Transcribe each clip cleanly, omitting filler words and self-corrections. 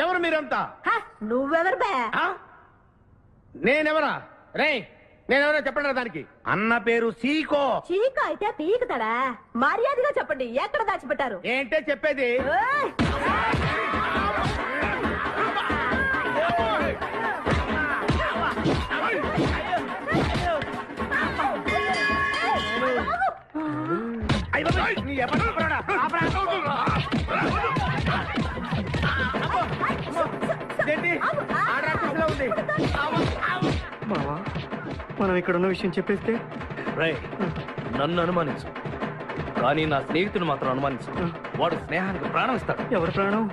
ఎవరు మీరంతా? నువ్వెవరు బే? నేనెవరా? రే నేనెవరో చెప్పండి దానికి. అన్న పేరు సీకో. చీకో అయితే పీకుతాడా? మర్యాదగా చెప్పండి, ఎక్కడ దాచిపెట్టారు? ఏంటే చెప్పేది? మావా మనం ఇక్కడ ఉన్న విషయం చెప్పేస్తే నన్ను అనుమానించు, కానీ నా స్నేహితుడు మాత్రం అనుమానించు. వాడు స్నేహానికి ప్రాణం ఇస్తాడు. ఎవరి ప్రాణం?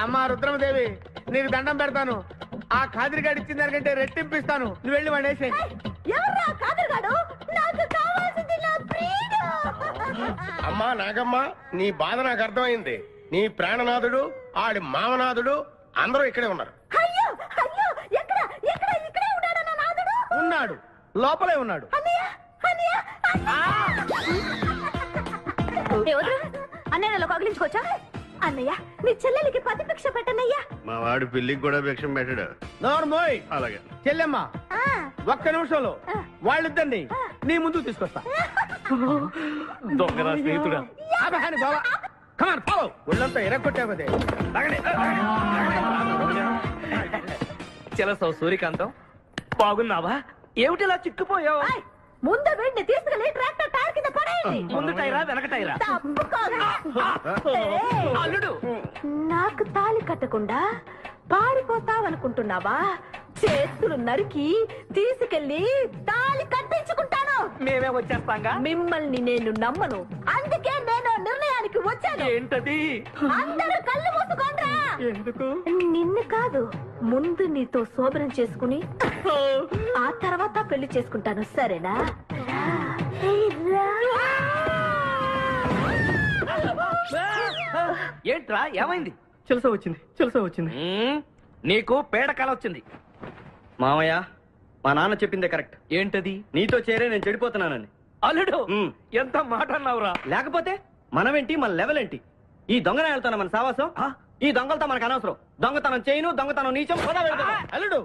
అమ్మా రుద్రమదేవి, నీకు దండం పెడతాను. ఆ ఖాదిరిగాడు ఇచ్చిన దానికంటే రెట్టింపిస్తాను. నువ్వు వెళ్ళి వాడేసే. అమ్మా నాగమ్మ, నీ బాధ నాకు అర్థమైంది. నీ ప్రాణనాథుడు, ఆడి మామనాథుడు అందరూ ఇక్కడే ఉన్నారు. ఉన్నాడు, లోపలే ఉన్నాడు. అన్నయ్య కగిలించుకోవచ్చా? అన్నయ్య నీ చెల్లెలికి పతి భిక్ష పెట్టనయ్యా. మా వాడు పిల్లికి కూడా భిక్షం పెట్టాడు. నోర్మోయ్. అలాగే చెల్లెమ్మ, ఒక్క నిమిషంలో వాళ్ళిద్దరిని నీ ముందుకు తీసుకొస్తా. దొంగరా స్నేహితుడా. ఒళ్ళంతా ఎరగొట్టావదే. చెలసావు సూర్యకాంతం, బాగున్నావా? ఏమిటిలా చిక్కుపోయావు? ముందు వీడిని తీసుకెళ్ళి ట్రాక్టర్ టైర్ కింద పడేయండి. ముందు టైరా వెనక టైరా? అల్లుడు, నాకు తాళి కట్టకుండా పారిపోతావనుకుంటున్నావా? చేతులు నరికి తీసుకెళ్లి తాళి కట్టించుకుంటాను. మేమే వచ్చేస్తాంగా. మిమ్మల్ని నేను నమ్మను, అందుకే నేను నిర్ణయానికి వచ్చాను. ఏంటది? అందరూ కళ్ళు మూసుకోండ్రా. ఎందుకు? నిన్ను కాదు, ముందు నీతో శోభనం చేసుకుని ఆ తర్వాత పెళ్లి చేసుకుంటాను, సరేనా? ఏంట్రా ఏమైంది? చెలసా వచ్చింది. నీకు పేడకాల వచ్చింది. మామయ్య, మా నాన్న చెప్పిందే కరెక్ట్. ఏంటది? నీతో చేరే నేను చెడిపోతున్నానని. అల్లుడు, ఎంత మాట అన్నావురా. లేకపోతే మనమేంటి, మన లెవెల్ ఏంటి? ఈ దొంగనే వెళ్తాను మన సావాసం. ఈ దొంగలతో మనకు అనవసరం. దొంగతనం చేయను, దొంగతనం నీచం. అల్లుడు,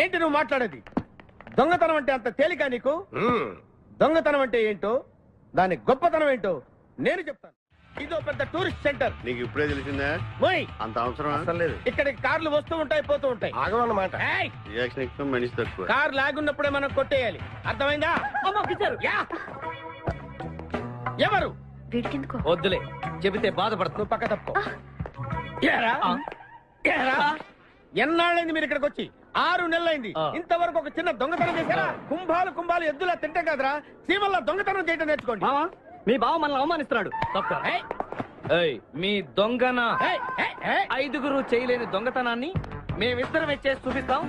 ఏంటి నువ్వు మాట్లాడేది? దొంగతనం అంటే అంత తేలిక నీకు? దొంగతనం అంటే ఏంటో, దాని గొప్పతనం ఏంటో నేను చెప్తాను. ఇదో పెద్ద టూరిస్ట్ సెంటర్. నీకు ఇప్పుడే తెలిసిందా? అంత అవసరం లేదు. ఇక్కడికి కార్లు వస్తూ ఉంటాయి, పోతూ ఉంటాయి. ఆగమన్నమాట. రియాక్షన్ ఎక్కువ, మనిషి తక్కువ. కార్ లాగున్నప్పుడే మనం కొట్టేయాలి, అర్థమైందా? ఎవరు? వద్దులే, చెబితే బాధపడతావు. నువ్వు పక్క తప్పుకో. ఎన్నాళ్ళైంది మీరు ఇక్కడికి వచ్చి? 6 నెలలైంది. ఇంతవరకు ఒక చిన్న దొంగతనం చేశారా? కుంభాలు ఎద్దులా తింటే కదరా, సీమల్లా దొంగతనం చేయడం నేర్చుకోండి. మీ బావ మనల్ని అవమానిస్తున్నాడు. మీ దొంగన 5గురు చేయలేని దొంగతనాన్ని మేమిద్దరమే చేసి చూపిస్తాం.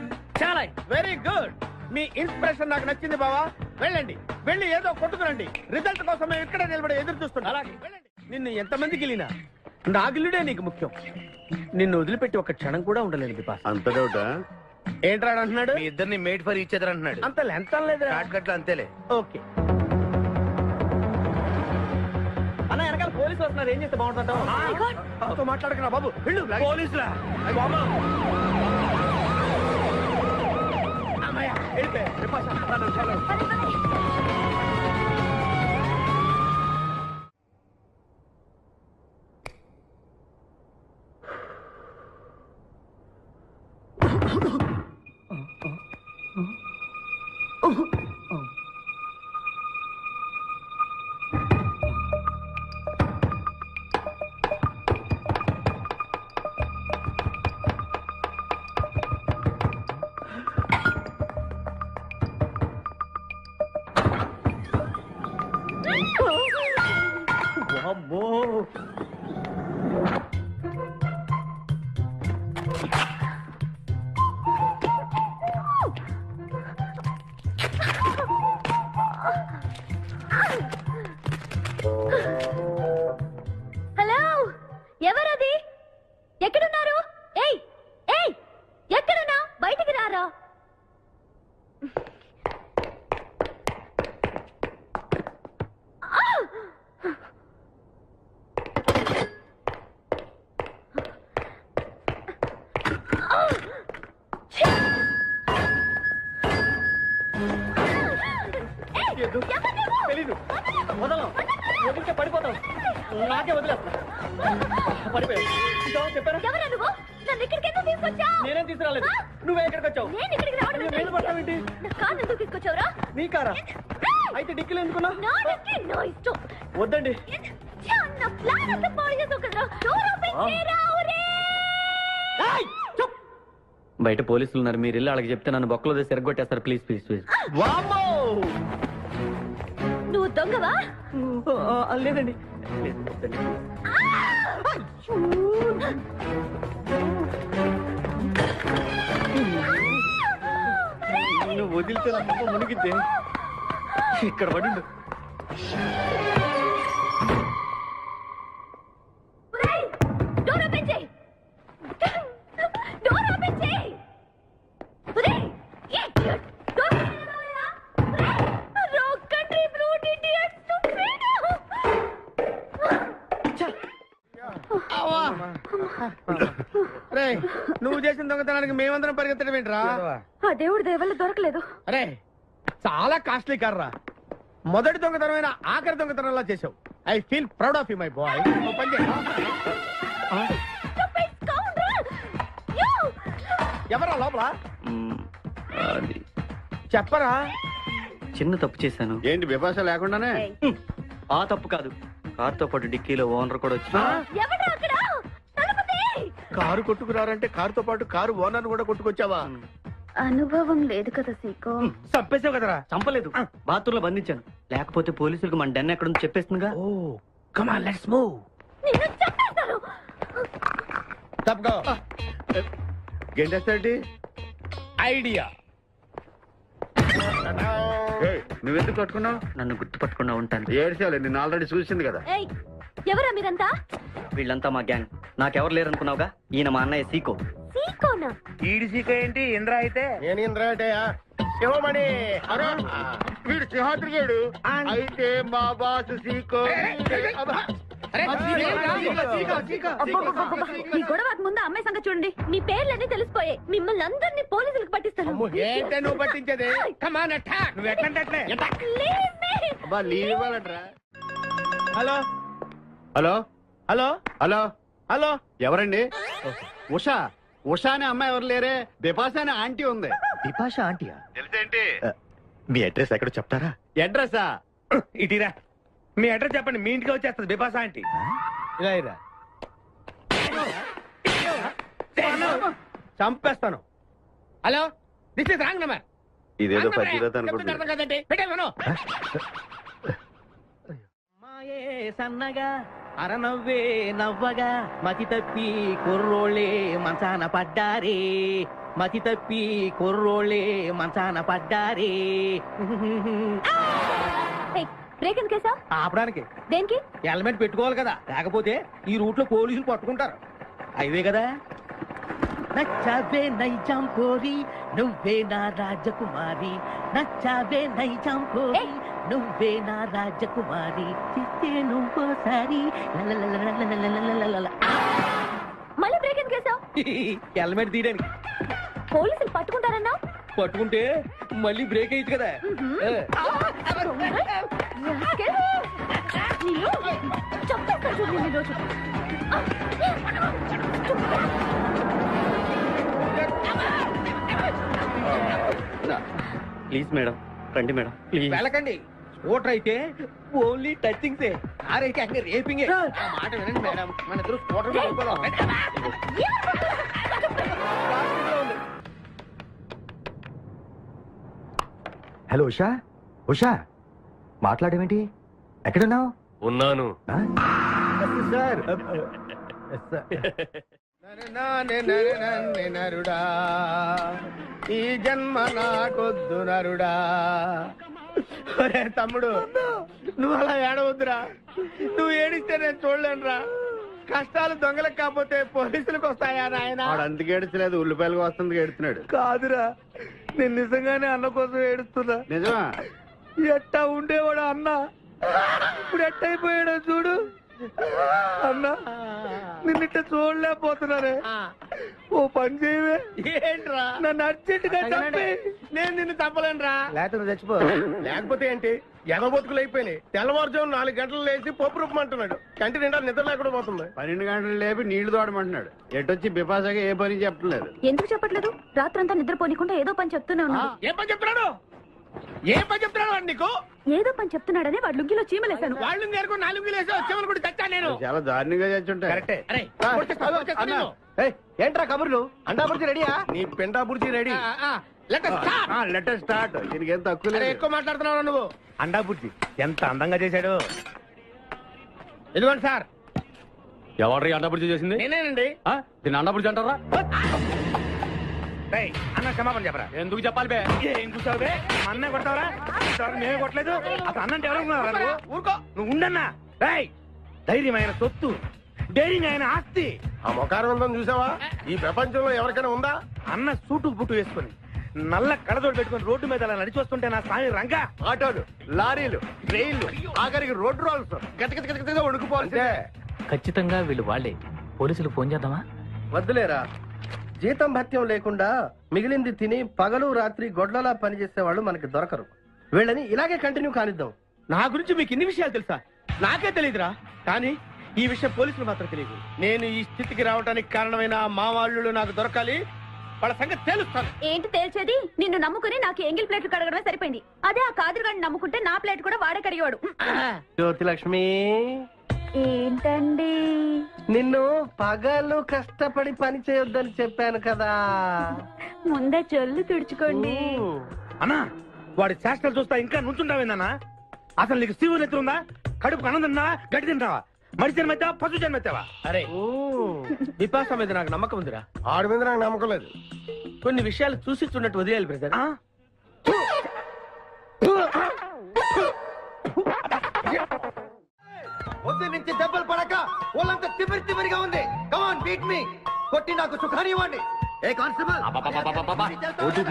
చాలా వెరీ గుడ్. మీ ఇన్స్పిరేషన్ నాకు నచ్చింది బావా. వెళ్ళండి, వెళ్ళి ఏదో కొట్టుకురండి. రిజల్ట్ కోసం మేము ఇక్కడే నిలబడి ఎదురు చూస్తున్నాం. అలాగే వెళ్ళండి. నిన్ను ఎంతమందికి వెళ్ళినా నా గిల్లుడే నీకు ముఖ్యం. నిన్ను వదిలిపెట్టి ఒక క్షణం కూడా ఉండలేదు బిపాస్. అంత డౌటా? ఏంట్రా అంటున్నాడు? మీ ఇద్దరిని మేడ్ ఫర్ ఈచ్ అదర్ అంటున్నాడు. అంత లెంత్ లేదు. అంతేలే. ఓకే. అన్న, వెనకాల పోలీసు వస్తున్నారు. ఏం చేస్తే బాగుంటుంటావు? మాట్లాడుకున్నా బాబు. వెళ్ళు. పోలీసులా? తీయద్దు. తెలీదు. వదలం. వదిలితే పడిపోతాం. నాకే వదిలేస్తా. పడిపోయావు. చూసావా, చెప్పారా? ఎవరా నువ్వు? నన్ను ఇక్కడికి ఎందుకు తీసుకొచ్చావు? నేనేం తీసుకురాలేదు. నువ్వే ఎక్కడికి వచ్చావు? నేను ఇక్కడికి రావడం నువ్వు మీద పడతావేంటి? నా కారు ఎందుకు తీసుకొచ్చావురా? నీ కారా? అయితే డిక్కీలు ఎందుకున్నా? నా డిక్కీ నా ఇష్టం. వద్దండి. నా ప్లాన్ అంతా పాడు చేసావు కదరా. డోర్ ఓపెన్ చేయరా ఒరే. బయట పోలీసులు ఉన్నారు, మీరు ఇల్లు వాళ్ళకి చెప్తే నన్ను బొక్కలో తీసి ఎరగొట్టేస్తారు. Please please please. నువ్వు దొంగవా? లేదండి. నువ్వు వదిలితే నా మొక్క మునిగిద్దే. ఇక్కడ పడిండు. డోర్ ఓపెన్ చేయి. డోర్ ఓపెన్ చేయి. ఒరేయ్, idiot. డోర్ ఓపెన్ చేయరా? ఒరేయ్, wrong country brute idiot stupid. రే, నువ్వు చేసిన దొంగతనానికి మేమందరం పరిగెత్తడం ఏంట్రా? ఆ దేవుడి దయవల్ల దొరకలేదు. అరే, చాలా కాస్ట్లీ కార్రా. మొదటి దొంగతనమైన ఆఖరి దొంగతనంలా చేసావు. I feel proud of you my boy. Stupid scoundrel. You. ఎవరా లోపల? అది చెప్పరా. చిన్న తప్పు చేశాను. ఏంటి విభాష లేకుండానే? ఆ తప్పు కాదు, కార్తో పాటు డిక్కీలో ఓనర్ కూడా వచ్చి ఎవడ్రా అక్కడ? తలుపు తీయ్. కారు కొట్టుకురారంటే కారుతో పాటు కారు ఓనర్ కూడా కొట్టుకొచ్చావా? అనుభవం లేదు కదా సీకో. చంపేసావు కదరా. చంపలేదు, బాత్రూంలో బంధించాను. లేకపోతే పోలీసులకు మన డెన్ ఎక్కడ చెప్పేస్తుందిగా. Oh come on let's move. నిన్ను చంపేస్తాను. తప్పుకో. గెంటేస్తాంటి ఐడియా. నువ్వెందుకు కట్టుకున్నావు? నన్ను గుర్తుపట్టకుండా ఉంటాను. ఏడ్చాలి, నిన్ను ఆల్రెడీ చూసింది కదా. ఏయ్, ఎవరా మీరంతా? వీళ్ళంతా మా గ్యాంగ్. నాకెవరు లేరనుకున్నావుగా, ఈయన మా అన్నయ్య సీకో. సీకోనా? ఈడి సీకో ఏంటి? ఇంద్రా అయితే నేను ఇంద్రాటయ్యా. శివమణి వీడు సింహాద్రిగాడు. అయితే మా బాస్ సీకో. ఈ గొడవకు ముందు అమ్మాయి సంగతి చూడండి. మీ పేర్లన్నీ తెలిసిపోయాయి. మిమ్మల్ని అందరినీ పోలీసులకు పట్టిస్తాను. ఏంటే నువ్వు పట్టించేది? Come on attack. నువ్వు ఎట్లంటే Leave me. అబ్బా లీవ్ ఇవ్వాలంటరా. Hello hello hello hello hello. ఎవరండి? ఉషా. ఉషా అనే అమ్మాయి ఎవరు లేరే. బిపాసా అనే ఆంటీ ఉంది. బిపాషా ఆంటీయా? తెలుసేంటి? మీ అడ్రస్ ఎక్కడ చెప్తారా? అడ్రసా? ఇటీరా, మీ అడ్రస్ చెప్పండి, మీ ఇంటికి వచ్చేస్తుంది బిపాసా ఆంటీ. ఇలా ఇరా. చంపేస్తాను. Hello, this is wrong number. ఇదేదో పచ్చిరత అనుకుంటున్నా. కదండి పెట్టేమను. మాయే సన్నగా అరనవ్వే నవ్వగా మతి తప్పి కుర్రోళ్ళే మంచాన పడ్డారే. మతి తప్పి కుర్రోళ్ళే మంచాన పడ్డారే. బ్రేక్ ఎందుకు వేసావ్? ఆపడానికి దేనికి? హెల్మెట్ పెట్టుకోవాలి కదా, లేకపోతే ఈ రూట్ లో పోలీసులు పట్టుకుంటారు. అయివే కదా. నచ్చావే నైజాం కోరి నువ్వే నా రాజకుమారి. నచ్చావే నైజాం కోరి నువ్వే నా రాజకుమారి. చిస్తే నువ్వోసారి మళ్ళీ బ్రేక్ ఎందుకు వేసావ్? హెల్మెట్ తీయడానికి. పోలీసులు పట్టుకుంటారన్నావు. పట్టుకుంటే మళ్ళీ బ్రేక్ అయ్యింది కదా. ప్లీజ్ మేడం, రండి మేడం ప్లీజ్. వెళ్ళకండి. స్కూటర్ అయితే ఓన్లీ టచింగ్సే, కార్ అయితే అங்கே రేపింగే. మాట వినండి మేడం, మన ఇద్దరు స్కూటర్ మీద వెళ్ళిపోదాం. హలో ఉషా. ఉషా మాట్లాడేమేంటి? ఎక్కడున్నావు? ఉన్నాను. సార్ నరుడా, ఈ జన్మ నాకొద్దు నరుడా. ఒరే తమ్ముడు, నువ్వు అలా ఏడవద్దురా. నువ్వు ఏడిస్తే నేను చూడలేనురా. కష్టాలు దొంగలకు కాకపోతే పోలీసులకు వస్తాయా నాయన? వాడు అందుకు ఏడ్చలేదు, ఉల్లిపాయలకు వస్తుంది ఏడుతున్నాడు. కాదురా, నేను నిజంగానే అన్న కోసం ఏడుస్తున్నా. నిజమా? ఎట్టా ఉండేవాడు అన్న, ఇప్పుడు ఎట్టయిపోయాడో చూడు. అన్నా నిన్నిట్ట చూడలేకపోతున్నారే. ఓ పని చేయవే. ఏంట్రా? నన్ను అర్జెంట్ గా చంపి. నేను నిన్ను చంపలేనురా. లేకపోతే నువ్వు చచ్చిపో. లేకపోతే ఏంటి, ఎగబొతుకులు అయిపోయినాయి. తెల్లవారుజాము 4 గంటలు లేచి పప్పు రూపమంటున్నాడు. కంటి నిండా నిద్ర లేకుండా పోతుంది. 12 గంటలు లేపి నీళ్లు తోడమంటున్నాడు. ఎటొచ్చి బిపాసగా ఏ పని చెప్పట్లేదు. ఎందుకు చెప్పట్లేదు? రాత్రంతా నిద్రపోనికుండా ఏదో పని చెప్తూనే ఉన్నాడు. ఏం పని చెప్తున్నాడు? ఏం పని చెప్తున్నాడు వాడు నీకు? ఏదో పని చెప్తున్నాడని వాడు లుంగిలో చీమలేశాను. వాళ్ళు నేర్కొని 4 వేసి చెవులు కూడా చచ్చా నేను. చాలా దారుణంగా చచ్చుంటాయి. కరెక్టే. అరే కొట్టేస్తా నేను. ఏంట్రా కబుర్లు? అండాబుర్జీ రెడీయా? నీ పెండా బుర్జీ రెడీ. Letter start. దీనికి ఏం తక్కువ లేదు. ఎక్కువ మాట్లాడుతున్నావు నువ్వు. అండా బుద్ధి ఎంత అందంగా చేశాడు. ఇదిగోండి సార్. ఎవరు అండబుర్జీ చేసింది? నేనేనండి. దీన్ని అండబుర్జీ అంటారా? రేయ్, అన్న క్షమాపణ చెప్పరా. ఎందుకు చెప్పాలి బే? ఏం చూసావు బే? మా అన్నే కొడతావరా? మేమే కొట్టలేదు. అసలు అన్నంటే ఎవరు ఉన్నారా? ఊరుకో. నువ్వు ఉండన్నా. రేయ్, ధైర్యమైన సొత్తు, డైరింగ్ అయిన ఆస్తి. ఆ మొకారం ఉందని చూసావా? ఈ ప్రపంచంలో ఎవరికైనా ఉందా? అన్న సూటు బుట్టు వేసుకొని నల్ల కడదోడు పెట్టుకుని రోడ్డు మీద అలా నడిచి వస్తుంటే నా స్వామి రంగా. ఆటోలు, లారీలు, ట్రైన్లు, ఆఖరికి రోడ్ రోల్స్ గతగతగతగా ఉడుకుపోవాల్సిందే. ఖచ్చితంగా వీళ్ళు వాళ్ళే. పోలీసులు ఫోన్ చేద్దామా? వద్దులేరా, జీతం భత్యం లేకుండా మిగిలింది తిని పగలు రాత్రి గొడ్లలా పనిచేసే వాళ్ళు మనకి దొరకరు. వీళ్ళని ఇలాగే కంటిన్యూ కానిద్దాం. నా గురించి మీకు ఇన్ని విషయాలు తెలుసా? నాకే తెలియదురా. కానీ ఈ విషయం పోలీసులు మాత్రం తెలియదు. నేను ఈ స్థితికి రావడానికి కారణమైన మా వాళ్ళు నాకు దొరకాలి. వాళ్ళ సంగతి తెలుస్తాను. ఏంటి తేల్చేది? నిన్ను నమ్ముకుని నాకు ఎంగిల్ ప్లేట్లు కడగడమే సరిపోయింది. అదే ఆ కాదురుగాడిని నమ్ముకుంటే నా ప్లేట్ కూడా వాడే కడిగేవాడు. జ్యోతి లక్ష్మి, ఏంటండి? నిన్ను పగలు కష్టపడి పని చేయొద్దని చెప్పాను కదా. ముందే చొల్లు తుడుచుకోండి. అన్నా, వాడి చేష్టలు చూస్తా ఇంకా నుంచుంటావేందన్నా? అసలు నీకు శివుని ఎత్తు ఉందా? కడుపు అన్నం తిన్నావా? గడ్డి తింటావా? మనిషి జన్మెత్తావా? పశు జన్మెత్తావా? అరే, విపాస మీద నాకు నమ్మకం ఉందిరా. ఆడి మీద నాకు నమ్మకం లేదు. కొన్ని విషయాలు చూసి చూడట్టు వదిలేయాలి బ్రదర్. పొద్దు నుంచి దెబ్బలు పడక వాళ్ళంతా తిమిరిగా ఉంది. కమాన్ బీట్ మీ. కొట్టి నాకు సుఖాన్ని ఇవ్వండి. ఏ కానిస్టేబుల్,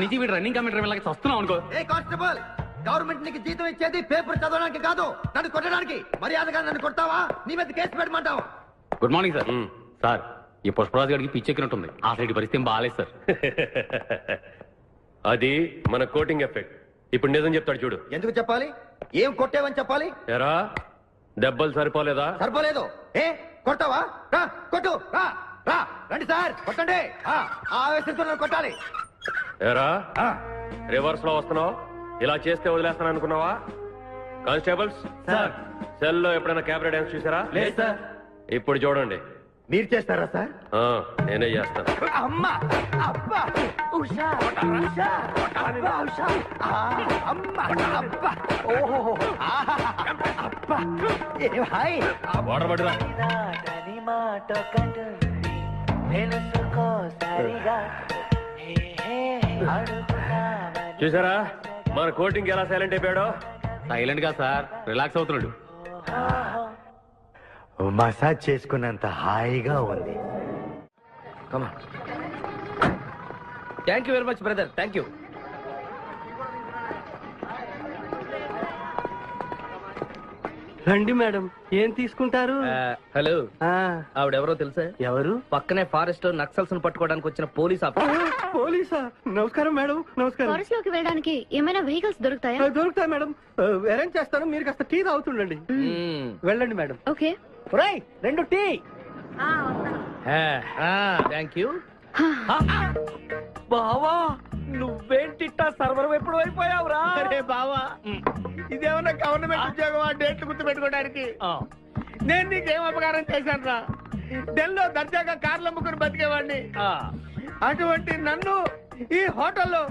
నుంచి వీడు రన్నింగ్ కమిటీ వెళ్ళకి వస్తున్నావు అనుకో. ఏ కానిస్టేబుల్, గవర్నమెంట్ నీకు జీతం ఇచ్చేది పేపర్ చదవడానికి కాదు, నన్ను కొట్టడానికి. మర్యాదగా నన్ను కొడతావా? నీ మీద కేసు పెట్టమంటావా? Good morning sir. సార్, ఈ పుష్పరాజు గారికి పిచ్చెక్కినట్టుంది. ఆ సైడ్ పరిస్థితి ఏం బాగాలేదు సార్. అది మన కోటింగ్ ఎఫెక్ట్. ఇప్పుడు నిజం చెప్తాడు చూడు. ఎందుకు చెప్పాలి? ఏం కొట్టేవని చెప్పాలి? ఎరా, దెబ్బలు సరిపోలేదా? సరిపోలేదు. ఏ కొడతావా? రా కొట్టు. రా రా, రండి సార్, కొట్టండి. ఆవేశంతో నన్ను కొట్టాలి. ఎరా, రివర్స్ లో వస్తున్నావు. ఇలా చేస్తే వదిలేస్తాను అనుకున్నావా? కానిస్టేబుల్స్, సెల్ లో ఎప్పుడైనా కెమెరా డాన్స్ చూసారా? లేదు సార్. ఇప్పుడు చూడండి. మీరు చేస్తారా సార్? నేనే చేస్తాను. అమ్మా, అబ్బా, ఉషా, ఉషా, అబ్బా, ఉషా, అమ్మా, అబ్బా, ఓహో, అబ్బా, ఏ హాయ్. వాటర్ పట్టురా. చూసారా మన కోటింగ్ ఎలా సైలెంట్ అయిపోయాడో? సైలెంట్ గా సార్, రిలాక్స్ అవుతున్నాడు. మసాజ్ చేసుకున్నంత హాయిగా ఉంది. Thank you very much brother. Thank you. రండి మేడం, ఏం తీసుకుంటారు? హలో, ఆవిడెవరో తెలుసా? ఎవరు? పక్కనే ఫారెస్ట్ లో నక్సల్స్ పట్టుకోవడానికి వచ్చిన పోలీస్ ఆఫీసర్. పోలీసా? నమస్కారం మేడం. నమస్కారం. ఫారెస్ట్ లోకి వెళ్ళడానికి ఏమైనా వెహికల్స్ దొరుకుతాయా? దొరుకుతాయి మేడం, అరేంజ్ చేస్తాను. మీరు కాస్త టీ తాగుతుండండి. వెళ్ళండి madam. Okay. 2 tea. Thank you. బావా, నువ్వేంటిట్టా సర్వర్ ఎప్పుడు అయిపోయావురా? అరే బావా, ఇదేమన్నా గవర్నమెంట్ ఉద్యోగం? డేట్లు గుర్తు పెట్టుకోవడానికి నేను నీకేం అపకారం చేశాను రా? ఢిల్లీలో దర్జాగా కార్లు అమ్ముకుని బతికేవాడిని. అటువంటి నన్ను ఈ హోటల్లో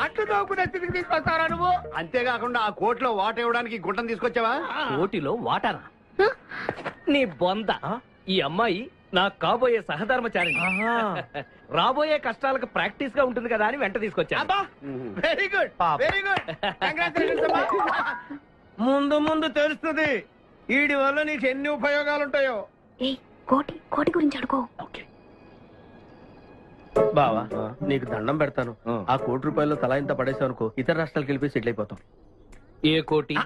అట్లు తోకునే స్థితికి తీసుకొస్తారా నువ్వు? అంతేకాకుండా ఆ కోట్లో వాట ఇవ్వడానికి గుంటను తీసుకొచ్చావా? కోటిలో వాటారా? నీ బొంద. ఈ అమ్మాయి నా కాబోయే సహధర్మచారి. రాబోయే కష్టాలకు ప్రాక్టీస్ గా ఉంటుంది కదా అని వెంట తీసుకొచ్చా. Very good, very good. ముందు ముందు తెలుస్తుంది వీడి వల్ల నీకు ఎన్ని ఉపయోగాలు ఉంటాయో. కోటి గురించి అడుకో. బావా, నీకు దండం పెడతాను. ఆ ₹1 తలా ఇంత పడేసావు అనుకో, ఇతర రాష్ట్రాలకు వెళ్ళిపోయి సెటిల్ అయిపోతాం. ఏ కోటి?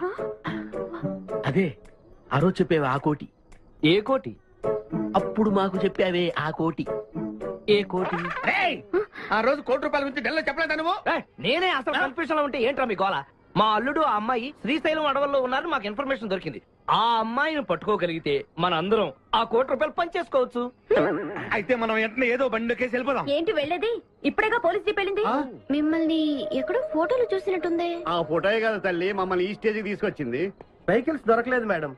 అదే ఆ రోజు చెప్పేవి ఆ కోటి. ఏ కోటి? అప్పుడు మాకు చెప్పావే ఆ కోటి. ఏ కోటి? రేయ్, ఆ రోజు ₹1,00,00,000 గురించి ఢిల్లో చెప్పలేదా నువ్వు? ఏయ్, నేనే అసలు కన్ఫ్యూజన్ లో ఉంటే ఏంట్రా మీ గోల? మా అల్లుడు ఆ అమ్మాయి శ్రీశైలం అడవుల్లో ఉన్నారు, మాకు ఇన్ఫర్మేషన్ దొరికింది. ఆ అమ్మాయిని పట్టుకోగలిగితే మన అందరం ఆ ₹1,00,00,000 పంచేసుకోవచ్చు. అయితే మనం వెంటనే ఏదో బండికేసి వెళ్ళిపోదాం. ఏంటి వెళ్ళేది? ఇప్పుడేగా పోలీస్ జీప్ వెళ్ళింది. మిమ్మల్ని ఎక్కడో ఫోటోలు చూసినట్టుంది. ఆ ఫోటోయే కదా తల్లి మమ్మల్ని ఈ స్టేజ్కి తీసుకొచ్చింది. వెహికల్స్ దొరకలేదు మేడం.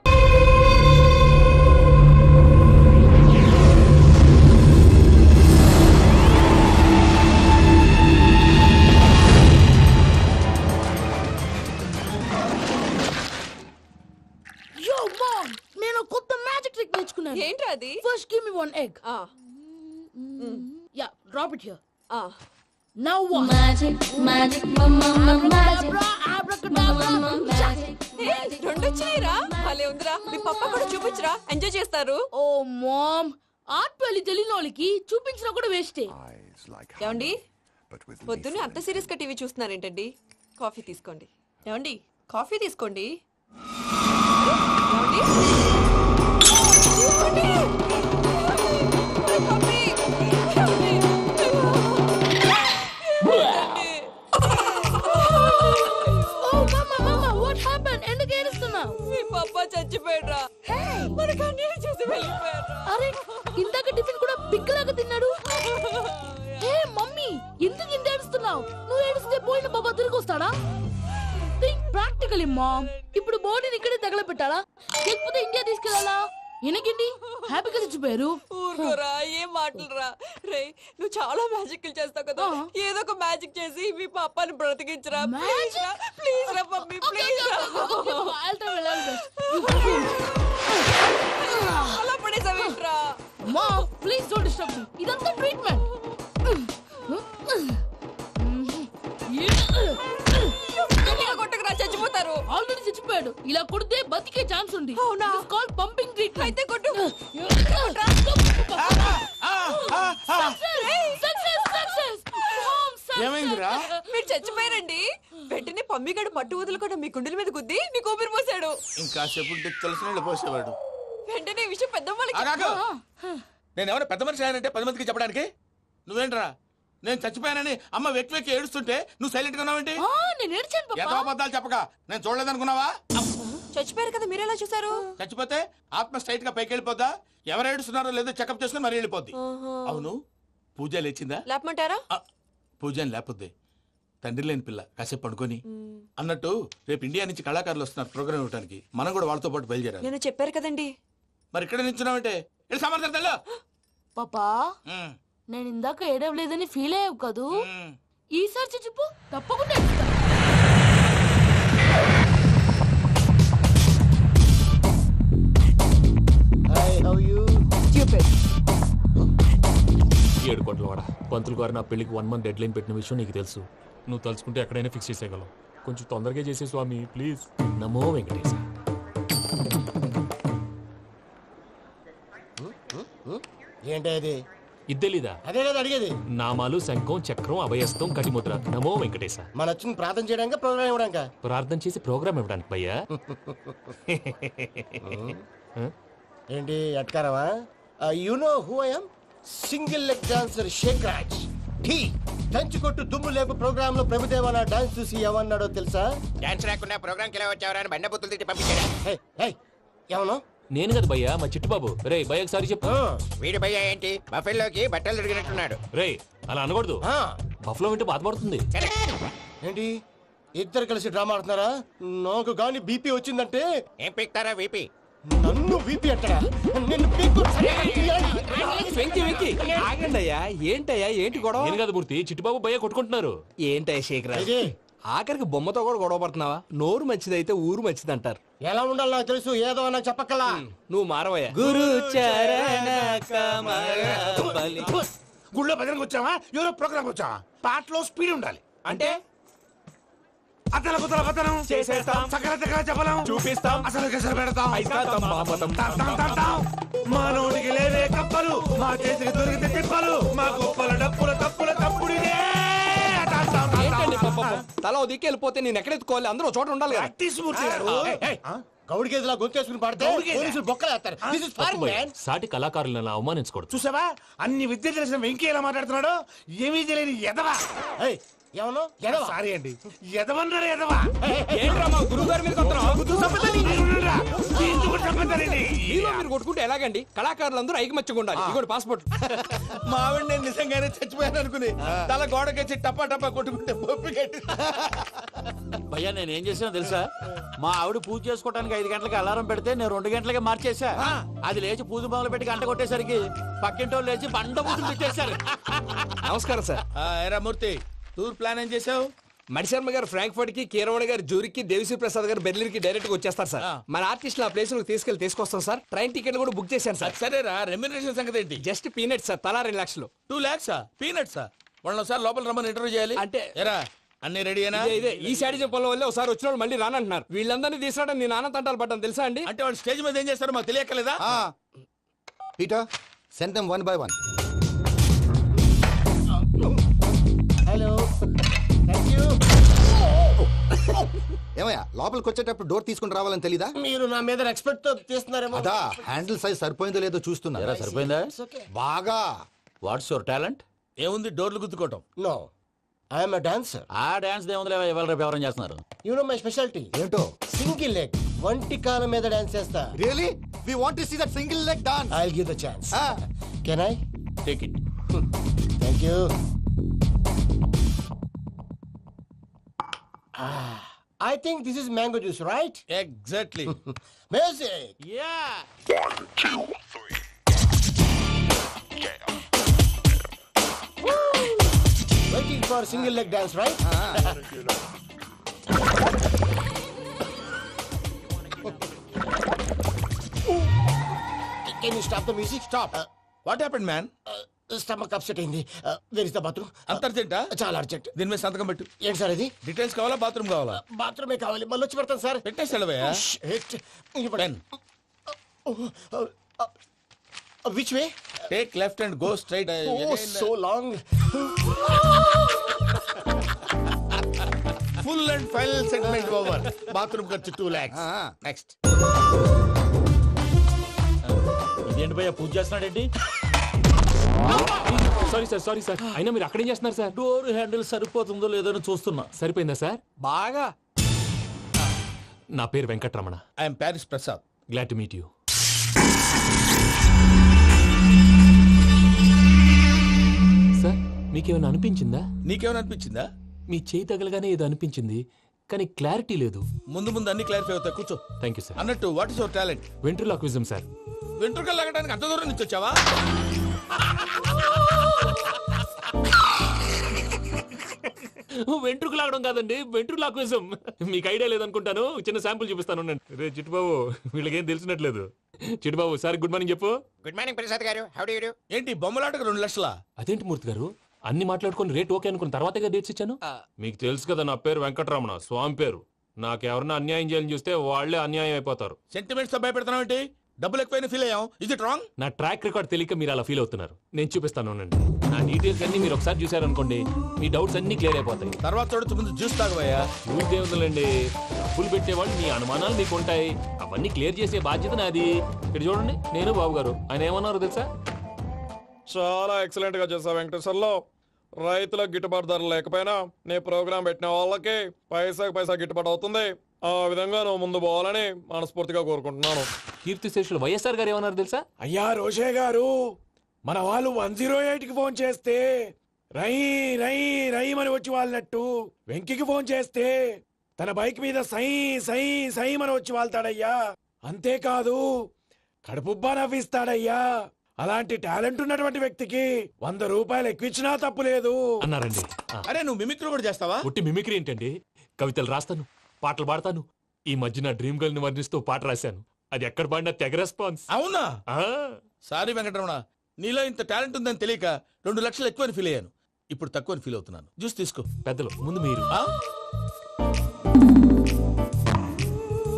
Yo, mom! నేను కొత్త మ్యాజిక్ ట్రిక్ నేర్చుకున్నాను. ఏంట్రా అది? First give me one egg. Yeah, drop it here. Now what? Magic, magic, mama, Abracadabra, abracadabra. రెండు వచ్చినాయిరా. భలే ఉందిరా. మీ పప్ప కూడా చూపించరా, ఎంజాయ్ చేస్తారు. Oh, mom! ఆర్ట్ పెళ్లి తెలియని వాళ్ళకి చూపించినా కూడా వేస్టే. ఏమండి, పొద్దున్నే అంత సీరియస్ గా టీవీ చూస్తున్నారేంటండి? కాఫీ తీసుకోండి. ఏమండి, కాఫీ తీసుకోండి. ఏమండి? తీసుకోండి. కాఫీ. ఏమండి? Oh, mama, what happened? ఎందుకు ఏడుస్తున్నావు? మీ పప్ప చచ్చిపోయాడురా. మనకు అన్యాయం చేసి వెళ్ళిపోయాడురా. అరే, ఇందాక టిఫిన్ కూడా పిక్కలాగా తిన్నాడు. హే మమ్మీ, ఎందుకు ఇంత ఏడుస్తున్నావు? నువ్వు ఏడిస్తే పోయిన బాబా తిరిగి వస్తాడా? Think practically mom. ఇప్పుడు బాడీని ఇక్కడే తగలబెట్టాలా లేకపోతే ఇండియా తీసుకెళ్లాలా? ఎనకండి హ్యాపీగా చచ్చిపోయారు. ఊరుకోరా, ఏం మాటలురా. రే, నువ్వు చాలా మ్యాజిక్ చేస్తావు కదా, ఏదో ఒక మ్యాజిక్ చేసి మీ పాపాని బ్రతికించరా. ప్లీజ్ రా, ప్లీజ్ రా మమ్మీ, ప్లీజ్ రా. అలా పడేసావేంట్రా? Mom please don't disturb me. ఇదంతా ట్రీట్మెంట్. కొట్టకరా, చచ్చిపోతారు. ఆల్రెడీ చచ్చిపోయాడు. ఇలా కొడితే బతికే ఛాన్స్ ఉంది. అవునా? Call pumping treatment. అయితే కొట్టు. ఏమైందిరా? మీరు చచ్చిపోయారండి. వెంటనే పమ్మిగాడు పట్టు వదులుకుండా మీ గుండెల మీద గుద్ది మీకు ఊపిరి పోసాడు. ఇంకా చెప్పు తెలిసిన పోసేవాడు. వెంటనే ఈ విషయం పెద్దవాళ్ళకి నేను ఎవరైనా పెద్ద మనిషి ఆయనంటే 10 మందికి చెప్పడానికి నువ్వేంట్రా? నేను చచ్చిపోయానని అమ్మ వెక్కి వెక్కి ఏడుస్తుంటే నువ్వు సైలెంట్ గా ఉన్నావేంటి? నేను ఏడ్చాను ఎంత పాపా. అబద్ధాలు చెప్పక నేను చూడలేదనుకున్నావా? చచ్చిపోయారు కదా, మీరెలా చూసారు? చచ్చిపోతే ఆత్మ స్ట్రైట్ గా పైకి వెళ్ళిపోద్దా? ఎవరు ఏడుస్తున్నారో లేదో చెకప్ చేసుకుని మరీ వెళ్ళిపోద్ది. అవును, పూజ లేచిందా? లేపమంటారా? పూజ అని లేకపోద్ది. తండ్రి లేని పిల్ల కాసేపు పడుకొని అన్నట్టు రేపు ఇండియా నుంచి కళాకారులు వస్తున్నారు ప్రోగ్రామ్ ఇవ్వడానికి. మనం కూడా వాళ్ళతో పాటు బయలుదేరాలి. నేను చెప్పారు కదండి. మరి ఇక్కడ నించున్నావంటే వెళ్ళి సమర్థతల్లో. పాపా, నేను ఇందాక ఏడవలేదని ఫీల్ అయ్యావు కదూ? ఈసారి చచ్చిపో, తప్పకుండా ఏడుస్తా. ఏడు కోట్ల వాడ పంతులు గారు నా పెళ్లికి 1 month డెడ్ లైన్ పెట్టిన విషయం నీకు తెలుసు. నువ్వు తలుచుకుంటే ఎక్కడైనా ఫిక్స్ చేసేయగలవు. కొంచెం తొందరగా చేసే స్వామి ప్లీజ్. నమో వెంకటేశ. ఏంటి అది? ఇది తెలీదా? అదే కదా అడిగేది. నామాలు శంఖం చక్రం అభయస్తం కటిముద్ర. నమో వెంకటేశ. మన వచ్చింది ప్రార్థన చేయడానికి ప్రోగ్రామ్ ఇవ్వడానికి. ప్రార్థన చేసి ప్రోగ్రామ్ ఇవ్వడానికి భయ్యా. ఏంటి అట్కారమా? You know who I am? Single leg dancer Shaik Raj. టీ దంచుకొట్టు దుమ్ము లేపు ప్రోగ్రామ్ లో ప్రభుదేవ నా డాన్స్ చూసి ఏమన్నాడో తెలుసా? డాన్స్ రాకుండా ప్రోగ్రామ్ కి ఎలా వచ్చావరా అని బండ బుద్ధులు తిట్టి పంపించాడా? ఏమను? నేను కదా భయ్యా, మా చిట్టుబాబు. రే భయ్య ఒకసారి చెప్పు. వీడి భయ్య ఏంటి బఫెల్లోకి బట్టలు తిరిగినట్టున్నాడు. రే అలా అనకూడదు. బఫ్లో వింటే బాధపడుతుంది. ఏంటి ఇద్దరు కలిసి డ్రామా ఆడుతున్నారా? నాకు గాని బీపీ వచ్చిందంటే ఏం పీక్తారా వీపీ? నన్ను బీపీ అంటారా? నిన్ను పీక్కు. ఆగండి అయ్యా, ఏంటయ్యా, ఏంటి గొడవ? నేను కదా మూర్తి, చిట్టుబాబు భయ్య కొట్టుకుంటున్నారు. ఏంటయ్యా శేఖర్, ఆఖరికి బొమ్మతో కూడా గొడవ పడుతున్నావా? నోరు మంచిదైతే ఊరు మంచిది అంటారు. ఎలా ఉండాలి నాకు తెలుసు, ఏదో అన్నా చెప్పక్కలా. నువ్వు మారవయ్యా. గురు చరణ గుళ్ళో భజనకు వచ్చావా? ఎవరో ప్రోగ్రామ్ వచ్చావా? పాటలో స్పీడ్ ఉండాలి. అంటే అతల కుతల పతనం చేసేస్తాం, సకల దగ్గర చెప్పలేం, చూపిస్తాం, అసలు గసలు పెడతాం. అయిస్తాం. మానవుడికి లేవే కప్పలు, మా చేతికి దొరికితే తిప్పలు, మా గొప్పల డప్పుల తప్పుల తప్పుడిదే. తల దిక్కి వెళ్ళిపోతే నేను ఎక్కడెత్తుకోవాలి? అందరూ చోట ఉండాలి కదా. గౌడి గేదెలా గొంతేసుకుని పాడితే పోలీసులు బొక్కలు వేస్తారు. This is foreign, man. సాటి కళాకారులను అవమానించకూడదు. చూసావా అన్ని విద్య తెలిసిన వెంకీ ఎలా మాట్లాడుతున్నాడు? ఏమీ తెలియని ఎదవా. ఏయ్, ఏమన్నా ఎడవా? సారీ అండి, ఎదవన్నారు ఎదవా. ఏంట్రా మా గురువు గారి మీద మీరు కొట్టుకుంటే ఎలాగండి? కళాకారులందరూ ఐకమత్యంగా ఉండాలి. ఇగోటి పాస్పోర్ట్. మా ఆవిడ నేను నిజంగానే చచ్చిపోయాను అనుకుని తల గోడకొచ్చి టపా టపా కొట్టుకుంటే పొప్పి కట్టి. భయ్యా నేనేం చేసినా తెలుసా? మా ఆవిడ పూజ చేసుకోవడానికి 5 గంటలకి అలారం పెడితే నేను 2 గంటలకి మార్చేసా. అది లేచి పూజ మొదలు పెట్టి గంట కొట్టేసరికి పక్కింటి వాళ్ళు లేచి బండ పూజలు పెట్టేశారు. నమస్కారం సార్. ఎరా మూర్తి, టూర్ ప్లాన్ ఏం చేసావు? మణిశర్మ గారు ఫ్రాంక్ఫర్ట్ కి, కీరవాణి గారు జూరిక్ కి, దేవిశ్రీ ప్రసాద్ గారు బెర్లిన్ కి డైరెక్ట్ గా వచ్చేస్తారు సార్. మన ఆర్టిస్ట్ ఆ ప్లేస్ తీసుకొస్తాం సార్. ట్రైన్ టికెట్ కూడా బుక్ చేశాను సార్. సరేరా, రెమ్యూనరేషన్ సంగతి ఏంటి? జస్ట్ పీనట్ సార్, తలా 2 లక్షలు. 2 lakhs పీనట్సా? వాళ్ళని ఒకసారి లోపల రమ్మని ఇంటర్వ్యూ చేయాలి. అంటే ఎరా అన్ని రెడీయేనా? ఇదే ఈ శాడీ చెప్పడం వల్లే ఒకసారి వచ్చిన వాళ్ళు మళ్ళీ రానంటున్నారు. వీళ్ళందరినీ తీసుకురావడం నేను నాన్న తంటాలు పడ్డాను తెలుసా అండి? అంటే వాళ్ళు స్టేజ్ మీద ఏం చేస్తారో మాకు తెలియక్కలేదా? Peter, send them one by one. Hello, thank you. ఏమయ్యా, లోపలికి వచ్చేటప్పుడు డోర్ తీసుకుని రావాలని తెలీదా? మీరు నా మీద రెస్పెక్ట్ తో తీస్తున్నారేమో. అదా హ్యాండిల్ సైజ్ సరిపోయిందో లేదో చూస్తున్నా. ఎరా సరిపోయిందా? బాగా. What's your talent? ఏముంది, డోర్లు గుద్దుకోవటం. No, I'm a dancer. ఆ డాన్స్ దేవుందిలే, ఇవాళ రేపు ఎవరైనా చేస్తున్నారు. యు నో మై స్పెషాలిటీ ఏంటో? సింగిల్ లెగ్, వంటి కాలం మీద డాన్స్ చేస్తా. Really we want to see that single leg dance. I will give the chance. Can I? Take it. Thank you. I think this is mango juice, right? Exactly. Music. Yeah. Waiting for single leg dance, right? Can you stop the music? Stop. What happened man? Stomach upset అయింది. Where is the bathroom? అంత అర్జెంటా? చాలా urgent. దీని మీద సంతకం పెట్టు. ఏంటి sir ఇది? డీటెయిల్స్ కావాలా, బాత్రూమ్ కావాలా? బాత్రూమే కావాలి, మళ్ళీ వచ్చి పెడతాను సార్. పెట్టేసి వెళ్ళవయ్యా. Which way? Take left and go straight. Oh, so long. Full and final segment over. Bathroom ఖర్చు 2 lakhs. నెక్స్ట్. ఇదేంటి భయ్యా పూజ చేస్తున్నాడేంటి? Sorry sir. అయినా మీరు అక్కడేం చేస్తున్నారు సార్? డోర్ హ్యాండిల్ సరిపోతుందో లేదో అని చూస్తున్నా. సరిపోయిందా సార్? బాగా. నా పేరు Venkataramana. I am Paris Prasad. Glad to meet you. Sir, మీకేమైనా అనిపించిందా? నీకేమైనా అనిపించిందా? మీ చేయి తగలగానే ఏదో అనిపించింది, కానీ క్లారిటీ లేదు. ముందు ముందు అన్ని క్లారిఫై అవుతాయి, కూర్చో. Thank you sir. అన్నట్టు what is your talent? Ventriloquism sir. వెంట్రుకలు లాగడానికి అంత దూరం నుంచి వచ్చావా? వెంట్రుకు లాగడం కాదండి, వెంట్రులాక్విజం. మీకు ఐడియా లేదనుకుంటాను, చిన్న శాంపుల్ చూపిస్తాను. రే చిట్టుబాబు, వీళ్ళకేం తెలిసినట్లేదు. చిట్టుబాబు సార్ గుడ్ మార్నింగ్ చెప్పు. Good morning Prasad garu. How do you do? ఏంటి బొమ్మలాటకు 2 లక్షలా? అదేంటి మూర్తి గారు, అన్ని మాట్లాడుకుని రేట్ ఓకే అనుకున్న తర్వాతగా డేట్స్ ఇచ్చాను. మీకు తెలుసు కదా నా పేరు వెంకటరమణ, స్వామి పేరు. నాకెవరన్నా అన్యాయం చేయాలని చూస్తే వాళ్లే అన్యాయం అయిపోతారు. సెంటిమెంట్స్ తో భయపెడతావు ఏంటి? డబ్బులు ఎక్కువైనా ఫీల్ అయ్యాం. Is it wrong? నా ట్రాక్ రికార్డ్ తెలియక మీరు అలా ఫీల్ అవుతున్నారు. నేను చూపిస్తాను ఉండండి. నా డీటెయిల్స్ అన్ని మీరు ఒకసారి చూసారనుకోండి, మీ డౌట్స్ అన్ని క్లియర్ అయిపోతాయి. తర్వాత చూడొచ్చు, ముందు జ్యూస్ తాగవయ్యా. చూస్తే ఉందండి, డబ్బులు పెట్టేవాళ్ళు మీ అనుమానాలు మీకు ఉంటాయి, అవన్నీ క్లియర్ చేసే బాధ్యత నాది. ఇక్కడ చూడండి, నేను బాబు గారు. ఆయన ఏమన్నారు తెలుసా? చాలా ఎక్సలెంట్ గా చేసా వెంకటేశ్వర్లో. రైతులకు గిట్టుబాటు ధర లేకపోయినా నీ ప్రోగ్రాం పెట్టిన వాళ్ళకి పైసా గిట్టుబాటు అవుతుంది. ఆ విధంగా నువ్వు ముందు పోవాలని మనస్ఫూర్తిగా కోరుకుంటున్నాను. కీర్తిశేషులు వైఎస్ఆర్ గారు ఏమన్నారు తెలుసా? అయ్యా రోషే గారు, మన వాళ్ళు 108కి ఫోన్ చేస్తే రై రై రై అని వచ్చి వాళ్ళనట్టు, వెంకికి ఫోన్ చేస్తే తన బైక్ మీద సై సై సై అని వచ్చి వాళ్తాడయ్యా. అంతేకాదు కడుపుబ్బా నవ్విస్తాడయ్యా. అలాంటి టాలెంట్ ఉన్నటువంటి వ్యక్తికి 100 రూపాయలు ఎక్కువిచ్చినా తప్పు లేదు అన్నారండి. అరే నువ్వు మిమిక్రీ కూడా చేస్తావా? పుట్టి మిమిక్రీ ఏంటండి, కవితలు రాస్తాను, పాటలు పాడతాను. ఈ మధ్య నా డ్రీమ్ గర్ల్ ని వర్ణిస్తూ పాట రాశాను. అది ఎక్కడ పాడినా తెగ రెస్పాన్స్. అవునా? సారీ వెంకటరమణ, నీలో ఇంత టాలెంట్ ఉందని తెలియక 2 లక్షలు ఎక్కువని ఫీల్ అయ్యాను. ఇప్పుడు తక్కువని ఫీల్ అవుతున్నాను. జ్యూస్ తీసుకో. పెద్దలు ముందు మీరు.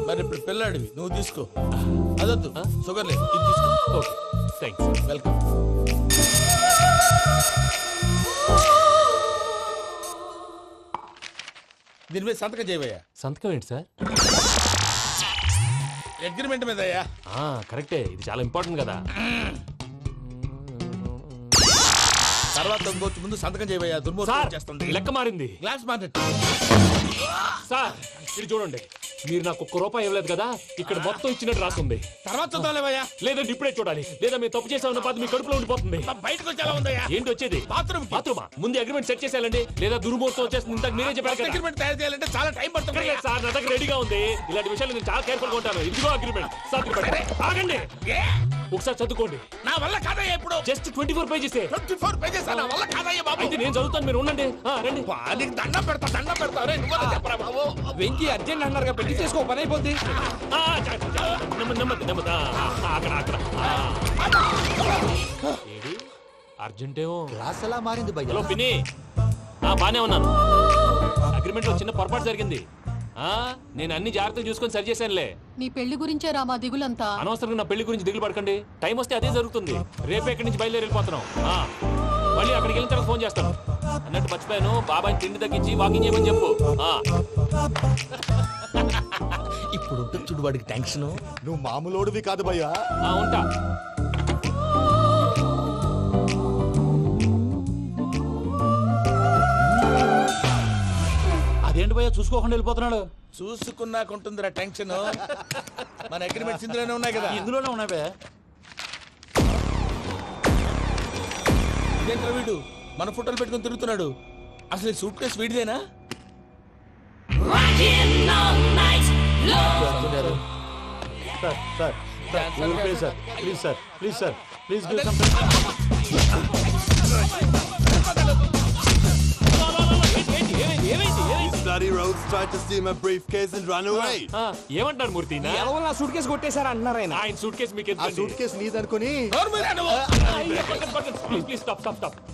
మరి ఇప్పుడు పిల్లాడివి, నువ్వు తీసుకో. అదొద్దు, షుగర్ లేదు, ఇది తీసుకో. Okay thanks. వెల్కమ్. దీని మీద సంతకం చేయవయ్యా. సంతకం ఏంటి సార్? అగ్రిమెంట్ మీద అయ్యా. కరెక్టే, ఇది చాలా ఇంపార్టెంట్ కదా. తర్వాత ఇంకొచ్చి ముందు సంతకం చేయబోయా, దుర్మోహం చేస్తుంది. లెక్క మారింది. గ్లాస్ మార్కెట్ సార్ ఇది చూడండి, మీరు నాకు ₹1 ఇవ్వలేదు కదా, ఇక్కడ మొత్తం ఇచ్చినట్టు రాస్తుంది. తర్వాత చూద్దాంలేవయ్యా. లేదంటే ఇప్పుడే చూడాలి, లేదా మేము తప్పు చేసామన్న బాధ మీ కడుపులో ఉండిపోతుంది. బయటకు వచ్చి ఎలా ఉందయ్యా? ఏంటి వచ్చేది? బాత్రూమా? ముందు అగ్రిమెంట్ సెట్ చేసేయాలండి, లేదా దుర్మూర్తం వచ్చేస్తుంది. ఇంతకు మీరే చెప్పారు కదా. అగ్రిమెంట్ తయారు చేయాలంటే చాలా టైం పడుతుంది సార్, నా దగ్గర రెడీగా ఉంది. ఇలాంటి విషయాలు నేను చాలా కేర్ఫుల్ గా ఉంటాను. ఇదిగో అగ్రిమెంట్. ఆగండి, ఒకసారి చదువుకోండి. నా వల్ల కాదయ్యా. ఇప్పుడు జస్ట్ 24 పేజెస్. 24 పేజెస్ నా వల్ల కాదయ్యా బాబు. అయితే నేను చదువుతాను, మీరు ఉండండి. రండి. నీకు దండం పెడతా. రే నువ్వు చెప్పరా బాబు. వెంకీ అర్జెంట్ అన్నారుగా, పెళ్లి చేసుకో, పని అయిపోద్ది. నెమ్మది. అక్కడ ఏడి అర్జెంటేమో. క్లాస్ ఎలా మారింది భయ్యా? హలో పిన్ని, బానే ఉన్నాను. అగ్రిమెంట్ లో చిన్న పొరపాటు జరిగింది. నేను అన్ని జాగ్రత్తలు చూసుకొని సరి చేశానులే. నీ పెళ్లి గురించే రా మా దిగులంతా. అనవసరంగా నా పెళ్లి గురించి దిగులు పడకండి. టైం వస్తే అదే జరుగుతుంది. రేపే ఇక్కడి నుంచి బయలుదేరి వెళ్ళిపోతున్నాం. మళ్ళీ అక్కడికి వెళ్ళిన తర్వాత ఫోన్ చేస్తాను. అన్నట్టు మర్చిపోయాను, బాబాయ్ తిండి తగ్గించి వాకింగ్ చేయమని చెప్పు. ఇప్పుడు ఉంటుంది చూడు వాడికి టెన్షన్. నువ్వు మామూలోడివి కాదు భయ్యా. ఉంటా. అదేంటి భయ్యా చూసుకోకుండా వెళ్ళిపోతున్నాడు? చూసుకున్నాకుంటుందిరా టెన్షన్. మన అగ్రిమెంట్స్ ఇందులోనే ఉన్నాయి కదా. ఇందులోనే ఉన్నాయి భయ్యా. ఇదేంట్రా వీడు మన ఫోటోలు పెట్టుకుని తిరుగుతున్నాడు? అసలు ఈ సూట్ కేసు వీడిదేనా? Please Bloody rogues tried to steal my briefcase and run away. ఏమంటారు మూర్తి? నా సూట్ కేసు కొట్టేశారు అంటున్నారు ఆయన. ఆయన సూట్ కేసు మీకు ఆ సూట్ కేసు నీదనుకుని. Please stop.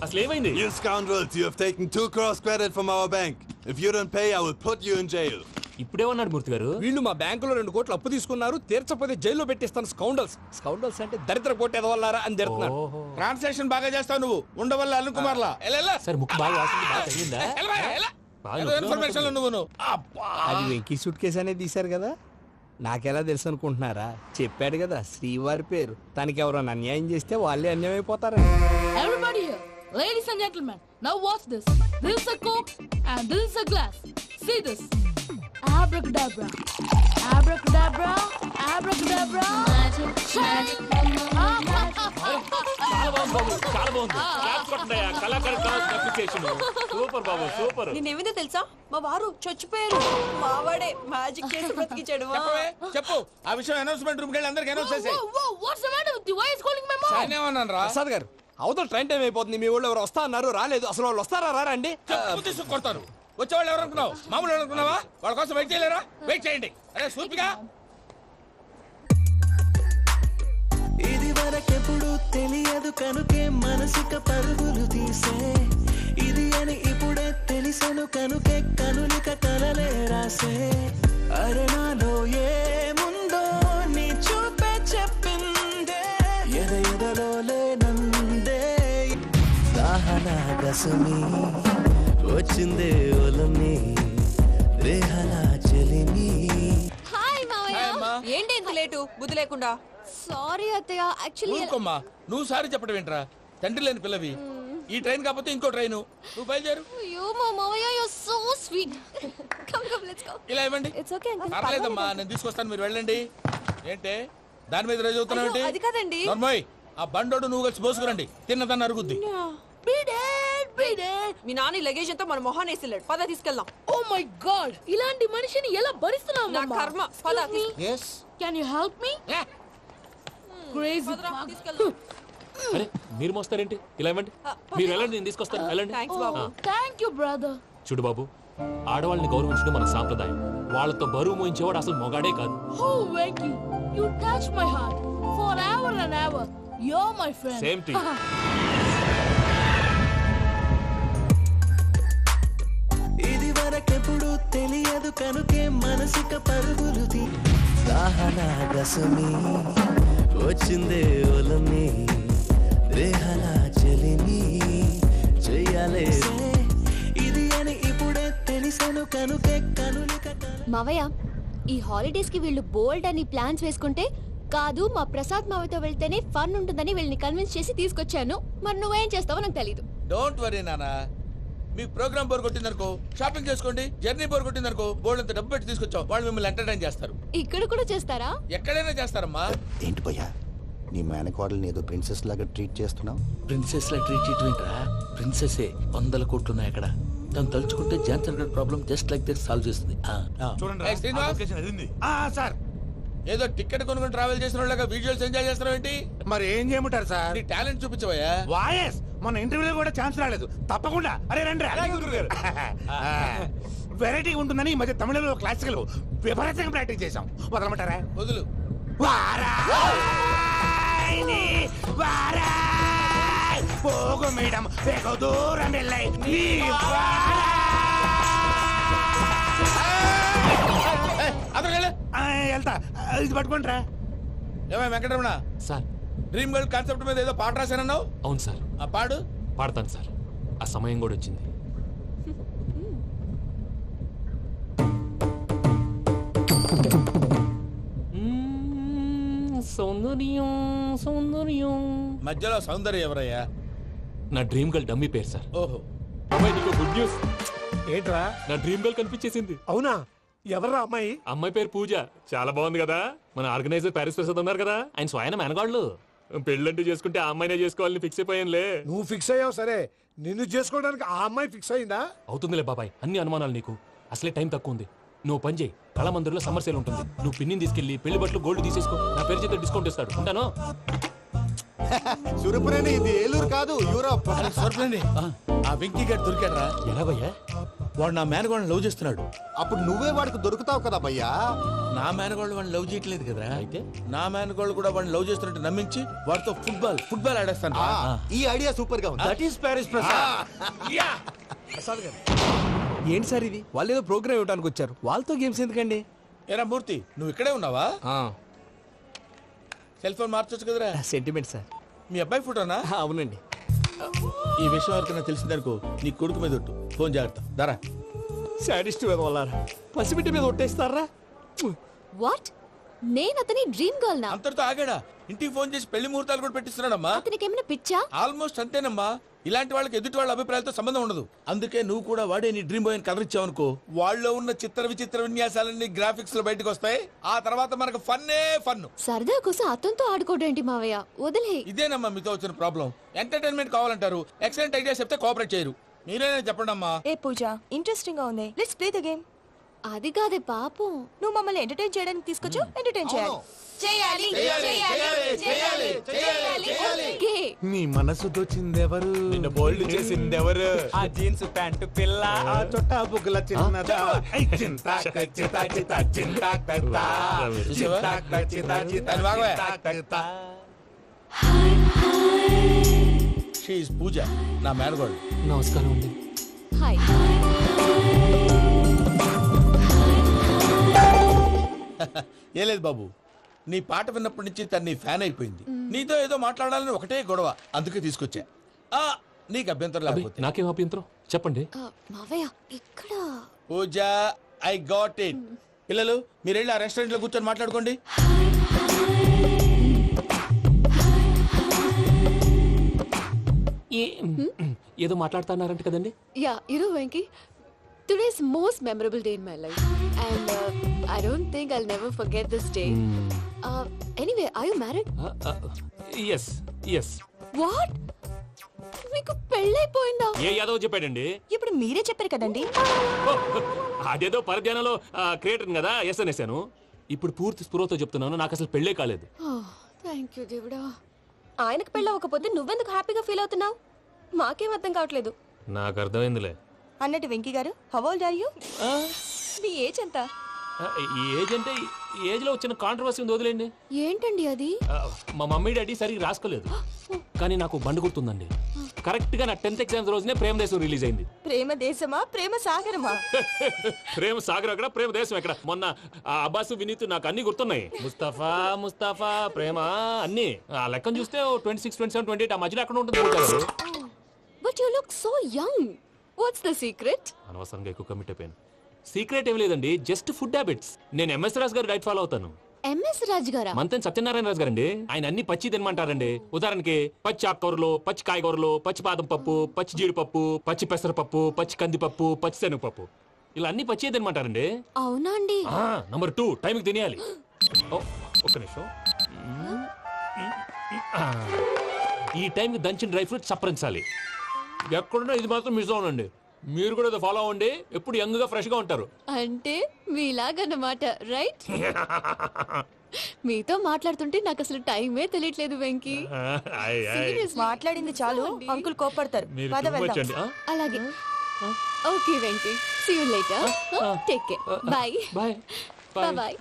అసలు ఏమైంది? You scoundrels, you have taken 2 crores credit from our bank. If you don't pay, I will put you in jail. ఇప్పుడేమన్నాడు మూర్తి గారు? వీళ్ళు మా బ్యాంకులో 2 కోట్లు అప్పు తీసుకున్నారు, తీర్చకపోతే జైల్లో పెట్టిస్తాను. స్కౌండల్స్ అంటే దరిద్ర కోట ఎదవల్లారా అని తిడుతున్నారు. ట్రాన్సాక్షన్ బాగా చేస్తావు నువ్వు. ఉండవల్ల అల్లు కుమార్లా. సార్ ముక్కు బాగా వాసింది, బాగా తగిలిందా? ఇన్ఫర్మేషన్ నువ్వు. అది వెంకీ సూట్ కేసు అనేది తీశారు కదా, నాకెలా తెలుసు అనుకుంటున్నారా? చెప్పాడు కదా శ్రీవారి పేరు. తనకి ఎవరైనా అన్యాయం చేస్తే వాళ్ళే అన్యాయం అయిపోతారా? Everybody here, ladies and gentlemen, now watch this. This is a coke and this is a glass. See this. Abracadabra. Abracadabra. Abracadabra. Magic. చాలా బాగుంది. కళాకారు సూపర్ బాబు, సూపర్. నేనేమిందో తెలుసా, మా వారు చచ్చిపోయారు. మావాడే మ్యాజిక్ చేసి బ్రతికించాడు. చెప్పు ఆ విషయం. అనౌన్స్మెంట్ రూమ్ కెళ్ళి అందరికి అనౌన్స్ చేసేయ్. What's the matter with you? Why is calling my mom? నేనేమన్నాను రా? ప్రసాద్ గారు, అవతల ట్రైన్ టైం అయిపోతుంది. మీ వాళ్ళు ఎవరు వస్తా అన్నారు, రాలేదు. అసలు వాళ్ళు వస్తారా రారా అండి? కొడతారు. వచ్చేవాళ్ళు ఎవరు అనుకున్నావు? మామూలు అనుకున్నావా? వాళ్ళ కోసం వెయిట్ చేయలేరా? వెయిట్ చేయండి. అరే సూపిగా. ఇది వరకెప్పుడు తెలియదు కనుకే మనసుక పరుగులు తీసే, ఇది అని ఇప్పుడే తెలిసెను కనుకే కనులిక కలలే రాసే. అరణాలో ఏముందో నీ చూపే చెప్పిందే, ఎదలో లేనందే. దాహనా గసమి వచ్చిందే ఒలమి, రేహనా చెలిమి. హాయ్ మావయ్య. ఏంటి ఇంత లేటు? బుద్ధి లేకుండా. సారీ అత్తయ్య, యాక్చువల్లీ ఊరుకోమ్మా. నువ్వు సారీ చెప్పడం ఏంట్రా? తండ్రి లేని పిల్లవి. ఈ ట్రైన్ కాకపోతే ఇంకో ట్రైన్. నువ్వు బయలుదేరు. అయ్యో మా మావయ్య, you are so sweet. Come let's go. ఇలా ఇవ్వండి. It's okay uncle. పర్లేదమ్మా, నేను తీసుకొస్తాను, మీరు వెళ్ళండి. ఏంటే దాని మీద రోజు అవుతున్నావు? అది కాదండి. నర్మోయ్, ఆ బండోడు నువ్వు కలిసి పోసుకురండి. తిన్నదాన్ని అరుగుద్ది. మీ నాన్న లగేజ్ అంతా మన మొహాన్ వేసిల్లాడు. పద తీసుకెళ్దాం. Oh my god, ఇలాంటి మనిషిని ఎలా భరిస్తున్నావు? నా కర్మ. పద Yes. Can you help me? Crazy. తీసుకెళ్దాం. అరే మీరు మోస్తారేంటి? ఇలా ఇవ్వండి. మీరు వెళ్ళండి, నేను తీసుకొస్తాను. వెళ్ళండి. Thanks Babu. Thank you, brother. చూడు బాబు, ఆడవాళ్ళని గౌరవించడం మన సాంప్రదాయం. వాళ్ళతో బరువు మోయించేవాడు అసలు మొగాడే కాదు. Oh, Venky, you touched my heart. Forever and ever, you're my friend. Same to you. ఇది వరకెప్పుడు తెలియదు కనుకే మనసుక పరుగులు తీ. దాహనా గసమి వచ్చిందే ఒలమి, రేహనా చెలిమి చెయ్యాలే. ఇది అని ఇప్పుడే తెలిసెను కనుకే కనులిక. మావయ్య, ఈ హాలిడేస్ కి వీళ్ళు బోల్డ్ అని ప్లాన్స్ వేసుకుంటే కాదు మా ప్రసాద్ మావతో వెళ్తేనే ఫన్ ఉంటుందని వీళ్ళని కన్విన్స్ చేసి తీసుకొచ్చాను. మరి నువ్వేం చేస్తావో నాకు తెలీదు. డోంట్ వరీ నానా, మీ ప్రోగ్రామ్ బోర్ కొట్టిందనుకో షాపింగ్ చేసుకోండి, జర్నీ బోర్ కొట్టిందనుకో బోర్డు అంత డబ్బు పెట్టి తీసుకొచ్చాం, వాళ్ళు మిమ్మల్ని ఎంటర్టైన్ చేస్తారు. ఇక్కడ కూడా చేస్తారా? ఎక్కడైనా చేస్తారమ్మా. ఏంటి భయ్యా నీ మేనకోడల్ని ఏదో ప్రిన్సెస్ లాగా ట్రీట్ చేస్తున్నావు? ప్రిన్సెస్ లా ట్రీట్ చేయటమేంట్రా? ప్రిన్సెస్ 100 కోట్లు ఉన్నాయి అక్కడ. తను తలుచుకుంటే జాన్సన్ గడ్ problem just like this solve చేస్తుంది. ఏయ్, శ్రీనివాస్, సార్ ఏదో టికెట్ కొనుక్కొని ట్రావెల్ చేసిన వాళ్ళగా విజువల్స్ ఎంజాయ్ చేస్తున్నావు ఏంటి? మరి ఏం చేయమంటారు సార్? నీ టాలెంట్ చూపించవయ్యా. వాయస్ మన ఇంటర్వ్యూలో కూడా ఛాన్స్ రాలేదు. తప్పకుండా అరే రండి వెరైటీ ఉంటుందని ఈ మధ్య తమిళంలో క్లాసికల్ విపరీతంగా ప్రాక్టీస్ చేశాం. వదలమంటారా? వదులు. వారాయని వారాయ్ పోగు మేడం వెగు దూరం వెళ్ళై నీ వెళ్తా. ఇది పట్టుకుంటారా? ఏమై Venkataramana sir, dream girl concept మీద ఏదో పాట రాశానన్నావు. అవును సార్. ఆ పాడు. పాడతాను సార్, ఆ సమయం కూడా వచ్చింది. సౌందర్యం సౌందర్యం. మధ్యలో సౌందర్యం ఎవరయ్యా? నా డ్రీమ్ గర్ల్ డమ్మీ పేరు సార్. ఓహో, అమ్మాయి నీకు గుడ్ న్యూస్. ఏంట్రా? నా డ్రీమ్ గర్ల్ కనిపించేసింది. అవునా? ఎవర్రా అమ్మాయి? అమ్మాయి పేరు పూజ. చాలా బాగుంది కదా. మన ఆర్గనైజర్ ప్యారిస్ ప్రసాద్ ఉన్నారు కదా, ఆయన స్వయం మెనగాళ్ళు. పెళ్ళంటూ చేసుకుంటే ఆ అమ్మాయినే చేసుకోవాలని ఫిక్స్ అయిపోయానులే. నువ్వు ఫిక్స్ అయ్యావు సరే, నిన్ను చేసుకోవడానికి ఆ అమ్మాయి ఫిక్స్ అయిందా? అవుతుందిలే బాబాయ్, అన్ని అనుమానాలు నీకు. అసలే టైం తక్కువ ఉంది. నువ్వు పని చేయి, కళమందిర్లో సమ్మర్ సేల్ ఉంటుంది. నువ్వు పిన్నిని తీసుకెళ్లి పెళ్లి బట్టలు గోల్డ్ తీసేసుకో. నా పేరు చేత డిస్కౌంట్ ఇస్తాడు. ఉంటాను. సురపురేని ఇది ఏలూరు కాదు, యూరోప్. సర్ప్లేండి. ఆ వెంకీ గారు దొరికాడరా? ఎలా భయ్యా? వాడు నా మేనగోళ్ళని లవ్ చేస్తున్నాడు. అప్పుడు నువ్వే వాడికి దొరుకుతావు కదా భయ్యా. నా మేనగోళ్ళు వాడిని లవ్ చేయట్లేదు కదరా. అయితే నా మేనగోళ్ళు కూడా వాడిని లవ్ చేస్తున్నట్టు నమ్మించి వాడితో ఫుట్బాల్ ఆడేస్తాను. ఈ ఐడియా సూపర్ గా ఉంది. That is Paris Prasad. Prasad గారు ఏంటి సార్ ఇది? వాళ్ళు ఏదో ప్రోగ్రామ్ ఇవ్వడానికి వచ్చారు, వాళ్ళతో గేమ్స్ ఎందుకండి? ఏరా మూర్తి, నువ్వు ఇక్కడే ఉన్నావా? సెల్ ఫోన్ మార్చొచ్చు కదరా. Sentiment sir. మీ అబ్బాయి ఫోటోనా? అవునండి. ఈ విషయం ఎవరికైనా తెలిసిందనుకో నీ కొడుకు మీద ఒట్టు. ఫోన్ జాగ్రత్త. దారా. సాడిస్ట్ వాళ్ళారా, పసిబిడ్డ మీద ఒట్టేస్తారా? వాట్? నేను అతని డ్రీమ్ గర్ల్ నా? అంతటితో ఆగాడా? ఇంటికి ఫోన్ చేసి పెళ్లి ముహూర్తాలు కూడా పెట్టిస్తున్నాడమ్మా. అతనికి ఏమైనా పిచ్చా? ఆల్మోస్ట్ అంతేనమ్మా. ఇలాంటి వాళ్ళకి ఎదుటి వాళ్ళ అభిప్రాయాలతో సంబంధం ఉండదు. అందుకే నువ్వు కూడా వాడే నీ డ్రీమ్ బాయ్ కవర్ ఇచ్చావనుకో, వాళ్ళలో ఉన్న చిత్ర విచిత్ర విన్యాసాలన్నీ గ్రాఫిక్స్ లో బయటకు వస్తాయి. ఆ తర్వాత మనకు ఫన్నే ఫన్. సరదా కోసం అతనితో ఆడుకోవడం మావయ్య, వదిలే. ఇదేనమ్మా మీతో వచ్చిన ప్రాబ్లం. ఎంటర్టైన్మెంట్ కావాలంటారు, ఎక్సలెంట్ ఐడియా చెప్తే కోఆపరేట్ చేయరు. మీరేనే చెప్పండి అమ్మా. ఏ పూజ, ఇంట్రెస్టింగ్ గా ఉంది. Let's play the game. అది కాదే పాపం. నువ్వు మమ్మల్ని ఎంటర్టైన్ చేయడానికి తీసుకొచ్చు, ఎంటర్టైన్ చేయాలి. ఓకే. నీ మనసు దోచిందెవరు? నిన్ను బోల్డ్ చేసిందెవరు? ఆ జీన్స్ ప్యాంటు పిల్ల, ఆ చుట్టా బుగ్గల చిన్నదా. షీఈ్ పూజ, నా మేనగోడు. నమస్కారం అండి. హాయ్. ఏ లేదు బాబు, నీ పాట విన్నప్పటి నుంచి తను నీ ఫ్యాన్ అయిపోయింది. నీతో ఏదో మాట్లాడాలని ఒకటే గొడవ, అందుకే తీసుకొచ్చా. నీకు అభ్యంతరం లేకపోతే. నాకేం అభ్యంతరం చెప్పండి. మావయ్య ఇక్కడ. పూజ, ఐ గాట్ ఇట్. పిల్లలు మీరు వెళ్ళి ఆ రెస్టారెంట్ లో కూర్చొని మాట్లాడుకోండి. ఏదో మాట్లాడుతున్నారంట కదండి. Yeah, Venky, today's most memorable day in my life, and I don't think I'll never forget this day. Anyway, are you married? Yes yes. What? మీకు పెళ్ళైపోయిందా? ఏ యాదవ్ చెప్పాడండి? ఇప్పుడు మీరే చెప్పారు కదండి. అదేదో పరధ్యానంలో క్రియేటర్ కదా ఎస్ అనేసాను. ఇప్పుడు పూర్తి స్పృహతో చెప్తున్నాను, నాకు అసలు పెళ్ళే కాలేదు. థ్యాంక్ యూ దేవుడా. ఆయనకు పెళ్ళి అవ్వకపోతే నువ్వెందుకు హ్యాపీగా ఫీల్ అవుతున్నావు? మాకేం అర్థం కావట్లేదు. నాకు అర్థమైందిలే. అన్నట్టు వెంకీ గారు, హౌ ఓల్డ్ ఆర్ యు? మీ ఏజ్ ఎంత? ఈ ఏజ్ అంటే ఏజ్ లో వచ్చిన కాంట్రవర్సీ ఉంది, వదిలేండి. ఏంటండి అది? మా మమ్మీ డాడీ సరిగ్గా రాసుకోలేదు, కానీ నాకు బండి గుర్తుందండి. కరెక్ట్ గా నా 10th ఎగ్జామ్స్ రోజునే ప్రేమ దేశం రిలీజ్ అయింది. ప్రేమ దేశమా, ప్రేమ సాగరమా? ప్రేమ సాగర్ ఎక్కడ, ప్రేమ దేశం ఎక్కడ? మొన్న అబ్బాసు వినీత్ నాకు అన్ని గుర్తున్నాయి. ముస్తఫా ప్రేమ అన్ని ఆ లెక్కను చూస్తే 26, 27, 28 ఆ మధ్యలో ఎక్కడ ఉంటుంది. But you look so young. What's the secret? అనవసరంగా ఎక్కువ కమిట్ అయిపోయాను. సీక్రెట్ ఏం లేదండి, జస్ట్ ఫుడ్ హ్యాబిట్స్. నేను ఎంఎస్ రాజు గారు డైట్ ఫాలో అవుతాను. ఎంఎస్ రాజ్ గారా? మంతెన్ సత్యనారాయణ రాజు గారండి. ఆయన అన్ని పచ్చి తినమంటారండి. ఉదాహరణకి పచ్చి ఆకుకూరలు, పచ్చి కాయగూరలు, పచ్చి బాదం పప్పు, పచ్చి జీడిపప్పు, పచ్చి పెసరపప్పు, పచ్చి కందిపప్పు, పచ్చి శనగపప్పు, ఇలా అన్ని పచ్చి తినమంటారండి. అవునా అండి? నంబర్ 2, టైంకి తినేయాలి. ఒక్క నిమిషం. ఈ టైంకి దంచిన డ్రై ఫ్రూట్స్ సప్పరించాలి. ఎక్కడున్నా ఇది మాత్రం మిస్ అవునండి. మీరు కూడా ఇది ఫాలో అవ్వండి, ఎప్పుడు యంగ్ గా ఫ్రెష్ గా ఉంటారు. అంటే మీలాగన్నమాట, రైట్? మీతో మాట్లాడుతుంటే నాకు అసలు టైమే తెలియట్లేదు వెంకీ. Seriously. మాట్లాడింది చాలు, అంకుల్ కోపడతారు. మీరు పద too much వెళ్దాం. అండి. అలాగే. Okay Venky, see you later. Take care. Bye. Bye bye.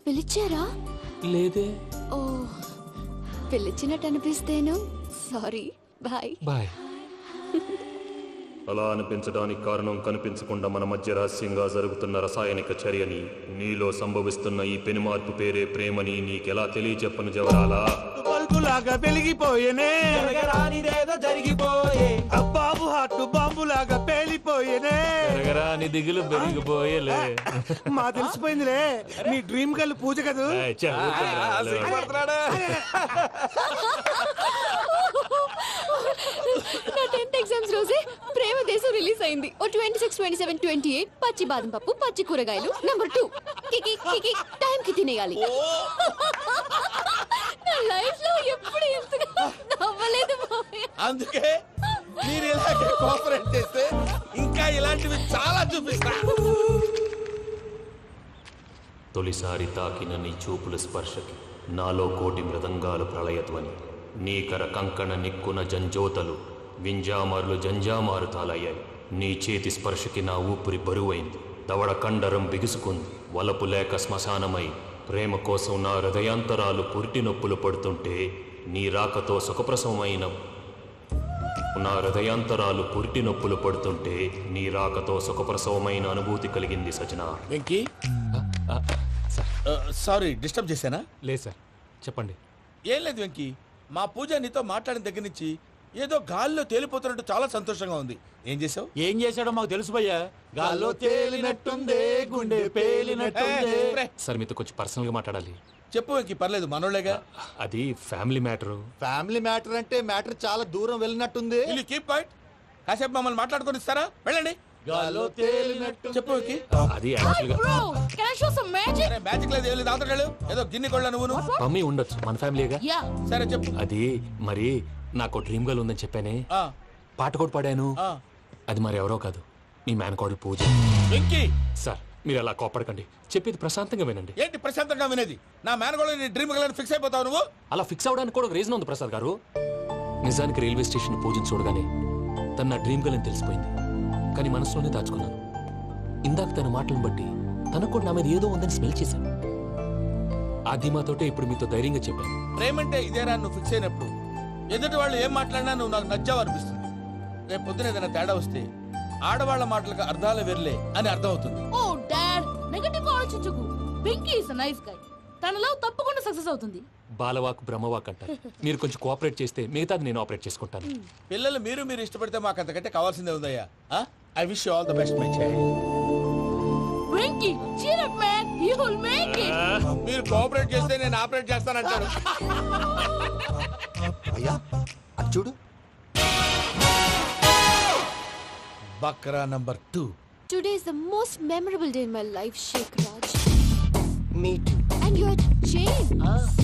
పిలిచారా? లేదే. ఓ, పిలిచినట్టు అనిపిస్తేను సారీ. బాయ్. బాయ్. అలా అనిపించడానికి కారణం కనిపించకుండా మన మధ్య రహస్యంగా జరుగుతున్న రసాయనిక చర్యని, నీలో సంభవిస్తున్న ఈ పెనుమార్పు పేరే ప్రేమని నీకెలా తెలియచెప్పను జవరాలా? బల్బులాగా వెలిగిపోయేనే, జరగరానిదేదో జరిగిపోయే, బాబు హార్ట్ బాంబులాగా పేలిపోయేనే. జరగరాని దిగులు పెరిగిపోయేలే. మా తెలిసిపోయిందిలే, నీ డ్రీమ్ గర్ల్ పూజ కదా. నా 10th ఎగ్జామ్స్ రోజే ప్రేమ దేశం రిలీజ్ అయింది. ఓ 26, 27, 28 పచ్చి బాదం పప్పు, పచ్చి కూరగాయలు. నంబర్ 2 కికి కికి టైం కి తినేయాలి. నా లైఫ్ లో ఎప్పుడు ఎంతగా నవ్వలేదు మామయ్య. అందుకే మీరు ఇలాగే కోఆపరేట్ చేస్తే ఇంకా ఇలాంటివి చాలా చూపిస్తా. తొలిసారి తాకిన నీ చూపుల స్పర్శకి నాలో కోటి మృదంగాలు ప్రళయధ్వని, నీకర కంకణ నిక్కున జంజోతలు వింజామారులు జంజామారు తాలయ్యాయి. నీ చేతి స్పర్శకి నా ఊపిరి బరువైంది, దవడ కండరం బిగుసుకుంది. వలపు లేక శ్మశానమై ప్రేమ కోసం నా హృదయాంతరాలు పురిటి నొప్పులు పడుతుంటే, నీ రాకతో సుఖప్రసవమైన నా హృదయాంతరాలు పురిటి నొప్పులు పడుతుంటే నీ రాకతో సుఖప్రసవమైన అనుభూతి కలిగింది సజనా. వెంకీ, సారీ డిస్టర్బ్ చేశానా? లేదు సార్, చెప్పండి. ఏం లేదు వెంకీ, మా పూజ నీతో మాట్లాడిన దగ్గర నుంచి ఏదో గాల్లో తేలిపోతున్నట్టు చాలా సంతోషంగా ఉంది. ఏం చేసావు? ఏం చేశాడో మాకు తెలుసు భయ్యా. గాల్లో తేలినట్టుందే, గుండె పేలినట్టుందే. సార్ మీతో కొంచెం పర్సనల్ గా మాట్లాడాలి. చెప్పు వెంకీ, పర్లేదు, మనోళ్ళేగా. అది ఫ్యామిలీ మ్యాటర్. ఫ్యామిలీ మ్యాటర్ అంటే మ్యాటర్ చాలా దూరం వెళ్ళినట్టుంది. Keep point. కాసేపు మమ్మల్ని మాట్లాడుకొని ఇస్తారా? వెళ్ళండి. గాల్లో తేలినట్టు చెప్పు వెంకీ. అది యాక్చువల్గా Can I show some magic? Magic లేదు, ఏం లేదు, అవతల ఏదో గిన్నె కొళ్ళ నువ్వు. మమ్మీ ఉండొచ్చు, మన ఫ్యామిలీగా. Yeah. సరే చెప్పు. అది మరి నాకు డ్రీమ్ గర్ల్ ఉందని చెప్పానే, పాట కూడా పాడాను. అది మరి ఎవరో కాదు, మీ మేనకోడలు పూజ. వెంకీ సార్ మీరు అలా కోపడకండి, చెప్పేది ప్రశాంతంగా వినండి. ఏంటి ప్రశాంతంగా వినేది? నా మేనకోడలు నీ డ్రీమ్ గర్ల్ ఫిక్స్ అయిపోతావు నువ్వు. అలా ఫిక్స్ అవడానికి కూడా ఒక రీజన్ ఉంది ప్రసాద్ గారు. నిజానికి రైల్వే స్టేషన్ పూజను చూడగానే తన నా డ్రీమ్ గర్ల్ అని తెలిసిపోయింది, కానీ మనసులోనే దాచుకున్నాను. ఇందాక తన మాటలను బట్టి తనకు కూడా నా మీద ఏదో ఉందని స్మెల్ చేశాను. ఆ ధీమాతోటే ఇప్పుడు మీతో ధైర్యంగా చెప్పాను. ప్రేమంటే ఇదేరా నువ్వు ఫిక్స్ అయినప్పుడు ఎదుటి వాళ్ళు ఏం మాట్లాడినా నువ్వు నాకు నచ్చావు అనిపిస్తుంది. రేపు పొద్దున ఏదైనా తేడా వస్తే ఆడవాళ్ల మాటలకు అర్థాలు వెర్లే అని అర్థం అవుతుంది. Oh, Dad, నెగటివ్ ఆలోచించకు. Venky is nice guy. తన లవ్ తప్పకుండా సక్సెస్ అవుతుంది. బాలవాక్ బ్రహ్మవాక్ అంటారు. మీరు కొంచెం కోఆపరేట్ చేస్తే మిగతాది నేను ఆపరేట్ చేసుకుంటాను. పిల్లలు మీరు ఇష్టపడితే మాకు అంతకంటే కావాల్సిందే ఉందయ్యా. I wish you all the best my child. Venky, cheer up man, you will make it. మీరు కోఆపరేట్ చేస్తే నేను ఆపరేట్ చేస్తానంటాడు. అయ్యా అది చూడు. Bakra number 2. Today is the most memorable day in my life, Sheikh Raj. Me too. And your chain,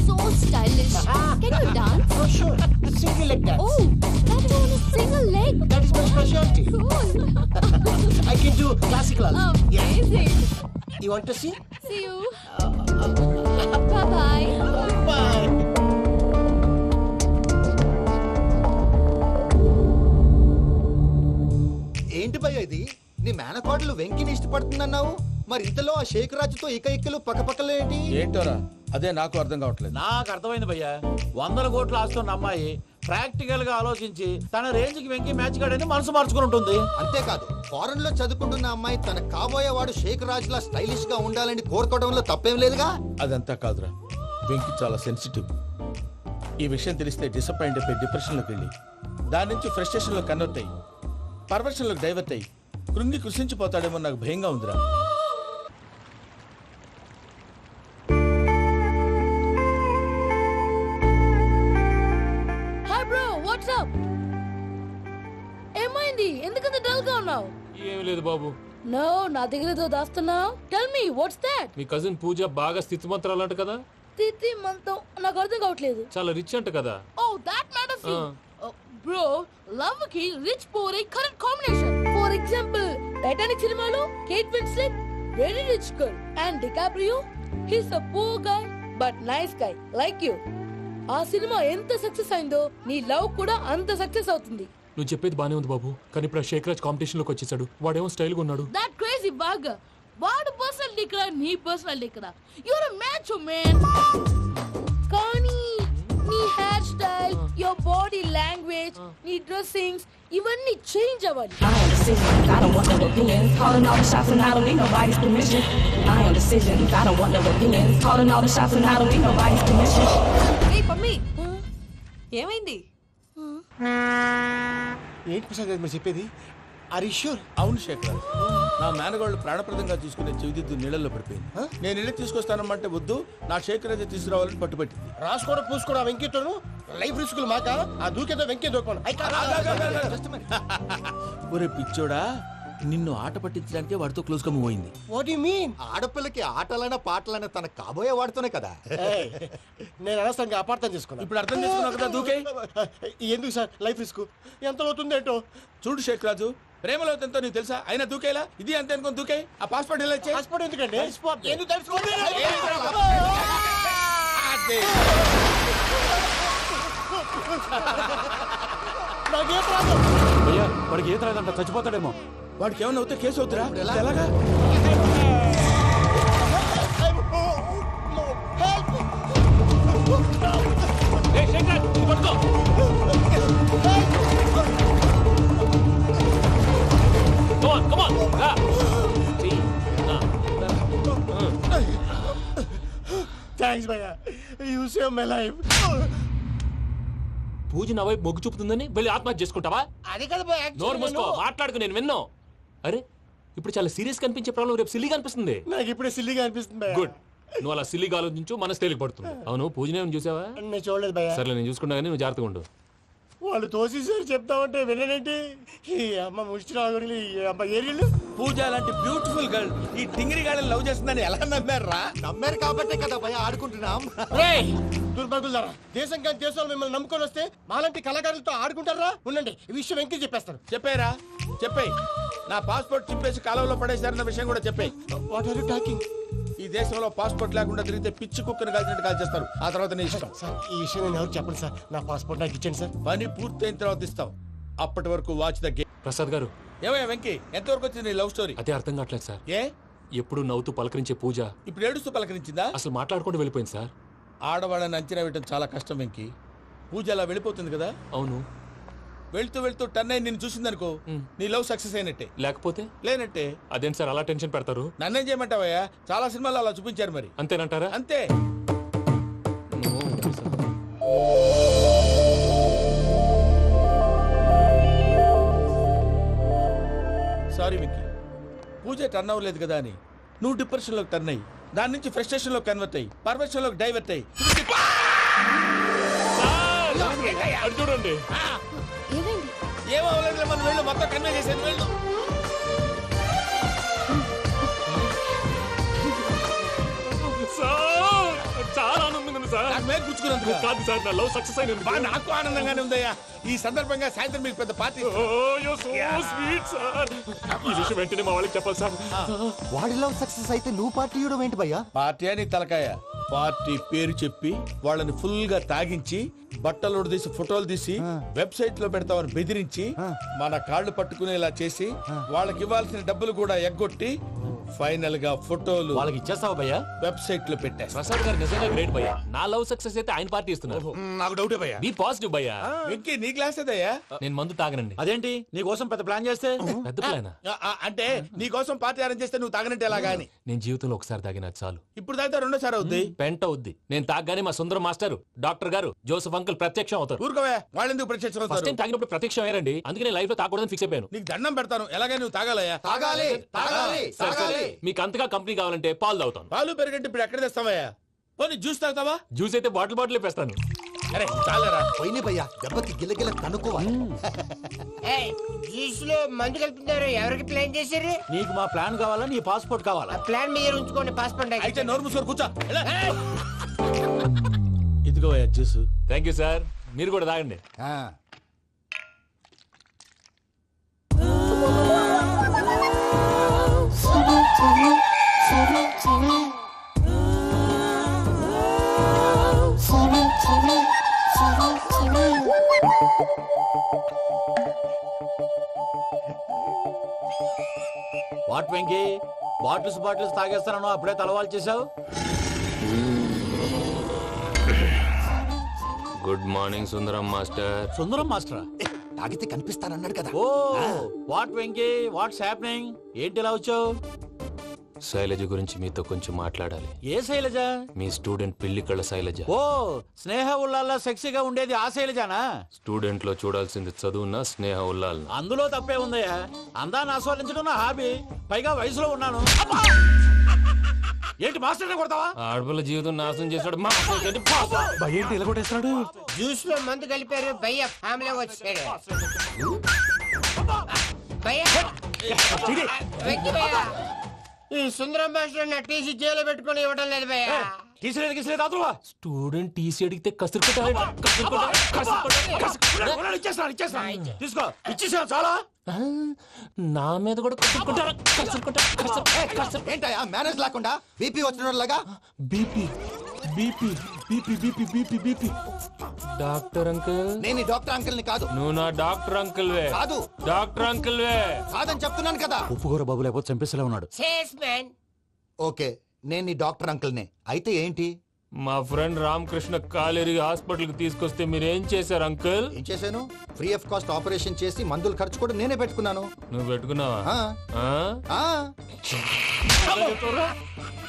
so stylish. Can you dance? Oh sure. Single leg dance. Oh, that is on a single leg. That is my specialty. Cool. I can do classical also. Amazing. You want to see? See you. Bye-bye. Bye. ఏంటి భయ్య ఇది? నీ మేనకోడలు వెంకిని ఇష్టపడుతుందన్నావు, మరి ఇంతలో ఆ షేక్ రాజుతో ఇకలు పక్కపక్కలు ఏంటి? ఏంటోరా, అదే నాకు అర్థం కావట్లేదు. నాకు అర్థమైంది భయ్యా. 100 కోట్లు ఆస్తున్న అమ్మాయి ప్రాక్టికల్ గా ఆలోచించి తన రేంజ్ కి వెంకీ మ్యాచ్ కాడని మనసు మార్చుకుని ఉంటుంది. అంతేకాదు, ఫారెన్ లో చదువుకుంటున్న అమ్మాయి తన కాబోయేవాడు షేక్ రాజ్ లా స్టైలిష్ గా ఉండాలని కోరుకోవడంలో తప్పేం లేదుగా. అదంతా కాదురా, వెంకీ చాలా సెన్సిటివ్. ఈ విషయం తెలిస్తే డిసప్పాయింట్ అయిపోయి డిప్రెషన్ లోకి వెళ్ళి దాని నుంచి ఫ్రస్ట్రేషన్ లో కన్వర్ట్ అయ్యి పర్వర్షన్ లోకి డైవర్ట్ అయ్యి కృంగి కృషించిపోతాడేమో నాకు భయంగా ఉందిరా. Hi bro what's up? ఏమైంది? ఎందుకంత డల్ గా ఉన్నావు? ఏం లేదు బాబు. నో, నా దగ్గర ఏదో దాస్తున్నావు. Tell me what's that? మీ కజిన్ పూజ బాగా స్థితిమంతరాలు అంట కదా. తిత్తి మంతం నాకు అర్థం కావట్లేదు. చాలా రిచ్ అంట కదా. Oh that matters. Bro, love కి rich poor a correct combination. For example Titanic సినిమాలో Kate Winslet very rich girl and DiCaprio he's a poor guy but nice guy like you. ఆ సినిమా ఎంత సక్సెస్ అయిందో నీ love కూడా అంత success అవుతుంది. నువ్వు చెప్పేది బానే ఉంది బాబు, కానీ ఇప్పుడు శేఖర్ రాజ్ కాంపిటీషన్ లోకి వచ్చేసాడు. వాడేమో స్టైల్ గా ఉన్నాడు. That crazy bag. వాడు పర్సనల్ ఇక్కడ, నీ పర్సనల్ ఇక్కడ. You are a match man. కానీ నీ hair style, your body language, నీ డ్రెస్సింగ్స్ ఇవన్నీ చేంజ్ అవ్వాలి. I am decisions. I don't want no opinions. Calling all the shots and I don't need nobody's permission. I am decisions. I don't want no opinions. Calling all the shots and I don't need nobody's permission. ఏ పమ్మి, ఏమైంది? ఏంటి ప్రసాద్ గారు మీరు చెప్పేది? Are you sure? అవును శేఖర్, నా మేనగాళ్ళు ప్రాణప్రదంగా చూసుకునే చెవిదిద్దు నీళ్ళల్లో పడిపోయింది. నేను ఇల్లు తీసుకొస్తానమ్మంటే వద్దు, నా శేఖర్ అయితే తీసుకురావాలని పట్టుబట్టింది. రాసుకోవడం పూసుకోవడం వెంకీతోను లైఫ్ రిస్కులు మాక. ఆ దూకేదో వెంకీ దూకోను. ఒరే పిచ్చోడా, నిన్ను ఆట పట్టించడానికి వాడితో క్లోజ్ గా మూవ్ అయింది. What you mean? ఆడపిల్లకి ఆటలైనా పాటలైనా తన కాబోయే వాడుతూనే కదా. నేను అనవసరంగా అపార్థం చేసుకున్నా. ఇప్పుడు అర్థం చేసుకున్నావు కదా దూకే. ఎందుకు సార్ లైఫ్ రిస్క్ ఎంత అవుతుంది ఏంటో? చూడు శేఖర్ రాజు, ప్రేమలో ఎంతో నీకు తెలుసా? అయినా దూకేలా ఇది అంతే అనుకుని దూకే. ఆ పాస్పోర్ట్ ఎలా ఇచ్చే? పాస్పోర్ట్ ఎందుకండి? ఎందుకు తెలుసుకోండి? నాకేం ప్రాబ్లం? భయ్యా వాడికి ఈత రాదంట, చచ్చిపోతాడేమో. వాడికి ఏమన్నా అవుతే కేసు అవుతురా? ఎలాగా? థ్యాంక్స్ భయ్యా, యు సేవ్ మై లైఫ్. పూజ నా వైపు మొగ్గు చూపుతుందని వెళ్ళి ఆత్మహత్య చేసుకుంటావా? అది కదా భయ్యా. నోరు మూసుకో, మాట్లాడుకు, నేను విన్నాను. అరే ఇప్పుడు చాలా సీరియస్ కనిపించే ప్రాబ్లం రేపు సిల్లీగా అనిపిస్తుంది. నాకు ఇప్పుడే సిల్లీగా అనిపిస్తుంది భయ్యా. గుడ్, నువ్వు అలా సిల్లీగా ఆలోచించు, మనసు తేలిక పడుతుంది. అవును పూజనే చూసావా? నేను చూడలేదు భయ్యా. సరే నేను చూసుకున్నా కానీ నువ్వు జాగ్రత్తగా ఉండు. వాళ్ళు తోసేసారు చెప్తామంటే విననేంటి? ఈ అమ్మ ముష్టి రాగుడి అమ్మ ఏరియలు. పూజ లాంటి బ్యూటిఫుల్ గర్ల్ ఈ టింగిరి గాళ్ళని లవ్ చేస్తుందని ఎలా నమ్మారా? నమ్మారు కాబట్టే కదా భయ ఆడుకుంటున్నాం. దుర్భగులారా, దేశం కానీ దేశాలు మిమ్మల్ని నమ్ముకొని వస్తే మాలాంటి కళాకారులతో ఆడుకుంటారా? ఉండండి, ఈ విషయం వెంకీ చెప్పేస్తారు. చెప్పారా? చెప్పేయ్. నా పాస్పోర్ట్ చింపేసి కాలువలో పడేశారన్న విషయం కూడా చెప్పేయ్. What are you talking? ఈ దేశంలో పాస్పోర్ట్ లేకుండా తిరిగితే పిచ్చి కుక్కను కాల్చినట్టు కాల్చేస్తారు. ఆ తర్వాత నీ ఇష్టం. సార్ ఈ విషయం నేను ఎవరు చెప్పండి సార్. నా పాస్పోర్ట్ నాకు ఇచ్చండి సార్. పని పూర్తయిన తర్వాత ఇస్తాం. అప్పటి వరకు వాచ్ ద గేమ్. ప్రసాద్ గారు, ఏమయ్యా వెంకీ, ఎంతవరకు వచ్చింది నీ లవ్ స్టోరీ? అదే అర్థం కావట్లేదు సార్. ఏ ఎప్పుడు నవ్వుతూ పలకరించే పూజ ఇప్పుడు ఏడుస్తూ పలకరించిందా? అసలు మాట్లాడుకుంటూ వెళ్ళిపోయింది సార్. ఆడవాళ్ళని అంచనా వేయడం చాలా కష్టం వెంకీ. పూజ అలా వెళ్ళిపోతుంది కదా. అవును, వెళ్తూ వెళ్తూ టర్న్ అయి నిన్ను చూసిందనుకో, నీ లవ్ సక్సెస్ అయినట్టే. లేకపోతే లేనట్టే. అదేం సార్ అలా టెన్షన్ పెడతారు? నన్నేం చేయమంటావయ్యా? చాలా సినిమాలు అలా చూపించారు మరి. అంతేనంటారా? అంతే. సారీ మిక్కీ, పూజ టర్న్ అవ్వలేదు కదా అని నువ్వు డిప్రెషన్ లోకి టర్న్ అయ్యి దాని నుంచి ఫ్రస్ట్రేషన్ లో కన్వర్ట్ అయ్యి పర్వర్షన్ లోకి డైవర్ట్ అయ్యి చూడండి. ఏమో అవ్వలేదు, మనం వెళ్ళు, మొత్తం కన్వే చేసేది వెళ్ళు. చాలా ఆనందంగా ఉంది సార్. నాకు మీద కూర్చుకున్నందుకు కాదు సార్, నా లవ్ సక్సెస్ అయినందుకు. బా, నాకు ఆనందంగానే ఉందయ్యా. ఈ సందర్భంగా సాయంత్రం మీకు పెద్ద పార్టీ. ఈ విషయం వెంటనే మా వాళ్ళకి చెప్పాలి సార్. వాడి లవ్ సక్సెస్ అయితే నువ్వు పార్టీ ఇవ్వడం ఏంటి భయ్యా? పార్టీ అని తలకాయ. పార్టీ పేరు చెప్పి వాళ్ళని ఫుల్ గా తాగించి బట్టలు తీసి ఫోటోలు తీసి వెబ్సైట్ లో పెడతామని బెదిరించి మన కాళ్ళు పట్టుకునేలా చేసి వాళ్ళకి ఇవ్వాల్సిన డబ్బులు కూడా ఎగ్గొట్టి ఫైనల్ గా ఫోటోలు వాళ్ళకి ఇచ్చేస్తావా భయ్యా? వెబ్సైట్ లో పెట్టేస్తా. ప్రసాద్ గారు నిజంగా గ్రేట్ భయ్యా. నా లవ్ సక్సెస్ అయితే ఆయన పార్టీ ఇస్తున్నారు. నాకు డౌటే భయ్యా. బీ పాజిటివ్ భయ్యా. వెంకీ నీ క్లాస్ ఏదయ్యా? నేను మందు తాగనండి. అదేంటి నీ కోసం పెద్ద ప్లాన్ చేస్తే? పెద్ద ప్లానా? అంటే నీ కోసం పార్టీ అరేంజ్ చేస్తే నువ్వు తాగనంటే ఎలాగా అని. నేను జీవితంలో ఒకసారి తాగినా చాలు. ఇప్పుడు తాగితే రెండోసారి అవుద్ది. పెంట అవుద్ది. నేను తాగగానే మా సుందరం మాస్టర్, డాక్టర్ గారు, జోసెఫ్ అంకుల్ ప్రత్యక్షం అవుతారు. ఊరుకోవే, వాళ్ళు ఎందుకు ప్రత్యక్షం ఫస్ట్ అవుతారు? టైం తాగినప్పుడు ప్రత్యక్షం అయ్యారండి. అందుకే నేను లైఫ్ లో తాగకూడదని ఫిక్స్ అయిపోయాను. నీకు దండం పెడతాను, ఎలాగే నువ్వు తాగాలయ్యా. తాగాలి తాగాలి సరే, సరే. మీకు అంతగా కంపెనీ కావాలంటే పాలు తాగుతాను. పాలు పెరిగంటే ఇప్పుడు ఎక్కడ తెస్తావయ్యా? పోనీ జ్యూస్ తాగుతావా? జ్యూస్ అయితే బాటిల్ వేస్తాను. అరే చాలరా. పోయిన భయ్యా దెబ్బకి గిల్లగిల్ల కనుక్కోవాలి. జ్యూస్ లో మందు కలుపుతున్నారు, ఎవరికి ప్లాన్ చేశారు? నీకు మా ప్లాన్ కావాలా, నీ పాస్పోర్ట్ కావాలా? ప్లాన్ మీరు ఉంచుకోండి, పాస్పోర్ట్ అయితే నోరు మూసుకొని కూర్చో. ఇదిగో జ్యూస్. Thank you sir. మీరు కూడా తాగండి. వాట్ వెంకీ, బాటిల్స్ తాగేస్తానో అప్పుడే తలవాలు చేసావు. Good morning Sundaram master. Sundaram మాస్టరా? తాగితే కనిపిస్తానన్నాడు కదా. Oh what Venky, what's happening? ఏంటి ఇలా వచ్చావు? శైలజ గురించి మీతో కొంచెం మాట్లాడాలి. ఏ శైలజ? మీ స్టూడెంట్ పిల్లి కళ్ళ శైలజ. ఓ స్నేహ ఉల్లాల్లో సెక్సీగా ఉండేది ఆ శైలజానా? స్టూడెంట్ లో చూడాల్సింది చదువున్న స్నేహ ఉల్లాల్. అందులో తప్పే ఉందయ్యా. అందాన్ని ఆస్వాదించడం నా హాబీ, పైగా వయసులో ఉన్నాను. ఏంటి మాస్టర్ కొడతావా? ఆడపిల్ల జీవితం నాశనం చేశాడు. ఏంటి ఇలా కొట్టేస్తున్నాడు? జ్యూస్ లో మందు కలిపారు, భయ్య ఫ్యామిలీ వచ్చాడు. ఈ సుందరం భాష నా టీసీ జైలు పెట్టుకుని ఇవ్వడం లేదు భయ్య. తీసిలేదు స్టూడెంట్ టీసీ అడిగితే తీసుకో, ఇచ్చేసా చాలా. నా మీద కూడా ఏంటయ్యా మేనేజ్ లేకుండా బీపీ వచ్చిన లాగా? BP BP BP BP BP BP. Doctor uncle, నేను డాక్టర్ అంకుల్ ని కాదు. నువ్వు నా డాక్టర్ అంకుల్ వే. కాదు డాక్టర్ అంకుల్ వే. కాదని చెప్తున్నాను కదా. ఉప్పుకూర బాబు లేకపోతే చంపేసేలా ఉన్నాడు. ఓకే, నేను నీ డాక్టర్ అంకుల్ నే. అయితే ఏంటి? మా ఫ్రెండ్ రామకృష్ణ కాలేరికి హాస్పిటల్ కి తీసుకొస్తే మీరు ఏం చేశారు అంకుల్? ఏం చేశాను? ఫ్రీ ఆఫ్ కాస్ట్ ఆపరేషన్ చేసి మందులు ఖర్చు కూడా నేనే పెట్టుకున్నాను. నువ్వు పెట్టుకున్నావా?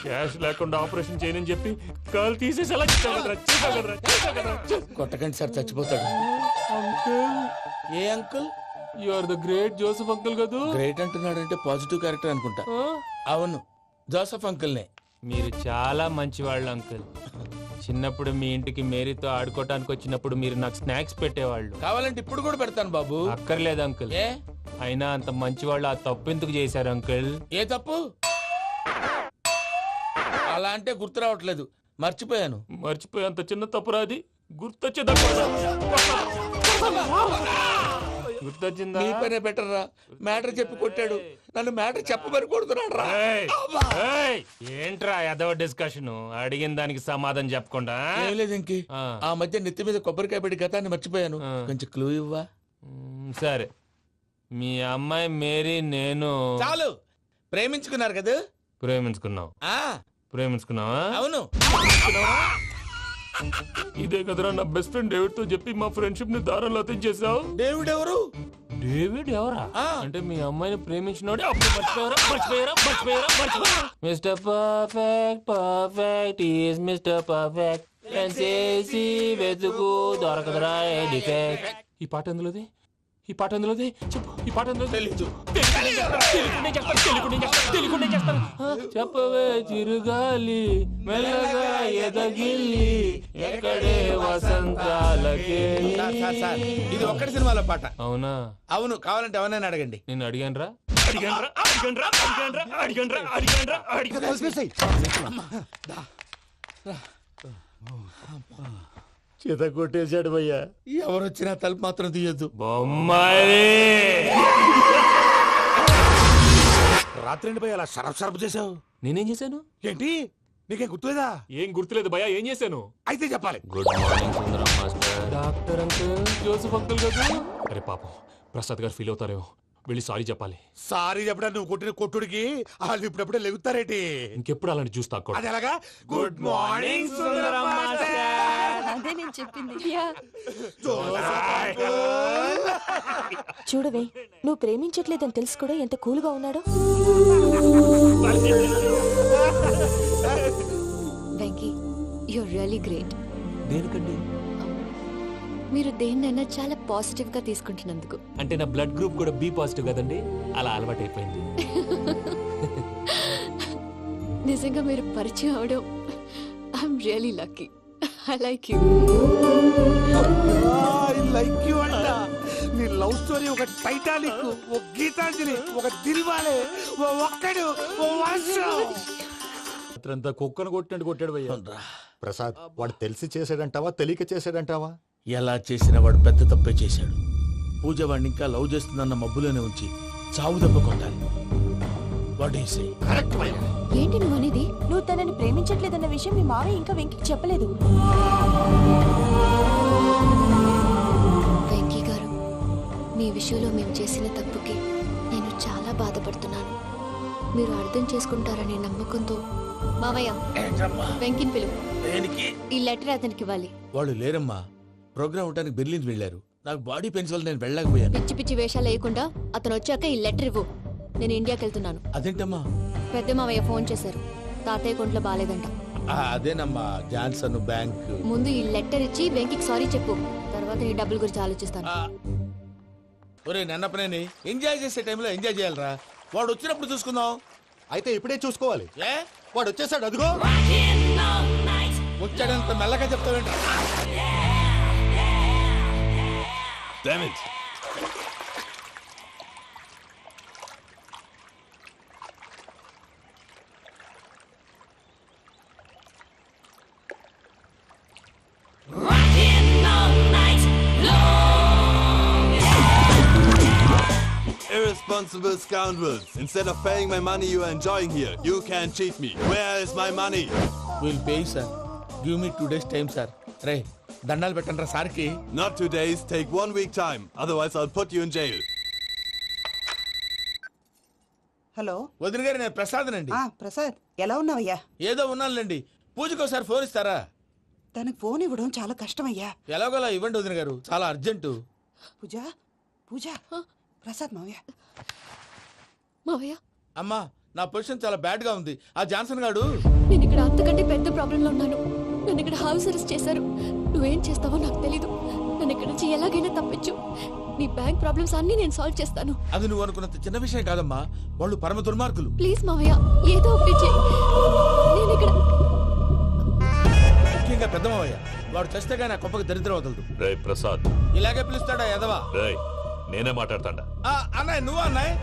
క్యాష్ లేకుండా ఆపరేషన్ చేయనని చెప్పి కాలు తీసేసి ఎలా కొట్టకండి సార్, చచ్చిపోతాడు. ఏ uncle? You are the great Joseph uncle కదా. గ్రేట్ అంటున్నాడంటే పాజిటివ్ క్యారెక్టర్ అనుకుంటా. అవును, జోసెఫ్ అంకుల్నే. మీరు చాలా మంచివాళ్ళు అంకుల్. చిన్నప్పుడు మీ ఇంటికి మేరీతో ఆడుకోవటానికి వచ్చినప్పుడు మీరు నాకు స్నాక్స్ పెట్టేవాళ్ళు. కావాలంటే ఇప్పుడు కూడా పెడతాను బాబు. అక్కర్లేదు అంకుల్. ఏ అయినా అంత మంచివాళ్ళు ఆ తప్పు ఎందుకు చేశారు అంకుల్? ఏ తప్పు? అలా అంటే గుర్తు రావట్లేదు, మర్చిపోయాను. మర్చిపోయేంత చిన్న తప్పు రాది, గుర్తొచ్చే గుర్తొచ్చిందా? నీ పనే బెటర్ రా. మ్యాటర్ చెప్పి కొట్టాడు, నన్ను మ్యాటర్ చెప్పమని కొడుతున్నాడు రా. ఏంట్రా ఎదవ డిస్కషన్? అడిగిన దానికి సమాధానం చెప్పకుండా. ఏం లేదు ఇంకి, ఆ మధ్య నెత్తి మీద కొబ్బరికాయ పెట్టి గతాన్ని మర్చిపోయాను. కొంచెం క్లూ ఇవ్వా? సరే, మీ అమ్మాయి మేరీ నేను చాలు. ప్రేమించుకున్నారు కదా? ప్రేమించుకున్నావు. ప్రేమించుకున్నావా? అవును. ఇదే కదరా నా బెస్ట్ ఫ్రెండ్ డేవిడ్ తో చెప్పి మా ఫ్రెండ్షిప్ ని దారంలో అతించేసావు. డేవిడ్ ఎవరు? డేవిడ్ ఎవరా? అంటే మీ అమ్మాయిని ప్రేమించినోడే అప్పుడు మర్చిపోయారా? Mister perfect perfect is mister perfect చేసి వెతుకు దొరకదురా డిఫెక్ట్. ఈ పాట ఎందులోది? చెప్పు. ఈ పాట ఎందులో? తెలీదు. చెప్పవే చిరుగాలి మెల్లగా ఎదగిల్లి ఎక్కడే వసంతాలకే. ఇది ఒక్కటి సినిమాలో పాట. అవునా? అవును. కావాలంటే ఎవరైనా అడగండి. నేను అడిగాను రా. చేత కొట్టేశాడు భయ్యా. ఎవరు వచ్చినా తలుపు మాత్రం తీయద్దు. బొమ్మాయి రాత్రి భయ్య అలా సరఫ్ చేసావు. నేనేం చేశాను? ఏంటి నీకేం గుర్తులేదా? ఏం గుర్తులేదు భయ్యా. ఏం చేశాను? అయితే చెప్పాలి. Good morning Sundaram master. Doctor uncle, Joseph uncle కదా. అరే పాపం, ప్రసాద్ గారు ఫీల్ అవుతారేమో. వెళ్ళి సారీ చెప్పాలి. సారీ చెప్పడా నువ్వు కొట్టిన కొట్టుడికి వాళ్ళు ఇప్పుడప్పుడే లెగుతారేటి. ఇంకెప్పుడు అలాంటి జ్యూస్ తాక్కూడదు. అది ఎలాగా? గుడ్ మార్నింగ్ సుందరం అదే నేను చెప్పింది. చూడవే, నువ్వు ప్రేమించట్లేదని తెలుసు కూడా ఎంత కూల్గా ఉన్నాడో. Venky, you're really great. దేనికండి? మీరు దేన్నైనా చాలా పాజిటివ్ గా తీసుకుంటున్నందుకు. అంటే నా బ్లడ్ గ్రూప్ కూడా బి పాజిటివ్ కదండి, అలా అలవాటు అయిపోయింది. నిజంగా మీరు పరిచయం అవడం I'm really lucky. I like you. Like you అంట. నీ లవ్ స్టోరీ ఒక టైటానిక్, ఒక గీతాంజలి, ఒక దిల్వాలే, ఓ ఒక్కడు, ఓ వర్షం. అంతా కుక్కను కొట్టినట్టు కొట్టాడు భయ్యా. ప్రసాద్, వాడు తెలిసి చేసాడంటావా తెలియక చేసాడంటావా? ఎలా చేసినా వాడు పెద్ద తప్పే చేశాడు. పూజ వాడిని ఇంకా లవ్ చేస్తుందన్న మబ్బులోనే ఉంచి చావు దెబ్బ కొట్టాలి. ఏంటి నువ్వు అనేది? నువ్వు తనని ప్రేమించట్లేదన్న విషయం మీ మావయ్య ఇంకా వెంకికి చెప్పలేదు. వెంకీ గారు, మీ విషయంలో మేము చేసిన తప్పుకి నేను చాలా బాధపడుతున్నాను. మీరు అర్థం చేసుకుంటారనే నమ్మకంతో మావయ్య వెంకిని పిలువు. ఈ లెటర్ అతనికి ఇవ్వాలి. వాళ్ళు లేరమ్మా, ప్రోగ్రామ్ ఉండడానికి బెర్లిన్ వెళ్ళారు. నాకు బాడీ పెయిన్స్ వల్ల నేను వెళ్ళలేకపోయాను. పిచ్చి పిచ్చి వేషాలు వేయకుండా అతను వచ్చాక ఈ లెటర్ ఇవ్వు. నేను ఇండియాకి వెళ్తున్నాను. అదేంటమ్మా? పెద్ద మావయ్య ఫోన్ చేశారు, తాతయ్య కొంట్లో బాగాలేదంట. అదేనమ్మా, జాన్సన్ బ్యాంక్. ముందు ఈ లెటర్ ఇచ్చి వెంకికి సారీ చెప్పు, తర్వాత నీ డబ్బుల గురించి ఆలోచిస్తాను. ఒరే నన్నపనేని, ఎంజాయ్ చేసే టైంలో ఎంజాయ్ చేయాలరా. వాడు వచ్చినప్పుడు చూసుకుందాం. అయితే ఇప్పుడే చూసుకోవాలి. ఏ వాడు వచ్చేసాడు, అదిగో వచ్చాడంత మెల్లగా చెప్తావేంట. Damn it. Irresponsible scoundrels. Instead of paying my money you are enjoying here, you can cheat me. Where is my money? We'll pay, sir. Give me 2 days time, sir. Ray, దండాలు పెట్టండి రా సార్కి. Not 2 days, take 1 week time. Otherwise I'll put you in jail. Hello వదిన గారు, నేను ప్రసాదనండి. ప్రసాద్, ఎలా ఉన్నావయ్యా? ఏదో ఉన్నానులేండి. పూజకి ఒకసారి ఫోన్ ఇస్తారా? తనకు ఫోన్ ఇవ్వడం చాలా కష్టమయ్యా. ఎలాగోలా ఇవ్వండి వదిన గారు, చాలా అర్జెంటు. పూజ పూజ, ప్రసాద్ మావయ్య. మావయ్య, అమ్మా, నా పొజిషన్ చాలా బ్యాడ్ గా ఉంది. ఆ జాన్సన్ గాడు. నేను ఇక్కడ అంతకంటే పెద్ద ప్రాబ్లం లో ఉన్నాను. నన్ను ఇక్కడ హౌస్ అరెస్ట్ చేశారు. నువ్వేం చేస్తావో నాకు తెలీదు. నన్ను ఇక్కడ నుంచి ఎలాగైనా తప్పించు. నీ బ్యాంక్ ప్రాబ్లమ్స్ అన్ని నేను సాల్వ్ చేస్తాను. అది నువ్వు అనుకున్నంత చిన్న విషయం కాదమ్మా. వాళ్ళు పరమ దుర్మార్గులు. ప్లీజ్ మావయ్య, ఏదో ఒకటి చెయ్యి. నేను ఇక్కడ ముఖ్యంగా పెద్ద మావయ్య, వాడు చస్తే గానీ ఆ కొంపకి దరిద్రం వదలదు. రే ప్రసాద్, ఇలాగే పిలుస్తాడా ఎదవా? రేయ్, నేనే మాట్లాడతాడా? అన్నయ్య, నువ్వు అన్నయ్య.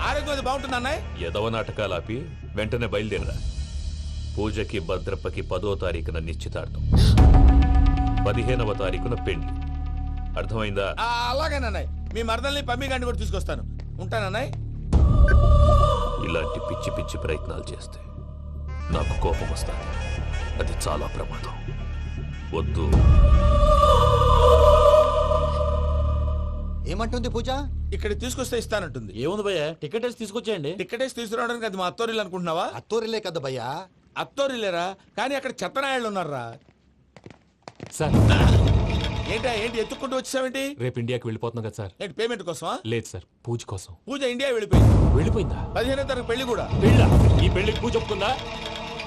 ఆరోగ్యం అది బాగుంటుంది అన్నయ్య. ఎదవ నాటకాలు ఆపి వెంటనే బయలుదేరరా. పూజకి భద్రప్పకి 10వ తారీఖున నిశ్చితార్థం, 15వ తారీఖున పెళ్లి. అర్థమైందా? అలాగేనన్నయ్య. మీ మరదల్ని పమ్మి గండి కూడా తీసుకొస్తాను. ఉంటానన్నయ్య. ఇలాంటి పిచ్చి పిచ్చి ప్రయత్నాలు చేస్తే నాకు కోపం వస్తుంది. అది చాలా ప్రమాదం. వద్దు. ఏమంటుంది పూజ? ఇక్కడ తీసుకొస్తే ఇస్తానంటుంది. ఏముంది భయ్యా, టికెట్ వేసి తీసుకొచ్చేయండి. టికెట్ వేసి తీసుకురావడానికి అది మా అత్తోరిల్లు అనుకుంటున్నావా? అత్తోరిల్లే కదా భయ్యా. అత్తోరిల్లేరా, కానీ అక్కడ చెత్తనాయాళ్ళు ఉన్నారా. సార్, ఏంటి ఎత్తుక్కుంటూ వచ్చావేంటి? రేపు ఇండియాకి వెళ్ళిపోతున్నాం కదా సార్. ఏంటి పేమెంట్ కోసమా? లేదు సార్, పూజ కోసం. పూజ ఇండియా వెళ్ళిపోయింది. వెళ్ళిపోయిందా? 15వ తారీఖు పెళ్లి కూడా. పెళ్ళా? ఈ పెళ్లికి పూజ ఒప్పుకుందా?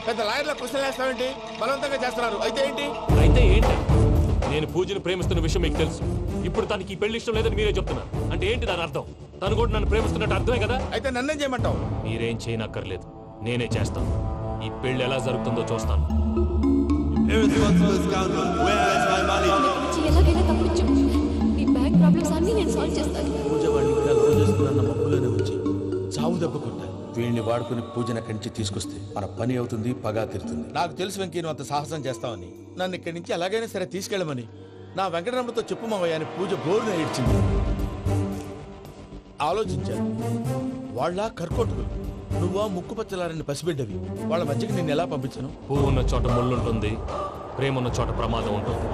పెద్ద లాయర్ల క్వశ్చన్ వేస్తావేంటి? బలవంతంగా చేస్తున్నారు. అయితే ఏంటి? అయితే ఏంటి? నేను పూజను ప్రేమిస్తున్న విషయం మీకు తెలుసు. ఇప్పుడు తనకి ఈ పెళ్లి ఇష్టం లేదని మీరే చెప్తున్నారు. అంటే ఏంటి దాని అర్థం? తను కూడా నన్ను ప్రేమిస్తున్నట్టు అర్థమే కదా? అయితే నన్నేం చేయమంటావు? మీరేం చేయనక్కర్లేదు, నేనే చేస్తాను. ఈ పెళ్లి ఎలా జరుగుతుందో చూస్తాను. Irresponsible scoundrel. Where is my money? ఎలాగైనా తప్పించు. నీ బ్యాంక్ ప్రాబ్లమ్స్ అన్ని నేను సాల్వ్ చేస్తాను. పూజ వాడిని ఇంకా లవ్ చేస్తున్న మబ్బులోనే వచ్చి చావు దెబ్బ కొట్టాలి. వీళ్ళని వాడుకుని పూజన కంచి తీసుకొస్తే మన పని అవుతుంది, పగా తీరుతుంది. నాకు తెలుసు వెంకీ, నువ్వు అంత సాహసం చేస్తావని. నన్ను ఇక్కడి నుంచి ఎలాగైనా సరే తీసుకెళ్ళమని నా వెంకటరమణతో చెప్పు మావయ్య అని పూజ బోరున ఏడ్చింది. ఆలోచించాను. వాళ్ళ కర్కోటకులు, నువ్వా ముక్కుపచ్చలారని పసిబిడ్డవి. వాళ్ళ మధ్యకి నేను ఎలా పంపించను? పువ్వు ఉన్న చోట ముళ్ళుంటుంది, ప్రేమ ఉన్న చోట ప్రమాదం ఉంటుంది.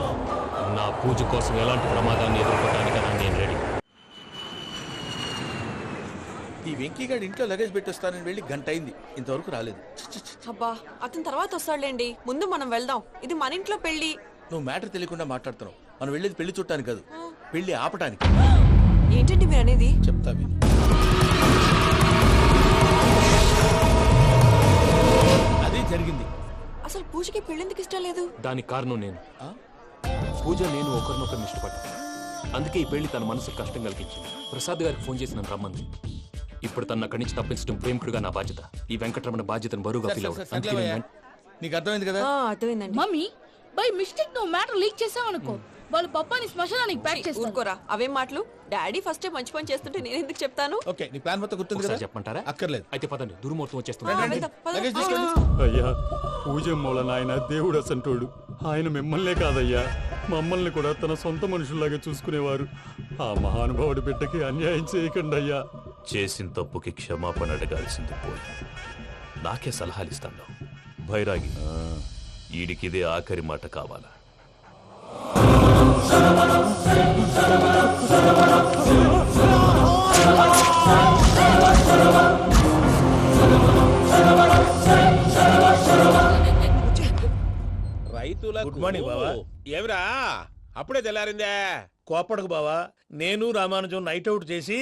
నా పూజ కోసం ఎలాంటి ప్రమాదాన్ని ఎదుర్కోవడానికైనా నేను రెడీ. ఈ వెంకీగాడి ఇంట్లో లగేజ్ పెట్టొస్తానని వెళ్ళి గంట అయింది, ఇంతవరకు రాలేదు. అబ్బా అతని తర్వాత వస్తాడులేండి, ముందు మనం వెళ్దాం. ఇది మన ఇంట్లో పెళ్లి. నువ్వు మ్యాటర్ తెలియకుండా మాట్లాడుతున్నావు. మనం వెళ్ళేది పెళ్లి చుట్టానికి కాదు, పెళ్లి ఆపటానికి. ఏంటండి మీరు అనేది? చెప్తా విను. అదే జరిగింది. అసలు పూజకి పెళ్ళెందుకు ఇష్టం లేదు? దానికి కారణం నేను. పూజ నేను ఒకరినొకరిని ఇష్టపడ్డా. అందుకే ఈ పెళ్లి తన మనసుకు కష్టం కలిగించింది. ప్రసాద్ గారికి ఫోన్ చేసి నన్ను రమ్మంది. ఇప్పుడు తన అక్కడి నుంచి తప్పించడం ప్రేమికుడుగా నా బాధ్యత. ఈ వెంకటరమణ బాధ్యతను బరువుగా ఫీల్ అవ్వదు. నీకు అర్థమైంది కదా? అర్థమైందండి. మమ్మీ బై మిస్టేక్ నువ్వు మ్యాటర్ లీక్ చేసావనుకో, వాళ్ళు పప్పాని శ్మశానానికి ప్యాక్ చేస్తారు. ఊరుకోరా, అవేం మాటలు. డాడీ ఫస్ట్ మంచి పని చేస్తుంటే నేను ఎందుకు చెప్తాను? ఓకే, నీ ప్లాన్ మొత్తం గుర్తుంది కదా? చెప్పమంటారా? అక్కర్లేదు. అయితే పదండి, దుర్ముహూర్తం వచ్చేస్తుంది. అయ్యా పూజమ్మోళ నాయన దేవుడు అసంటోడు. ఆయన మిమ్మల్నే కాదయ్యా, మమ్మల్ని కూడా తన సొంత మనుషుల్లాగా చూసుకునేవారు. ఆ మహానుభావుడి బిడ్డకి అన్యాయం చేయకండి అయ్యా. చేసిన తప్పుకి క్షమాపణ అడగాల్సింది పోయి నాకే సలహాలు ఇస్తాను. భైరాగి, ఈడికిదే ఆఖరి మాట కావాలా? రైతులకు గుడ్ మార్నింగ్ బావా. ఏమిరా అప్పుడే తెల్లారిందే? కోపడకు బావా, నేను రామానుజం నైట్ అవుట్ చేసి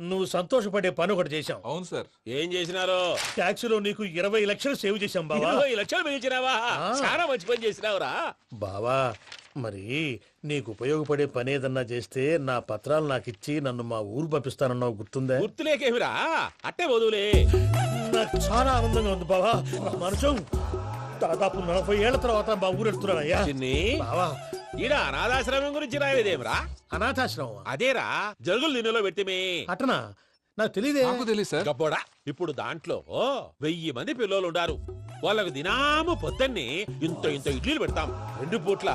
నువ్వు సంతోషపడే పని ఒకటి చేశాం. అవును సార్. ఏం చేసినారు? ట్యాక్సీలో నీకు 20 లక్షలు సేవ్ చేశాం బావా. 20 లక్షలు మిగిల్చినావా? చాలా మంచి పని చేసినావురా బావా. మరి నీకు ఉపయోగపడే పని ఏదన్నా చేస్తే నా పత్రాలు నాకిచ్చి నన్ను మా ఊరు పంపిస్తానన్నావు, గుర్తుందా? గుర్తులేకేమిరా, అట్టే వదులే. నాకు చాలా ఆనందంగా ఉంది బావా. రామానుజం దాదాపు 40 ఏళ్ల తర్వాత మా ఊరు వెళ్తున్నానయ్యా. బావా, ఈడ అనాథాశ్రమం గురించి రాయలేదేమిరా? అనాథాశ్రమం అదేరా, జరుగులు నిన్నలో పెట్టిమే. అటనా? నాకు తెలియదే. నాకు తెలియదు సార్. గబ్బోడా, ఇప్పుడు దాంట్లో 1000 మంది పిల్లలు ఉండారు. వాళ్ళకు దినాము పొద్దున్నే ఇంత ఇంత ఇడ్లీలు పెడతాం. 2 పూట్ల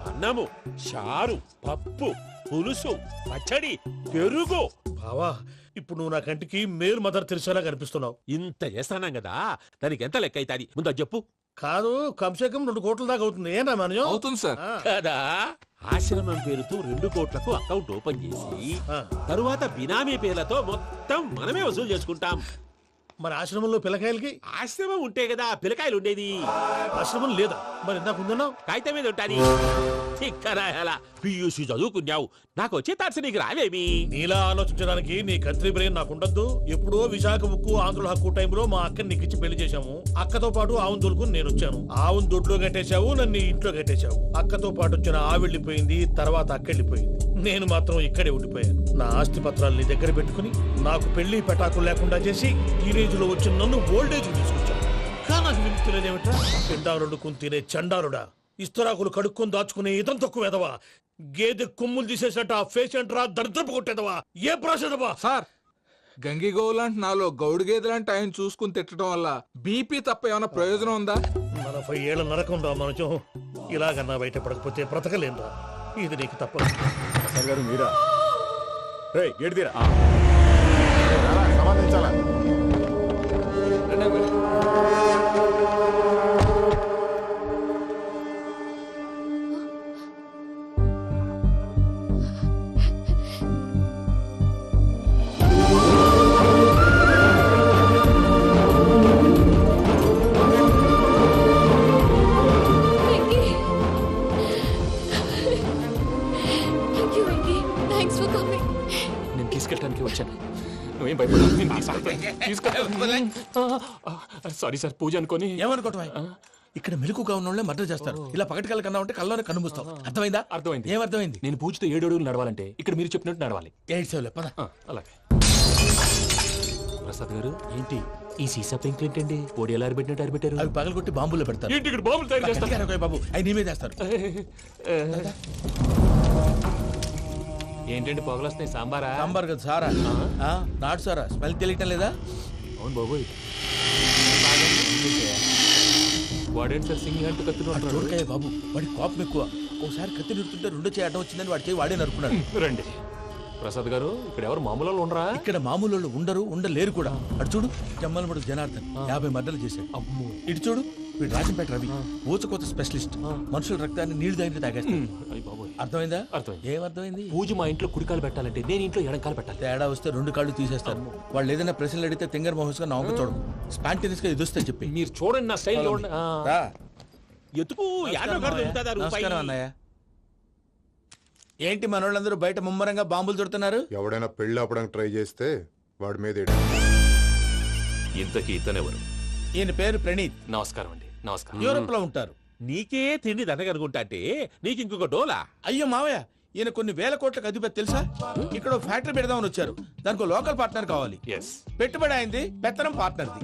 అన్నము, చారు, పప్పు, పులుసు, పచ్చడి, పెరుగు. బావా, ఇప్పుడు నువ్వు నా కంటికి మేలు మదర్ తెలిసేలా కనిపిస్తున్నావు. ఇంత చేస్తానం కదా, దానికి ఎంత లెక్క అవుతుంది ముందు చెప్పు. కాదు, కంసేకం 2 కోట్ల దాకా అవుతుంది. ఏనా మనజం? అవుతుంది సార్. కదా, ఆశ్రమం పేరుతో 2 కోట్లకు అకౌంట్ ఓపెన్ చేసి తరువాత బినామీ పేర్లతో మొత్తం మనమే వసూలు చేసుకుంటాం. మరి ఆశ్రమంలో పిల్లకాయలకి? ఆశ్రమం ఉంటే కదా పిల్లకాయలు ఉండేది. ఆశ్రమం లేదా? మరి ఇందాక ఉందన్నావు. కాగితం మీద ఉంటాది. పియూసీ చదువుకున్నావు, నాకు వచ్చే తాట్స్ నీకు రావేమి? నీలా ఆలోచించడానికి నీ కంట్రీ బ్రెయిన్ నాకు ఉండద్దు. ఎప్పుడో విశాఖ ఉక్కు ఆంధ్రుల హక్కు టైంలో మా అక్కని నీకిచ్చి పెళ్లి చేశాము. అక్కతో పాటు ఆవును దొడుకుని నేను వచ్చాను. ఆవును దొడ్లో కట్టేశావు, నన్ను ఇంట్లో కట్టేశావు. అక్కతో పాటు వచ్చిన ఆవిళ్ళిపోయింది, తర్వాత అక్కెళ్ళిపోయింది. నేను మాత్రం ఇక్కడే ఉండిపోయాను. నా ఆస్తి పత్రాలు నీ దగ్గర పెట్టుకుని నాకు పెళ్లి పెటాకులు లేకుండా చేసి టీనేజ్ లో వచ్చిన నన్ను ఓల్డేజ్ తీసుకొచ్చాను. కానీ నాకు విముక్తులేదేమిట్రా? పిండారుడుకుని తినే చండారుడా, ఇస్తరాకులు కడుక్కొని దాచుకునే ఇతం తక్కువ ఎదవా, గేదె కొమ్ములు తీసేసట ఆ పేషెంట్ రా దరిద్రపు కొట్టేదవా, ఏ ప్రాసెదవా? సార్, గంగిగోవులాంటి నాలో గౌడు గేదెలాంటి ఆయన చూసుకుని తిట్టడం వల్ల బీపీ తప్ప ఏమైనా ప్రయోజనం ఉందా? 40 ఏళ్ల నరకం రా మనచం. ఇలాగన్నా బయటపడకపోతే బ్రతకలేనురా. ఇది నీకు తప్పదు. సార్ గారు మీరా? గేట్ తీరా. సమాధించాలా? నేను తీసుకెళ్ళడానికి వచ్చాను. నువ్వేం భయపడదు. సారీ సార్, పూజ అనుకోని. ఏమనుకోవటం? ఇక్కడ మెలకుగా ఉన్న వాళ్ళే మర్డర్ చేస్తారు. ఇలా పగటి కళ్ళ కన్నా ఉంటే కళ్ళలోనే కనుమూస్తావు. అర్థమైందా? అర్థమైంది. ఏమర్థమైంది? నేను పూజతో 7 అడుగులు నడవాలంటే ఇక్కడ మీరు చెప్పినట్టు నడవాలి. 8 సేవలే పద. అలాగే. ప్రసాద్ గారు, ఏంటి ఈ సీసా పెంకులు ఏంటండి? పొడి ఎలా అరబెట్టినట్టు అరబెట్టారు? అవి పగలు కొట్టి బాంబుల్లో పెడతారు. ఏంటి ఇక్కడ బాంబులు తయారు చేస్తారు? బాబు, అవి నీమే చేస్తారు. ఏంటండి పొగలు వస్తాయి? సాంబారా? సాంబార్ కదా సారా. నాటు సారా. స్మెల్ తెలియటం లేదా? అవును బాబోయ్. వాడేంటి సార్ సింగిల్ హ్యాండ్ కత్తిని? చూడకాయ బాబు, వాడి కోపం ఎక్కువ. ఒకసారి కత్తి నిరుతుంటే 2 చేయి అడ్డం వచ్చిందని వాడి చేయి వాడే నరుకున్నాడు. రండి ప్రసాద్ గారు, ఇక్కడ ఎవరు మామూలు వాళ్ళు ఉండరా? ఇక్కడ మామూలు వాళ్ళు ఉండరు, ఉండలేరు కూడా. అటు చూడు, జమ్మలమడు జనార్దన్ 50 మర్డర్లు చేశాడు. ఇటు చూడు, వీడు రాజంపేట రవి ఊచకోత స్పెషలిస్ట్. మనుషుల రక్తాన్ని నీళ్లు దగ్గర తాగేస్తాడు. అర్థమైందా? ఏమర్థమైంది? పూజ మా ఇంట్లో కుడికాలు పెట్టాలంటే నేను ఇంట్లో ఎడంకాలు పెట్టాలి. తేడా వస్తే 2 కాళ్ళు తీసేస్తారు. వాళ్ళు ఏదైనా ప్రశ్నలు అడిగితే తింగర్ మహోస్ గా నవ్వు చూడదు. స్పాంటినియస్ గా ఎదుస్తా చెప్పి. మీరు చూడండి నా స్టైల్ చూడండి. ఎతుకు యాడో కాడ దొరుకుతుందా రూపాయి? నమస్కారం అన్నయ్య. ఏంటి మనోళ్ళందరూ బయట ముమ్మరంగా బాంబులు దొరుకుతున్నారు? ఎవడైనా పెళ్లి ఆపడానికి ట్రై చేస్తే వాడి మీద ఇంతకీ ఇతనెవరు? ఈయన పేరు ప్రణీత్. నమస్కారం అండి. నమస్కారం. యూరోప్ లో ఉంటారు. నీకే తిండి దండగనుకుంటా అంటే నీకు ఇంకొక డోలా? అయ్యో మావయ్య, ఈయన కొన్ని వేల కోట్లకు అధిపతి తెలుసా? ఇక్కడ ఓ ఫ్యాక్టరీ పెడదామని వచ్చారు. దానికి లోకల్ పార్ట్నర్ కావాలి. పెట్టుబడి అయింది, పెత్తనం పార్ట్నర్ది.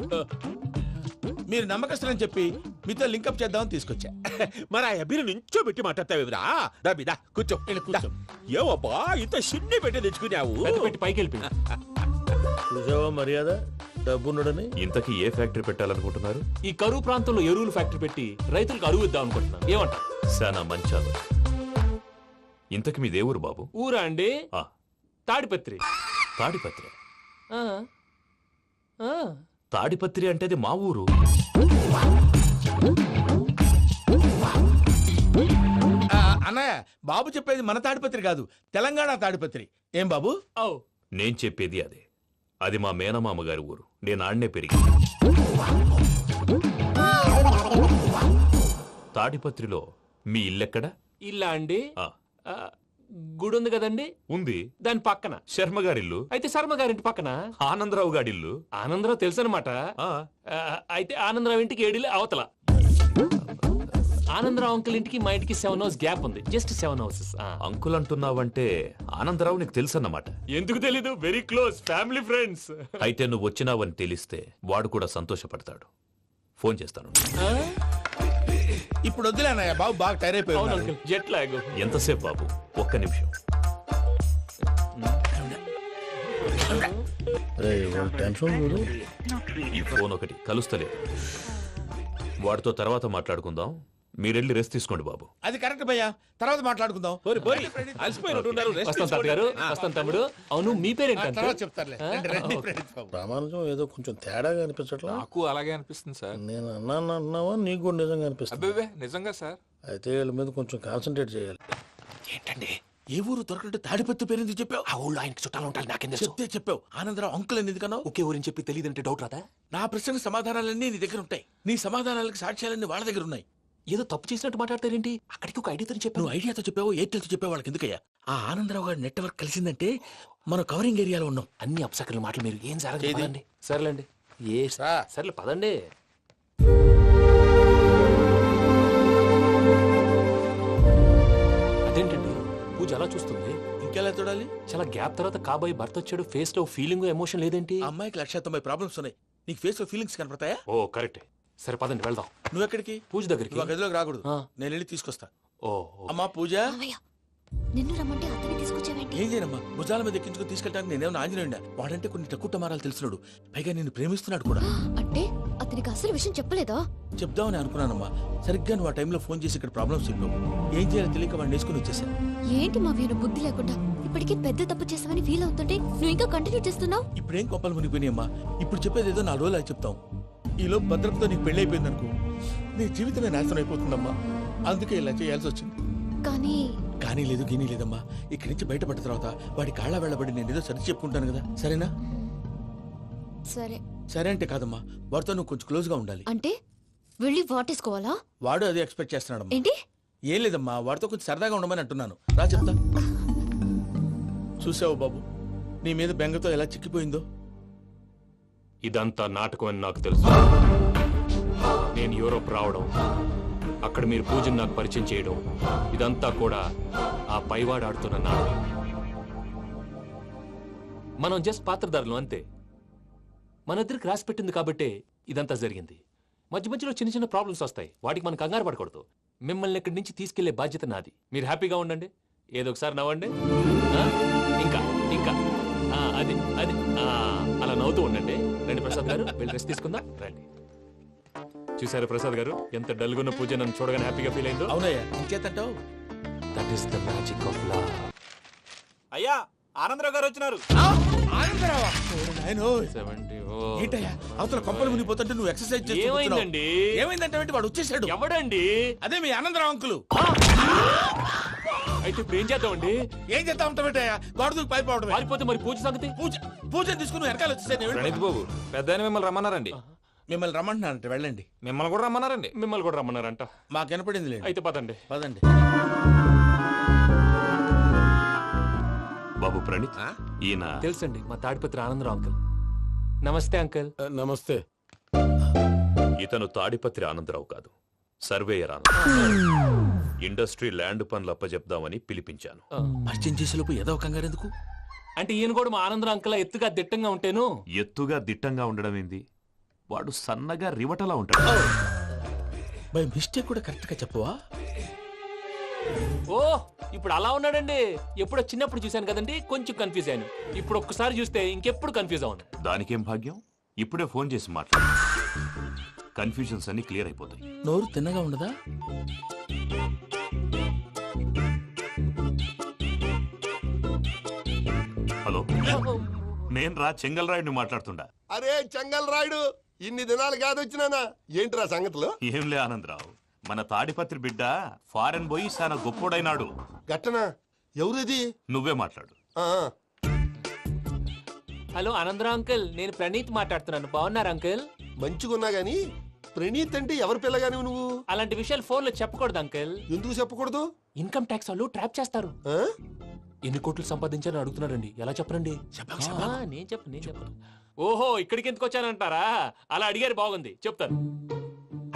మీరు నమ్మకస్తులని చెప్పి మీతో లింకప్ చేద్దామని తీసుకొచ్చా. మరి ఆ అబ్బిని నుంచో పెట్టి మాట్లాడతావేమిరా? దాబిదా కూర్చో. ఏవబ్బా ఇంత సిన్ని పెట్టి తెచ్చుకున్నావు? పెట్టి పైకి వెళ్ళి చూసావా మర్యాద డబ్బున్నడని. ఇంతకీ ఏ ఫ్యాక్టరీ పెట్టాలనుకుంటున్నారు? ఈ కరువు ప్రాంతంలో ఎరువులు ఫ్యాక్టరీ పెట్టి రైతులకు అరువు ఇద్దాం అనుకుంటున్నాను. ఏమంటారు? శానా మంచాలు. ఇంతకి మీ దేవురు బాబు? ఊరా అండి? తాడిపత్రి. తాడిపత్రి? తాడిపత్రి అంటే అది మా ఊరు. అన్నయ్య, బాబు చెప్పేది మన తాడిపత్రి కాదు, తెలంగాణ తాడిపత్రి. ఏం బాబు? నేను చెప్పేది అదే. అది మా మేనమామ గారి ఊరు. నేను ఆడనే పెరిగి. తాడిపత్రిలో మీ ఇల్లెక్కడ? ఇల్లా అండి? గుడి ఉంది కదండి. ఉంది. దాని పక్కన శర్మ గారిల్లు. అయితే శర్మ గారింటి పక్కన ఆనందరావు గారిల్లు. ఆనందరావు తెలుసు అనమాట. అయితే ఆనందరావు ఇంటికి 7 అవతల. ఆనందరావు అంకుల్ ఇంటికి మా ఇంటికి 7 హౌస్ గ్యాప్ ఉంది. Just 7 houses. అంకుల్ అంటున్నావంటే ఆనందరావు నీకు తెలుసు అన్నమాట. ఎందుకు తెలీదు? Very close family friends. అయితే నువ్వు వచ్చినావని తెలిస్తే వాడు కూడా సంతోషపడతాడు. ఫోన్ చేస్తాను. ఇప్పుడు వద్దులే అన్నయ్య, బాబు బాగా టైర్ అయిపోయాడు. Jet lag. ఎంతసేపు బాబు? ఒక్క నిమిషం. టెన్షన్ చూడు. ఈ ఫోన్ ఒకటి కలుస్తలేదు. వాడితో తర్వాత మాట్లాడుకుందాం. మీరెళ్ళి రెస్ట్ తీసుకోండి బాబు. అది కరెక్ట్ భయ్యా, తర్వాత మాట్లాడుకుందాం. వస్తాను తమ్ముడు. అవును, మీ పేరేంటి? ప్రామాణికం ఏదో కొంచెం తేడాగా అనిపించట్లా? నాకు అలాగే అనిపిస్తుంది సార్. నేను అన్నావా నీకు కూడా నిజంగా అనిపిస్తుంది? నిజంగా సార్. అయితే వీళ్ళ మీద కొంచెం కాన్సన్ట్రేట్ చేయాలి. ఏంటండి ఏ ఊరు దొరకట్టు తాడిపత్రి పేరు ఎందుకు చెప్పావు? ఆ ఊళ్ళో ఆయనకి చుట్టాలు ఉంటారు. నాకేం చెప్తే చెప్పావు. ఆనందరావు అంకుల్ అని ఎందుకన్నావు? ఒకే ఊరిని చెప్పి తెలియదంటే డౌట్ రాదా? నా ప్రశ్నకు సమాధానాలన్నీ నీ దగ్గర ఉంటాయి. నీ సమాధానాలకు సాక్ష్యాలన్నీ వాళ్ళ దగ్గర ఉన్నాయి. ఏదో తప్పు చేసినట్టు మాట్లాడతారేంటి? అక్కడికి ఒక ఐడియాతో చెప్పావు. నువ్వు ఐడియాతో చెప్పావు, ఎయిర్టెల్తో చెప్పావు. వాళ్ళకి ఎందుకయ్యా? ఆ ఆనందరావు గారి నెట్వర్క్ కలిసిందంటే మనం కవరింగ్ ఏరియాలో ఉన్నాం. అన్ని అప్సకల మాటలు మీరు ఏం జరగదండి. సర్లేండి. సర్లే పదండి. అదేంటండి పూజ అలా చూస్తుంది? ఇంకెలా చూడాలి? చాలా గ్యాప్ తర్వాత కాబోయే భర్త వచ్చాడు. ఫేస్ లో ఫీలింగ్ ఎమోషన్ లేదేంటి? అమ్మాయికి 190 ప్రాబ్లమ్స్ ఉన్నాయి. నీకు ఫేస్ లో ఫీలింగ్స్ కనపడతాయా? ఓ కరెక్ట్. సరే పదండి వెళ్దాం. నువ్వు ఎక్కడికి? పూజ దగ్గరికి. నువ్వు గదిలోకి రాకూడదు. నేను వెళ్ళి తీసుకొస్తా. అమ్మా పూజ, నిన్ను రమ్మంటే అతన్ని తీసుకొచ్చావేంటి? ఏం చేయనమ్మా, భుజాల మీద ఎక్కించుకుని తీసుకెళ్ళడానికి నేనేమన్నా ఆంజనేయుడా? వాడంటే కొన్ని తక్కువ టమారాలు తెలిసినాడు. పైగా నేను ప్రేమిస్తున్నాడు కూడా. అంటే అతనికి అసలు విషయం చెప్పలేదా? చెప్దామని అనుకున్నానమ్మా. సరిగ్గా నువ్వు ఆ టైంలో ఫోన్ చేసి ఇక్కడ ప్రాబ్లమ్స్ చెప్పావు. ఏం చేయాలో తెలియక వాడిని వేసుకుని వచ్చేసా. ఏంటి మా వీరు బుద్ధి లేకుండా ఇప్పటికీ పెద్ద తప్పు చేసావని ఫీల్ అవుతుంటే నువ్వు ఇంకా కంటిన్యూ చేస్తున్నావు? ఇప్పుడేం కోపాలు మునిగిపోయినాయమ్మా. ఇప్పుడు చెప్పేది ఏదో 4 రోజులు అది చెప్తాం. ఈలో భద్రతతో నీకు పెళ్లి అయిపోయింది అనుకో, నీ జీవితమే నాశనం అయిపోతుందమ్మా. అందుకే ఇలా చేయాల్సి వచ్చింది. కానీ లేదు, గీనీ లేదమ్మా. ఇక్కడి నుంచి బయటపడ్డ తర్వాత వాడి కాళ్ళ వెళ్ళబడి నేను ఏదో సరి చెప్పుకుంటాను కదా. సరేనా? సరే అంటే కాదమ్మా, వాడితో నువ్వు కొంచెం క్లోజ్ గా ఉండాలి. అంటే వెళ్ళి వాటేసుకోవాలా? వాడు అదే ఎక్స్పెక్ట్ చేస్తున్నాడమ్మా. ఏంటి? ఏం లేదమ్మా, వాడితో కొంచెం సరదాగా ఉండమని అంటున్నాను. రా చెప్తా. చూసావు బాబు, నీ మీద బెంగతో ఎలా చిక్కిపోయిందో. ఇదంతా నాటకం అని నాకు తెలుసు. నేను యూరోప్ రావడం, అక్కడ మీరు పూజను నాకు పరిచయం చేయడం, ఇదంతా కూడా ఆ పైవాడు ఆడుతున్న నాటకం. మనం జస్ట్ పాత్రధారులు అంతే. మన ఇద్దరికి రాసి పెట్టింది కాబట్టే ఇదంతా జరిగింది. మధ్య మధ్యలో చిన్న చిన్న ప్రాబ్లమ్స్ వస్తాయి. వాటికి మనం కంగారు పడకూడదు. మిమ్మల్ని ఇక్కడి నుంచి తీసుకెళ్లే బాధ్యత నాది. మీరు హ్యాపీగా ఉండండి. ఏదో ఒకసారి నవ్వండి. ఇంకా ఇంకా అది అది అలా నవ్వుతూ ఉండండి. రండి ప్రసాద్ గారు, వెళ్ళి రెస్ట్ తీసుకుందాం. రండి. చూసారు ప్రసాద్ గారు, ఎంత డల్గున్న పూజ నన్ను చూడగానే హ్యాపీగా ఫీల్ అయిందో. అవునయ్యా, ఇంకేతంటావు? That is the magic of love. అయ్యా ఆనందరావు గారు వచ్చినారు. ఆనందరావా? ఏంటయ్యా అవతల కొంపలు మునిగిపోతుంటే నువ్వు ఎక్సర్సైజ్ చేస్తూ ఏమైందండి? ఏమైందంటే వాడు వచ్చేసాడు. ఎవడండి? అదే మీ ఆనందరావు అంకులు. అయితే ఇప్పుడు ఏం చేద్దామండి? ఏం చేస్తా ఉంటావేటయ్యా? గోడ దూకి పైపోవడం. పారిపోతే మరి పూజ సంగతి? పూజ తీసుకుని వెనకాల వచ్చేసాను. ప్రణీత్ బాబు పెద్ద మిమ్మల్ని రమ్మన్నారండి. మిమ్మల్ని రమ్మంటున్నారంట, వెళ్ళండి. మిమ్మల్ని కూడా రమ్మన్నారండి. మిమ్మల్ని కూడా రమ్మన్నారంట. మాకు వినపడింది. అయితే పదండి. పదండి. బాబు ప్రణీత్, ఈయన తెలుసండి, మా తాడిపత్రి ఆనందరావు అంకుల్. నమస్తే అంకుల్. నమస్తే. ఇతను తాడిపత్రి ఆనందరావు కాదు, సర్వేయర్ ఆనందరావు. ఇండస్ట్రీ ల్యాండ్ పనులు అప్పచెప్దామని పిలిపించాను. పరిచయం చేసేలోపు ఏదో కంగారు ఎందుకు? అంటే ఈయన కూడా మా ఆనందరావు అంకుల్ ఎత్తుగా దిట్టంగా ఉంటేను. ఎత్తుగా దిట్టంగా ఉండడం ఏంది? వాడు సన్నగా రివటలా ఉంటాడు. బై మిస్టేక్ కూడా కరెక్ట్ గా చెప్పవా? ఓ ఇప్పుడు అలా ఉన్నాడండి. ఎప్పుడో చిన్నప్పుడు చూశాను కదండి, కొంచెం కన్ఫ్యూజ్ అయ్యాను. ఇప్పుడు ఒక్కసారి చూస్తే ఇంకెప్పుడు కన్ఫ్యూజ్ అవును. దానికేం భాగ్యం, ఇప్పుడే ఫోన్ చేసి మాట్లాడు. కన్ఫ్యూజన్స్ అన్ని క్లియర్ అయిపోతాయి. నోరు తిన్నగా ఉండదా? హలో, నేను రా చెంగల్ రాయుడిని మాట్లాడుతుండా. అరే చెంగల్ రాయుడు, ఇన్ని దినాలు కాదు వచ్చినానా? ఏంట్రా సంగతులు? ఏంలే ఆనందరావు, మన తాడిపత్రి బిడ్డ ఫారెన్ పోయి చాలా గొప్పోడైనాడు. గట్టనా? ఎవరిది? నువ్వే మాట్లాడు. హలో ఆనందరావు అంకుల్, నేను ప్రణీత్ మాట్లాడుతున్నాను. బాగున్నారు అంకుల్? మంచిగున్నా గాని ప్రణీత్ అంటే ఎవరి పిల్లగాని నువ్వు? అలాంటి విషయాలు ఫోన్ లో చెప్పకూడదు అంకుల్. ఎందుకు చెప్పకూడదు? ఇన్కమ్ ట్యాక్స్ వాళ్ళు ట్రాప్ చేస్తారు. ఎన్ని కోట్లు సంపాదించాలని అడుగుతున్నారండి. ఎలా చెప్పరండి? నేను చెప్పను. ఓహో, ఇక్కడికి ఎందుకు వచ్చానంటారా? అలా అడిగారు, బాగుంది, చెప్తాను.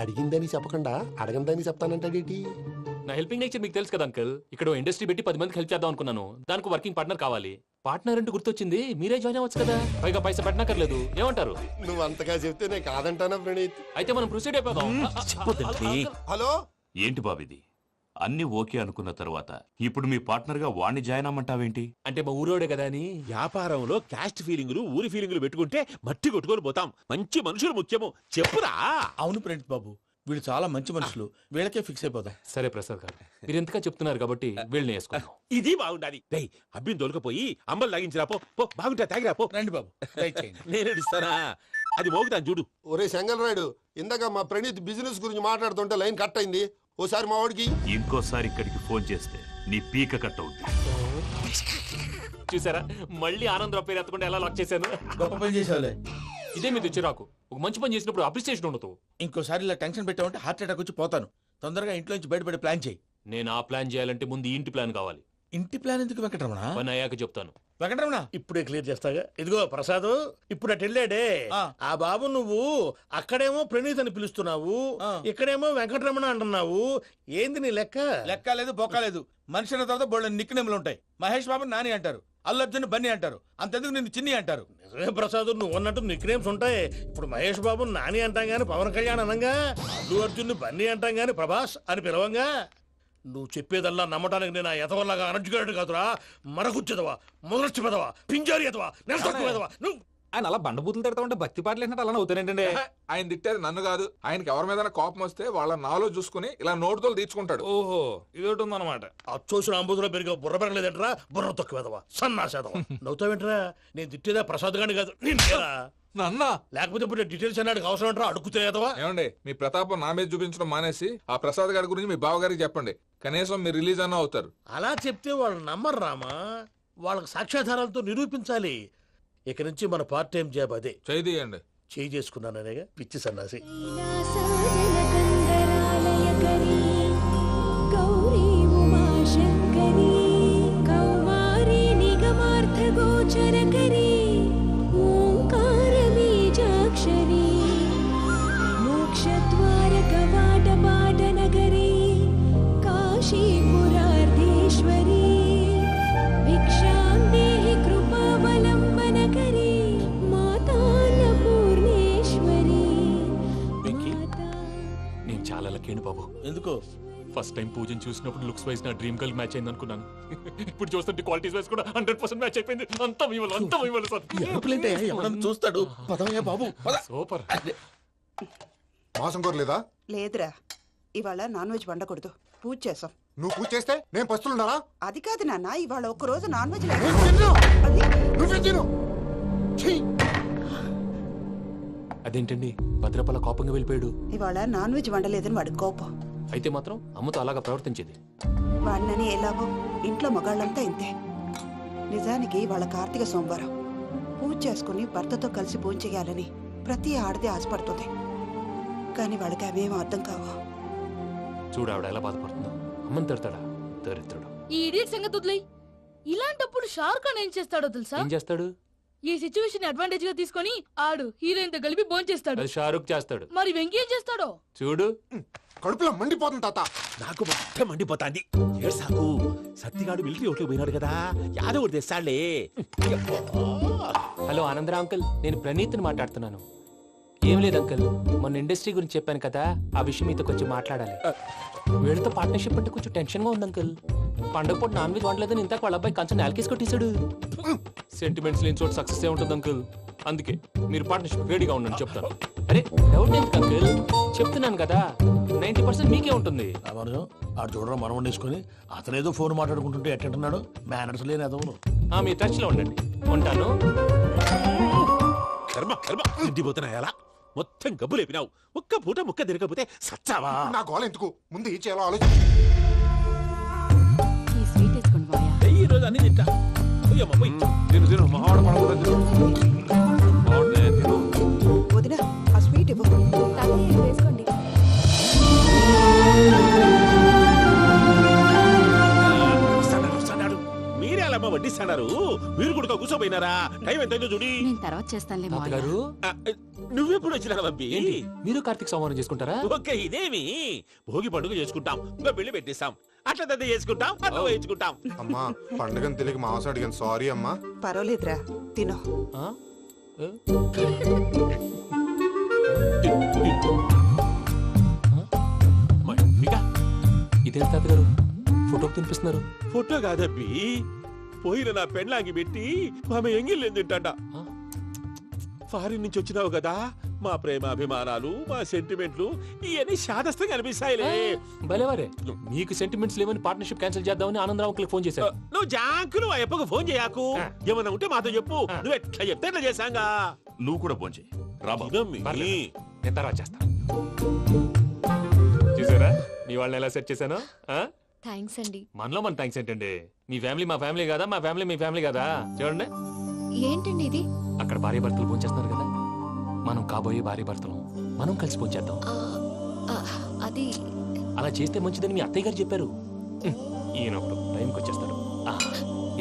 అడిగిందని చెప్పకుండా అడగందని చెప్తానంటాడేటి? నా హెల్పింగ్ నేచర్ మీకు తెలుసు కదా అంకుల్. ఇక్కడ ఇండస్ట్రీ పెట్టి 10 మందికి హెల్ప్ చేద్దాం అనుకున్నాను. దానికి వర్కింగ్ పార్ట్నర్ కావాలి. పార్ట్నర్ అంటే గుర్తొచ్చింది, మీరే జాయిన్ అవ్వచ్చు కదా. పైగా పైసా పెట్టనక్కర్లేదు. ఏమంటారు? నువ్వు అంతగా చెప్తే నేను కాదంటానా ప్రణీత్? అయితే మనం ప్రొసీడ్ అయిపోదాం. హలో, ఏంటి బాబిది? అన్ని ఓకే అనుకున్న తర్వాత ఇప్పుడు మీ పార్ట్నర్ గా వాణ్ణి జాయిన్ అమ్మంటావేంటి? అంటే మా ఊరోడే కదా అని. వ్యాపారంలో క్యాస్ట్ ఫీలింగులు, ఊరి ఫీలింగులు పెట్టుకుంటే మట్టి కొట్టుకొని పోతాం. మంచి మనుషులు ముఖ్యము, చెప్పురా. అవును ప్రణీత్ బాబు, వీళ్ళు చాలా మంచి మనుషులు. వీళ్ళకే ఫిక్స్ అయిపోతాం. సరే ప్రసాద్ గారు, మీరు ఎంతగా చెప్తున్నారు కాబట్టి వీళ్ళని వేసుకుంటాం. ఇది బాగుండాలి. అబ్బిని దొలకపోయి అంబలు లాగించిరా పో. బాగుంటా, తాగిరా పో. రండి బాబు, నేను ఇస్తానా? అది మోగుతాను చూడు. ఒరే చెంగల్ రాయుడు, ఇందాక మా ప్రణీత్ బిజినెస్ గురించి మాట్లాడుతుంటే లైన్ కట్ అయింది. ఓసారి మా వాడికి ఇంకోసారి ఇక్కడికి ఫోన్ చేస్తే నీ పీక కట్ అవుతుంది. చూసారా, మళ్ళీ ఆనందరావు పేరు ఎత్తకుండా ఎలా లాక్ చేశాను. గొప్ప పని చేసేవాళ్ళే. ఇదే మీద చిరాకు. ఒక మంచి పని చేసినప్పుడు అప్రిసియేషన్ ఉండదు. ఇంకోసారి ఇలా టెన్షన్ పెట్టామంటే హార్ట్ అటాక్ వచ్చి పోతాను. తొందరగా ఇంట్లో నుంచి బయటపడే ప్లాన్ చేయి. నేను ఆ ప్లాన్ చేయాలంటే ముందు ఇంటి ప్లాన్ కావాలి. ఇంటి ప్లాన్ ఎందుకు వెంకటరమణ? పని అయ్యాక చెప్తాను. వెంకటరమణ ఇప్పుడే క్లియర్ చేస్తాగా. ఇదిగో ప్రసాద్, ఇప్పుడు అటు వెళ్ళాడే ఆ బాబు, నువ్వు అక్కడేమో ప్రణీత్ అని పిలుస్తున్నావు, ఇక్కడేమో వెంకటరమణ అంటున్నావు. ఏంది నీ లెక్క? లెక్క లేదు, బొక్క లేదు. మనిషి అన్న తర్వాత బోళ్ళ నిక్నెములు ఉంటాయి. మహేష్ బాబు నాని అంటారు, అల్లు అర్జున్ బన్నీ అంటారు, అంతెందుకు నిన్ను చిన్ని అంటారు. నిజమే ప్రసాద్, నువ్వు అన్నట్టు నిక్నేమ్స్ ఉంటాయి. ఇప్పుడు మహేష్ బాబు నాని అంటాం గాని పవన్ కళ్యాణ్ అనంగా, అల్లు అర్జున్ బన్నీ అంటాం గాని ప్రభాస్ అని పిలవంగా. నువ్వు చెప్పేదల్లా నమ్మటానికి నేను ఎతవల్లాగా అనర్జుకేటెడ్ కాదురా. మరగుచ్చదవా, మొదలచ్చి పెదవా, పింజారి ఎదవా, నెలసొక్కుదవా. నువ్వు ఆయన అలా బండబూతులు తిడతా ఉంటే భక్తి పాటలు ఏంటంటే అలా అవుతానంటే. ఆయన తిట్టేది నన్ను కాదు. ఆయనకి ఎవరి మీద కోపం వస్తే వాళ్ళ నాలో చూసుకుని ఇలా నోటుతో తీర్చుకుంటాడు. ఓహో, ఇది ఒకటి ఉందన్నమాట. అచ్చోసిన అంబుధులో పెరిగే బుర్ర పెరగలేదంటరా, బుర్ర తొక్కువేదవా, సన్నాసేదవా. నవ్వుతావేంటరా? నేను తిట్టేదా ప్రసాద్ గాని కాదు, నిన్నేరా. నన్నా? లేకపోతే ఇప్పుడు డీటెయిల్స్ అన్నాడు అవసరం అంటారా? అడుగుతాయేదవా. ఏమండి, మీ ప్రతాపం నా మీద చూపించడం మానేసి ఆ ప్రసాద్ గారి గురించి మీ బావగారికి చెప్పండి. కనీసం మీరు రిలీజ్ అన్న అవుతారు. అలా చెప్తే వాళ్ళు నమ్మరు రామా. వాళ్ళకి సాక్ష్యాధారాలతో నిరూపించాలి. ఇక నుంచి మన పార్ట్ టైం జాబ్ అదే. చేయండి. చేయి చేసుకున్నాననేగా పిచ్చి సన్నాసి. బాబు ఎందుకు? ఫస్ట్ టైం పూజను చూసినప్పుడు లుక్స్ వైజ్ నా డ్రీమ్ గర్ల్ మ్యాచ్ అయింది అనుకున్నాను. ఇప్పుడు చూస్తుంటే క్వాలిటీస్ వైజ్ కూడా 100% మ్యాచ్ అయిపోయింది. అంతా మీ వల్ల సార్. చూస్తాడు. బాబు సూపర్. మాసం కోరలేదా? లేదురా, ఇవాళ నాన్ వెజ్ వండకూడదు. పూజ చేసాం. నువ్వు పూజ చేస్తే నేను పస్తులున్నారా? అది కాదు నాన్న, ఇవాళ ఒక్క రోజు నాన్ వెజ్ నువ్వే తిను. ఛీ! అదేంటండి భద్రపల కోపంగా వెళ్ళిపోయాడు? ఇవాళ నాన్ వెజ్ వండలేదని వాడి కోపం. అయితే మాత్రం అమ్మతో అలాగా ప్రవర్తించేది. వాడినని ఎలాగో ఇంట్లో మగాళ్ళంతా ఇంతే. నిజానికి వాళ్ళ కార్తీక సోమవారం పూజ చేసుకుని భర్తతో కలిసి పూజ చేయాలని ప్రతి ఆడది ఆశపడుతుంది. కానీ వాడికి అవేం అర్థం కావు. చూడు ఆవిడ ఎలా బాధపడుతుందో. అమ్మని తిడతాడా దరిద్రుడు. ఈ ఇడియట్ సంగతి వదిలేయ్. ఇలాంటప్పుడు షారుఖ్ ఖాన్ ఏం చేస్తాడో తెలుసా? ఏం చేస్తాడు? ఈ సిచ్యువేషన్ అడ్వాంటేజ్ గా తీసుకొని ఆడు హీరోయిన్ తో కలిపి బోన్ చేస్తాడు. అది షారుఖ్ చేస్తాడు. మరి వెంకీ ఏం చేస్తాడో చూడు. కడుపులో మండిపోతుంది తాత. నాకు మొత్తం మండిపోతాంది. ఏడ్సాకు. సత్తిగాడు మిలిటరీ ఓట్లు పోయినాడు కదా, యాదవ్ ఒకటి తెస్తాడులే. హలో ఆనందరా అంకుల్, నేను ప్రణీత్ని మాట్లాడుతున్నాను. ఏం లేదు అంకుల్, మొన్న ఇండస్ట్రీ గురించి చెప్పాను కదా, ఆ విషయం మీతో కొంచెం మాట్లాడాలి. వీళ్ళతో పార్ట్నర్షిప్ అంటే కొంచెం టెన్షన్ గా ఉంది అంకుల్. పండగ పూట నాన్ వెజ్ వండలేదని ఇంతకు వాళ్ళ అబ్బాయి కంచెం నేలకేసి కొట్టేశాడు. సెంటిమెంట్స్ లేని చోట సక్సెస్ ఏ ఉంటుంది అంకుల్. అందుకే మీరు పార్ట్నర్షిప్ రెడీగా ఉండండి చెప్తాను. అరే డౌట్ ఎందుకు అంకుల్, చెప్తున్నాను కదా 90% మీకే ఉంటుంది. ఆడు చూడడం మనం వండేసుకొని అతనేదో ఫోన్ మాట్లాడుకుంటుంటే ఎట్టంటున్నాడు. మేనర్స్ లేని అదవును. మీ టచ్ లో ఉండండి. ఉంటాను. కర్మ కర్మ తిండిపోతున్నాయలా మొత్తం గబ్బు లేపినావు. ఒక్క పూట ముక్క తిరగకపోతే సచ్చావా? నా గోల ఎందుకు, ముందు ఈ చేయాలో ఆలోచించు. ఈ రోజు అన్ని తింటా. వదిన ఆ స్వీట్ ఇవ్వు. వేసుకోండి. మీరే అలా వడ్డిస్తున్నారు. మీరు కూడా కూర్చోపోయినారా? టైం ఎంతైందో చూడి. నేను తర్వాత చేస్తానులే గారు. నువ్వెప్పుడు వచ్చినా బంబి? మీరు కార్తీక్ సంహారం చేసుకుంటారా? ఓకే, ఇదేమి భోగి పండుగ చేసుకుంటాం, ఇంకా పెళ్లి పెట్టేస్తాం, అట్లా దద్ద చేసుకుంటాం, అట్లా వేయించుకుంటాం. అమ్మా పండుగని తెలియక మాంసం అడిగాను, సారీ అమ్మా. పర్వాలేదురా, తినో. ఇదేంటి తాతగారు ఫోటోకి తినిపిస్తున్నారు? ఫోటో కాదబ్బి, పోయిన నా పెళ్ళాంగి పెట్టి ఆమె ఎంగిల్లేం తింటాడ. ఫారిన్ నుంచి వచ్చినావు కదా, మా ప్రేమ అభిమానాలు, మా సెంటిమెంట్లు ఇవన్నీ శాదస్తంగా అనిపిస్తాయిలే. భలేవారే, మీకు సెంటిమెంట్స్ లేవని పార్ట్నర్షిప్ క్యాన్సిల్ చేద్దామని ఆనందరావు అంకుల్ ఫోన్ చేశారు. నువ్వు జాంకులు ఆ అప్పకు ఫోన్ చేయకు. ఏమన్నా ఉంటే మాతో చెప్పు. నువ్వు ఎట్లా చెప్తే ఎట్లా చేశాంగా. నువ్వు కూడా ఫోన్ చేయి. నేను తర్వాత చేస్తా. చూసారా మీ వాళ్ళని ఎలా సెట్ చేశాను? థ్యాంక్స్ అండి. మనలో మన థ్యాంక్స్ ఏంటండి? మీ ఫ్యామిలీ మా ఫ్యామిలీ కదా, మా ఫ్యామిలీ మీ ఫ్యామిలీ కదా. చూడండి ఏంటండి ఇది? అక్కడ భార్య భర్తలు పోంచేస్తున్నారు కదా, మనం కాబోయే భార్య భర్తలు మనం కలిసి పోంచేద్దాం. అది అలా చేస్తే మంచిదని మీ అత్తయ్య గారు చెప్పారు. ఈయన ఒకడు టైంకి వచ్చేస్తాడు.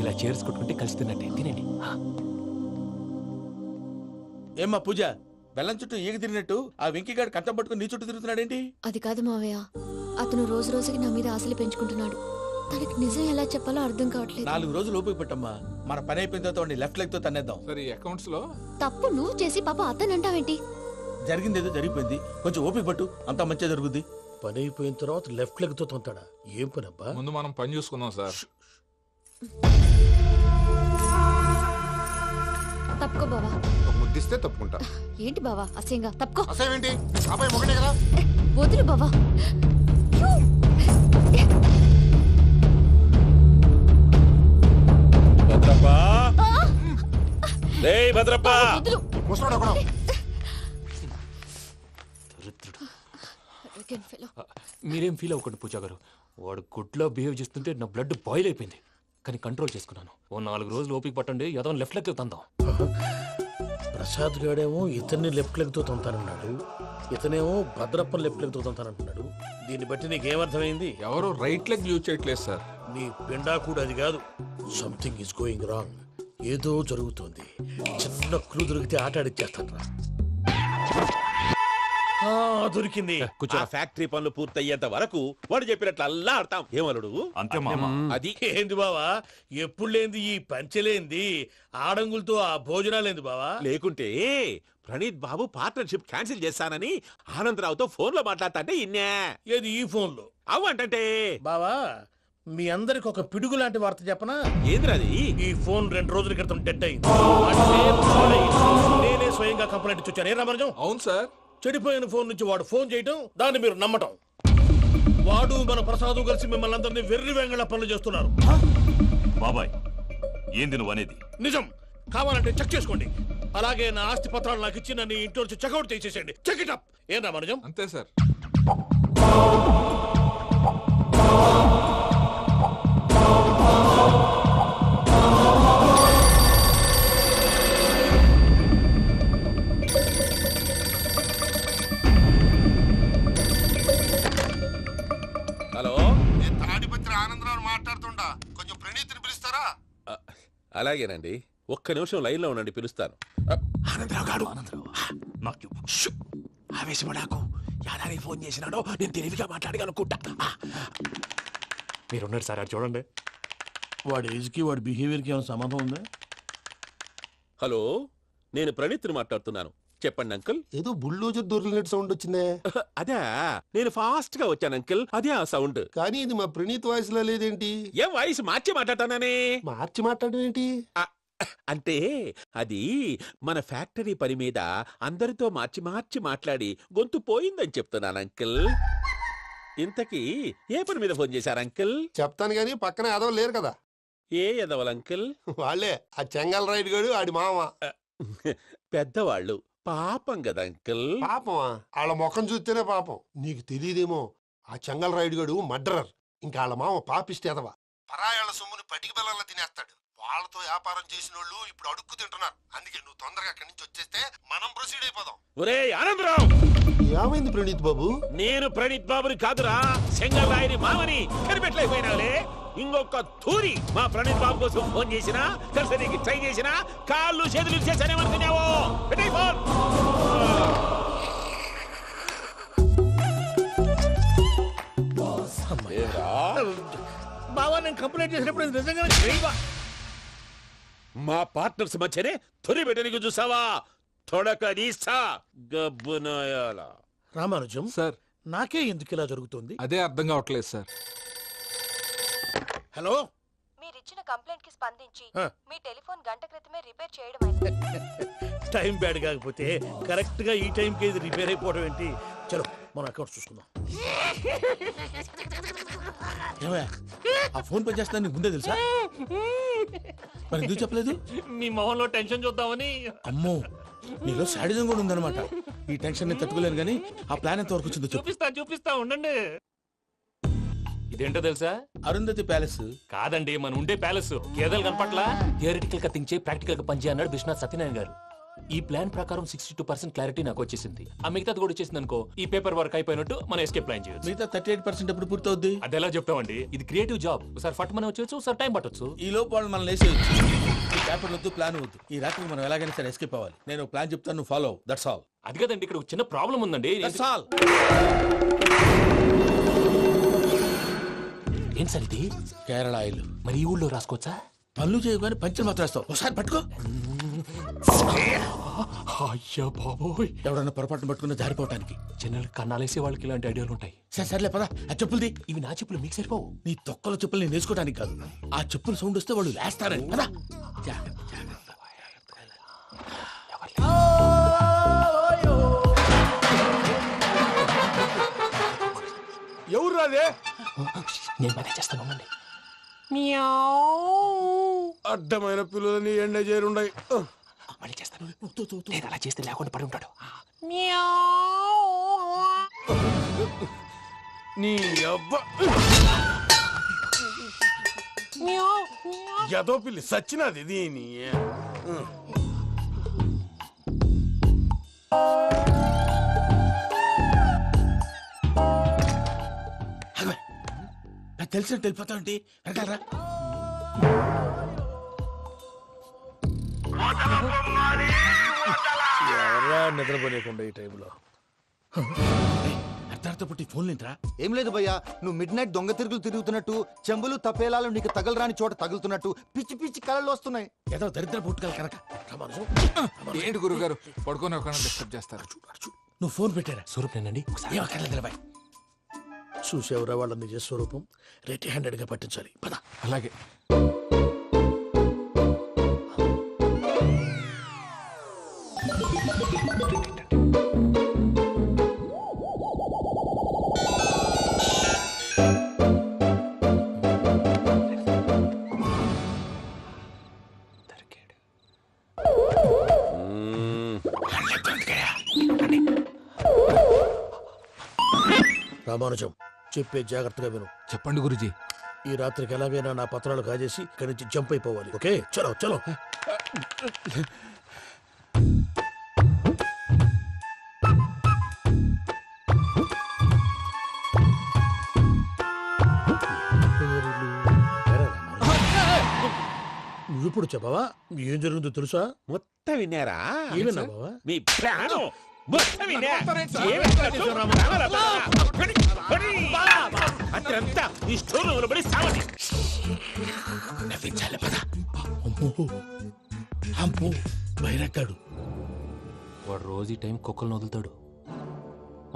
ఇలా చేర్స్ కొట్టుకుంటే కలిసి తిన్నట్టే. తినండి. ఏమ్మా పూజ, బెల్లం చుట్టూ ఈగ తిరిగినట్టు ఆ వెంకీగాడు కంటం పట్టుకుని నీ చుట్టూ తిరుగుతున్నాడేంటి? అది కాదు మావయ్య, అతను రోజు రోజుకి నా మీద ఆశలు పెంచుకుంటున్నాడు. తనకి నిజం ఎలా చెప్పాలో అర్థం కావట్లేదు. 4 రోజులు ఓపిక పట్టమ్మా, మన పని అయిపోయిన తర్వాత లెఫ్ట్ లెగ్ తో తన్నేద్దాం. సరే అకౌంట్స్ లో తప్పు నువ్వు చేసి పాప అతను అంటావేంటి? జరిగిందేదో జరిగిపోయింది, కొంచెం ఓపిక పట్టు, అంతా మంచిగా జరుగుద్ది. పని అయిపోయిన తర్వాత లెఫ్ట్ లెగ్ తో తొంతాడా? ఏం పని అబ్బా? ముందు మనం పని చూసుకుందాం సార్. తప్పుకో బావా. ముద్దిస్తే తప్పుకుంటా. ఏంటి బావా అసహ్యంగా? తప్పుకో. అసహ్యం ఏంటి? అబ్బాయి మొగనే కదా. వదులు బావా. భద్రప్ప, రేయ్ భద్రప్ప. మీరేం ఫీల్ అవ్వకండి పూజా గారు. వాడు గుడ్లో బిహేవ్ చేస్తుంటే నా బ్లడ్ బాయిల్ అయిపోయింది, కానీ కంట్రోల్ చేసుకున్నాను. ఓ 4 రోజులు ఓపిక పట్టండి, ఏదో లెఫ్ట్ లెగ్ తందాం. ప్రసాద్ గాడేమో ఇతన్ని లెఫ్ట్ లెగ్ తో తొంతానన్నాడు, ఇతనేమో భద్రప్పని లెఫ్ట్ లెగ్ తో తొంతానంటున్నాడు. దీన్ని బట్టి నీకేమర్థమైంది? ఎవరో రైట్ లెగ్ యూజ్ చేయట్లేదు సార్. నీ పిండా కూడా అది కాదు. Something is going wrong. ఏదో జరుగుతోంది. చిన్న క్లూ దొరికితే ఆట ఆడిచ్చేస్తాను రా. దొరికింది. ఆ ఫ్యాక్టరీ పనులు పూర్తయ్యేంత వరకు వాడు చెప్పినట్లు అల్లా ఆడతాం. ఏమలుడు? అంతే మామ. అది ఏంది బావా, ఎప్పుడు లేంది ఈ పంచలేంది, ఆడంగులతో ఆ భోజనాలేంది బావా? లేకుంటే ప్రణీత్ బాబు పార్ట్నర్షిప్ క్యాన్సిల్ చేస్తానని ఆనందరావుతో ఫోన్ లో మాట్లాడతాంటే ఇన్నే. ఏది ఈ ఫోన్ లో? అవ్వంటే బావా, మీ అందరికి ఒక పిడుగు లాంటి వార్త చెప్పనా? ఏంద్రది? ఈ ఫోన్ 2 రోజుల క్రితం డెడ్ అయింది. అంటే నేనే స్వయంగా కంప్లైంట్ ఇచ్చాను. ఏ రామరాజం? అవును సార్. చెడిపోయిన ఫోన్ నుంచి వాడు ఫోన్ చేయటం, దాన్ని మీరు నమ్మటం. వాడు మన ప్రసాదు కలిసి మిమ్మల్ని అందరినీ వెర్రి వెంగళ పనులు చేస్తున్నారు. బాబాయ్ ఏంది నువ్వు అనేది? నిజం. కావాలంటే చెక్ చేసుకోండి. అలాగే నా ఆస్తి పత్రాలు నాకు ఇచ్చి నన్ను ఇంట్లో నుంచి చెక్అౌట్ చేసేసేయండి. Check it up. ఏం రామానుజం? అంతే సార్. హలో, నేను తాడిపత్రి ఆనందరావు మాట్లాడుతుండా, కొంచెం ప్రణీతిని పిలుస్తారా? అలాగేనండి, ఒక్క నిమిషం లైన్ లో ఉండండి, పిలుస్తాను. ఆనందరావు గాడు ఆవేశపడాకు. యాదానికి ఫోన్ చేసినాడో నేను తెలివిగా మాట్లాడగలనుకుంటా. మీరున్నారు సార్, చూడండి. వాడి ఏజ్కి వాడి బిహేవియర్కి ఏమైనా సంబంధం ఉందా? హలో, నేను ప్రణీత్ని మాట్లాడుతున్నాను. చెప్పండి అంకుల్. ఏదో బుల్డోజర్ దొరికినట్టు సౌండ్ వచ్చిందే. అదే, నేను ఫాస్ట్ గా వచ్చాను అంకుల్, అదే ఆ సౌండ్. కానీ ఇది మా ప్రణీత్ వాయిస్ లో లేదేంటి? ఏం వాయిస్ మార్చి మాట్లాడతానని? మార్చి మాట్లాడడం ఏంటి? అంటే అది మన ఫ్యాక్టరీ పని మీద అందరితో మార్చి మార్చి మాట్లాడి గొంతు పోయిందని చెప్తున్నాను అంకుల్. ఇంతకీ ఏ పని మీద ఫోన్ చేశారు అంకుల్? చెప్తాను గానీ పక్కన ఎదవ లేరు కదా. ఏ ఎదవలు అంకుల్? వాళ్ళే ఆ చెంగల్ రైడ్ గడు ఆడి మామ. పెద్దవాళ్ళు, పాపం కదా అంకుల్. పాపమా? వాళ్ళ ముఖం చూస్తేనే పాపం. నీకు తెలియదేమో, ఆ చెంగల్ రైడ్ గడు మర్డరర్. ఇంకా వాళ్ళ మామ పాపిస్తే ఎదవ. పరాయాళ్ళ సొమ్ముని పటికి బెల్లంలో తినేస్తాడు. వాళ్ళతో వ్యాపారం చేసిన వాళ్ళు ఇప్పుడు అడుక్కు తింటున్నారు. అందుకే నువ్వు తొందరగా అక్కడి నుంచి వచ్చేస్తే మనం ప్రొసీడ్ అయిపోదాం. ఒరే ఆనందరావు! ఏమైంది ప్రణీత్ బాబు? నేను ప్రణీత్ బాబుని కాదురా, సెంగల్ రాయని మామని. కనిపెట్టలేకపోయినావులే. ఇంకొక తూరి మా ప్రణీత్ బాబు కోసం ఫోన్ చేసినా, కలిసి నీకు ట్రై చేసినా, కాళ్ళు చేతులు చేశానేమనుకున్నావు? పెట్టేయ్ ఫోన్. బావా, నేను కంప్లైంట్ చేసినప్పుడు ఇది నిజంగానే చేయవా? మా పార్ట్నర్స్ మధ్యనే తొలి పెట్టడానికి చూసావా? తొడక నీస్తా గబ్బునాయాల. రామానుజం సార్, నాకే ఎందుకు ఇలా జరుగుతుంది? అదే అర్థం కావట్లేదు సార్. హలో, మీరిచ్చిన కంప్లైంట్ కి స్పందించి ఆ. మీ టెలిఫోన్ గంట క్రితమే రిపేర్ చేయడం టైం బ్యాడ్ కాకపోతే కరెక్ట్ గా ఈ టైంకి ఇది రిపేర్ అయిపోవడం ఏంటి? చలో మన అకౌంట్ చూసుకుందాం. ఆ ఫోన్ పని చేస్తా నీకు ముందే తెలుసా? మరి ఎందుకు చెప్పలేదు? మీ మొహంలో టెన్షన్ చూద్దామని. అమ్మో, నీలో శాడిజం కూడా ఉందన్నమాట. ఈ టెన్షన్ ని తట్టుకోలేను కానీ ఆ ప్లాన్ ఎంత వరకు వచ్చిందో చెప్పు. చూపిస్తా ఉండండి. ఇదేంటో తెలుసా? అరుంధతి ప్యాలెస్ కాదండి, మన ఉండే ప్యాలెస్. గేదెలు కనపట్లా? థియరిటికల్ గా థింక్ చేయి, ప్రాక్టికల్ గా పనిచేయ అన్నాడు విశ్వనాథ్ సత్యనారాయణ గారు. ఈ ప్లాన్ ప్రకారం 62% క్లారిటీ నాకు వచ్చేసింది. ఆ మిగతాది కూడా వచ్చేసింది అనుకో, ఈ పేపర్ వర్క్ అయిపోయినట్టు మనం ఎస్కేప్ ప్లాన్ చేయొచ్చు. మిగతా 38% ఎప్పుడు పూర్తవుద్ది? అది ఎలా చెప్తామండి? ఇది క్రియేటివ్ జాబ్. ఒకసారి ఫట్ మనం వచ్చేయచ్చు, ఒకసారి టైం పట్టొచ్చు. ఈ లోపు వాళ్ళు మనం లేసేయచ్చు. ఈ పేపర్ వద్దు, ప్లాన్ వద్దు. ఈ రాత్రికి మనం ఎలాగైనా సరే ఎస్కేప్ అవ్వాలి. నేను ప్లాన్ చెప్తాను, నువ్వు ఫాలో. That's all. అది కదండి, ఇక్కడ ఒక చిన్న ప్రాబ్లం ఉందండి. That's all. ఏం సార్ ఇది? కేరళ ఆయిల్. మరి ఈ ఊళ్ళో రాసుకోవచ్చా? పనులు చేయగానే పంచర్ మాత్రం వేస్తావు. ఒకసారి పట్టుకో. అయ్యా బాబోయ్, ఎవడన్నా పొరపాటున పట్టుకున్న జారిపోవటానికి. జనరల్ కన్నాలేసే వాళ్ళకి ఇలాంటి ఐడియాలు ఉంటాయి. సర్లే పదా, ఆ చెప్పులది. ఇవి నా చెప్పులు, మీకు సరిపోవు. నీ తొక్కల చెప్పులు నేను వేసుకోవడానికి కాదు, ఆ చెప్పులు సౌండ్ వస్తే వాళ్ళు లేస్తారని. పదా. ఎవరు రాదే? నేను మేనేజ్ చేస్తాను, ఉండండి. అడ్డమైన పిల్లలని ఎండ చేరుండయి. మళ్ళీ చేస్తాను. నేను అలా చేస్తే లేకుండా పడి ఉంటాడు. నీ అబ్బ ఎదో పిల్లి సచ్చినది దీని. తెలిసినట్టు వెళ్ళిపోతావు ఏంటి? వెనకాలరా. ఎవరా నిద్రపోలేకుండా ఈ టైంలో? అర్ధార్థ పుట్టి ఫోన్ లేంట్రా? ఏం లేదు భయ్యా, నువ్వు మిడ్ నైట్ దొంగ తిరుగులు తిరుగుతున్నట్టు, చెంబులు తపేలాలు నీకు తగలరాని చోట తగులుతున్నట్టు పిచ్చి పిచ్చి కళలు వస్తున్నాయి. ఏదో దరిద్ర పుట్టుకల కనుక. ఏంటి గురుగారు పడుకొని ఒక డిస్టర్బ్ చేస్తారు? నువ్వు ఫోన్ పెట్టారా? స్వరూప్ నేనండి. ఏమక్కర్లేదు. చూసేవరా వాళ్ళ నిజ స్వరూపం. రెట్టి హ్యాండెడ్ గా పట్టించాలి. పద. అలాగే. రామానుజం చెప్పే జాగ్రత్తగా విను. చెప్పండి గురుజీ. ఈ రాత్రికి ఎలాగైనా నా పత్రాలు కాజేసి ఇక్కడి నుంచి జంప్ అయిపోవాలి. ఓకే, చలో చలో. నువ్వు ఇప్పుడు చెప్పవా ఏం జరుగుతుందో తెలుసా? మొత్తం విన్నారా? ఏమన్నా బావా? మీ ప్రాణం మొత్తం విన్నా. అత్రంతా ఈ స్టోర్ రూమ్ లో పడి సావండి. నవ్వించాలి పద. అమ్మో బయరట్టాడు. వాడు రోజు ఈ టైం కుక్కలను వదులుతాడు.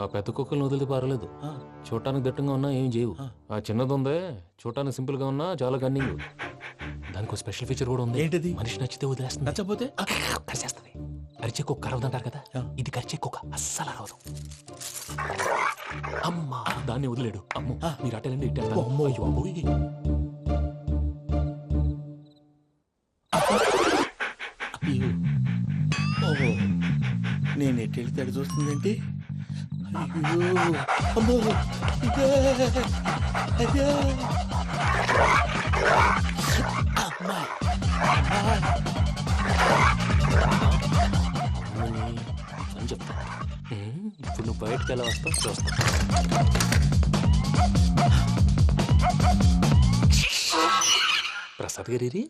ఆ పెద్ద కుక్కలను వదిలితే పర్లేదు, చూడటానికి దట్టంగా ఉన్నా ఏం చేయవు. ఆ చిన్నది ఉందే చూడటానికి సింపుల్ గా ఉన్నా చాలా కన్నింగ్. దానికి స్పెషల్ ఫీచర్ కూడా ఉంది. ఏంటిది? మనిషి నచ్చితే వదిలేస్తుంది, నచ్చపోతే కరిచేస్తుంది. అరిచే కుక్క అరవదంటారు కదా, ఇది కరిచే కుక్క అస్సలు అరవదు. అమ్మా దాన్ని వదిలేడు. అమ్మో మీరు అటెండి ఇట్టేస్తారు. అమ్మో నేను ఎట్టెళ్తాడు చూస్తుందంటే అని చెప్తా. ఇప్పుడు నువ్వు బయటకు ఎలా వస్తావు చూస్తా. ప్రసాద్ గారి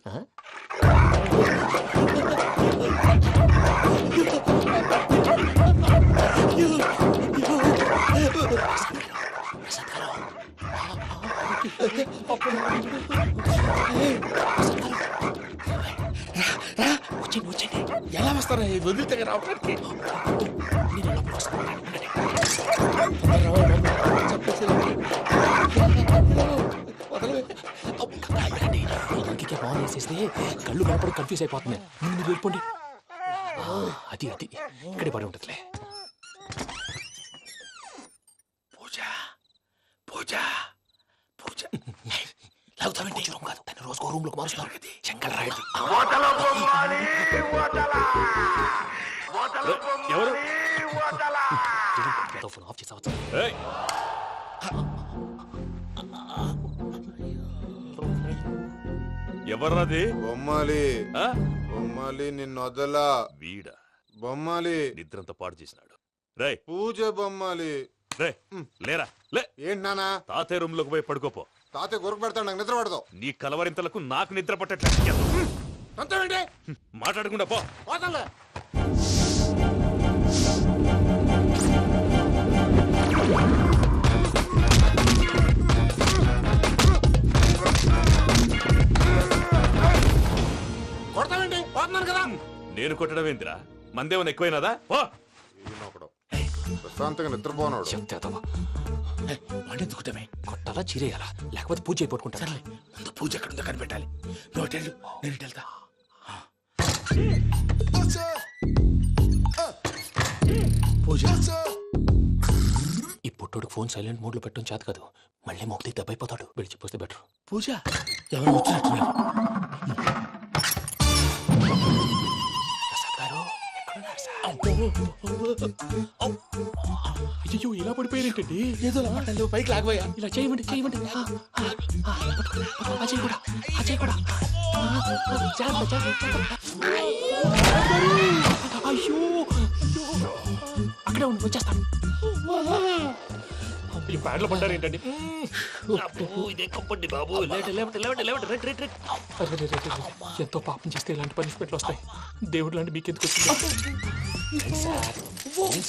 ఎలా వస్తారా వదిలితే రావడానికి? ఇంకే బాగా వేసేస్తే కళ్ళు కనపడి కన్ఫ్యూజ్ అయిపోతున్నాయి. మీరు వెళ్ళిపోండి. అది అది ఇక్కడే పడి ఉంటుందిలే. పూజ పూజ పూజ లాగుతామంటే రూమ్ కాదు, దాన్ని రోజుకో రూమ్ లోకి మారుస్తున్నారు కదా. చెక్కలు రాయదు. ఎవరు? ఫోన్ ఆఫ్ చేసావచ్చు. ఎవర్రాది? బొమ్మాలి బొమ్మాలి నిన్ను వదలా. వీడా బొమ్మాలి నిద్రంతా పాడు చేసినాడు. రే పూజ బొమ్మాలి. రే లేరా లే. ఏంటి నానా? తాతయ్య రూమ్ లోకి పోయి పడుకోపో. తాతయ్య గురకు పెడతాడు, నాకు నిద్ర పడదు. నీ కలవరింతలకు నాకు నిద్ర పట్టట్లేదు. అంతేంటి మాట్లాడకుండా పో. పోతాలే. కొడతావేంటి? పోతున్నాను కదా. నేను కొట్టడం ఏంటిరా? మందేమన్నా ఎక్కువైనదా? ప్రశాంతంగా నిద్రపోనాడు. వాడెందుకుంటామే కొట్టాలా చీరేయాలా లేకపోతే పూజ అయిపోట్టుకుంటా. ముందు పూజ ఎక్కడ ఉందో కనిపెట్టాలి. నువ్వు అటెండు, నేను ఇటు వెళ్తా. పూజ ఈ పుట్టోడికి ఫోన్ సైలెంట్ మోడ్ లో పెట్టడం చేత కాదు. మళ్ళీ మొక్కి దెబ్బైపోతాడు. విడిచిపోతే బెటర్. పూజ ఎవరు వచ్చినట్టున్నారు? అయ్యో ఇలా పడిపోయారేంటండి? ఏదో మాటలు పైకి లాగబోయా. ఇలా చేయమండి చేయమండి. అజయ్ కూడా అజయ్ కూడా అయ్యో అక్కడే ఉండి వచ్చేస్తాను. ఈ బ్యాడ్లో పడ్డారు ఏంటండి? ఇదే కప్పండి బాబు. ఎంతో పాపం చేస్తే ఇలాంటి పనిష్మెంట్లు వస్తాయి. దేవుడు లాంటి మీకెందుకు వచ్చింది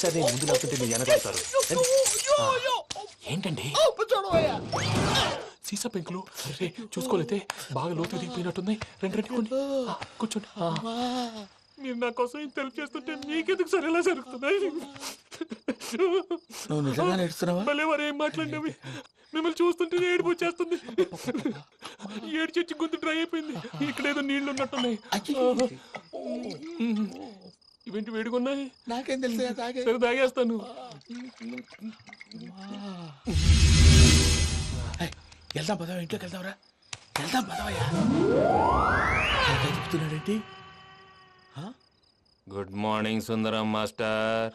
సార్? నేను ముందు లేకుంటే మీరు వెనకాడతారు. ఏంటండి సీసా పెంకులు? అరే చూసుకోలేతే బాగా లోతు దిగిపోయినట్టున్నాయి. రెండు రెండు కొన్ని కూర్చోండి. మీరు నా కోసం ఇంత హెల్ప్ చేస్తుంటే మీకెందుకు సరే ఎలా జరుగుతున్నాయి? నువ్వు నిజంగా నేర్చుతున్నావా? మళ్ళీ వారు ఏం మాట్లాడినవి మిమ్మల్ని చూస్తుంటే ఏడుపు వచ్చేస్తుంది. ఏడు చెచ్చి గొంతు డ్రై అయిపోయింది. ఇక్కడ ఏదో నీళ్లు ఉన్నట్టున్నాయి. ఇవేంటి వేడుకున్నాయి? నాకేం తెలుసు. సరే తాగేస్తాను. వెళ్దాం పదవా, ఇంట్లోకి వెళ్దాంరా. వెళ్దాం పదవయ్యా. చెప్తున్నాడేంటి? Good morning Sundaram master.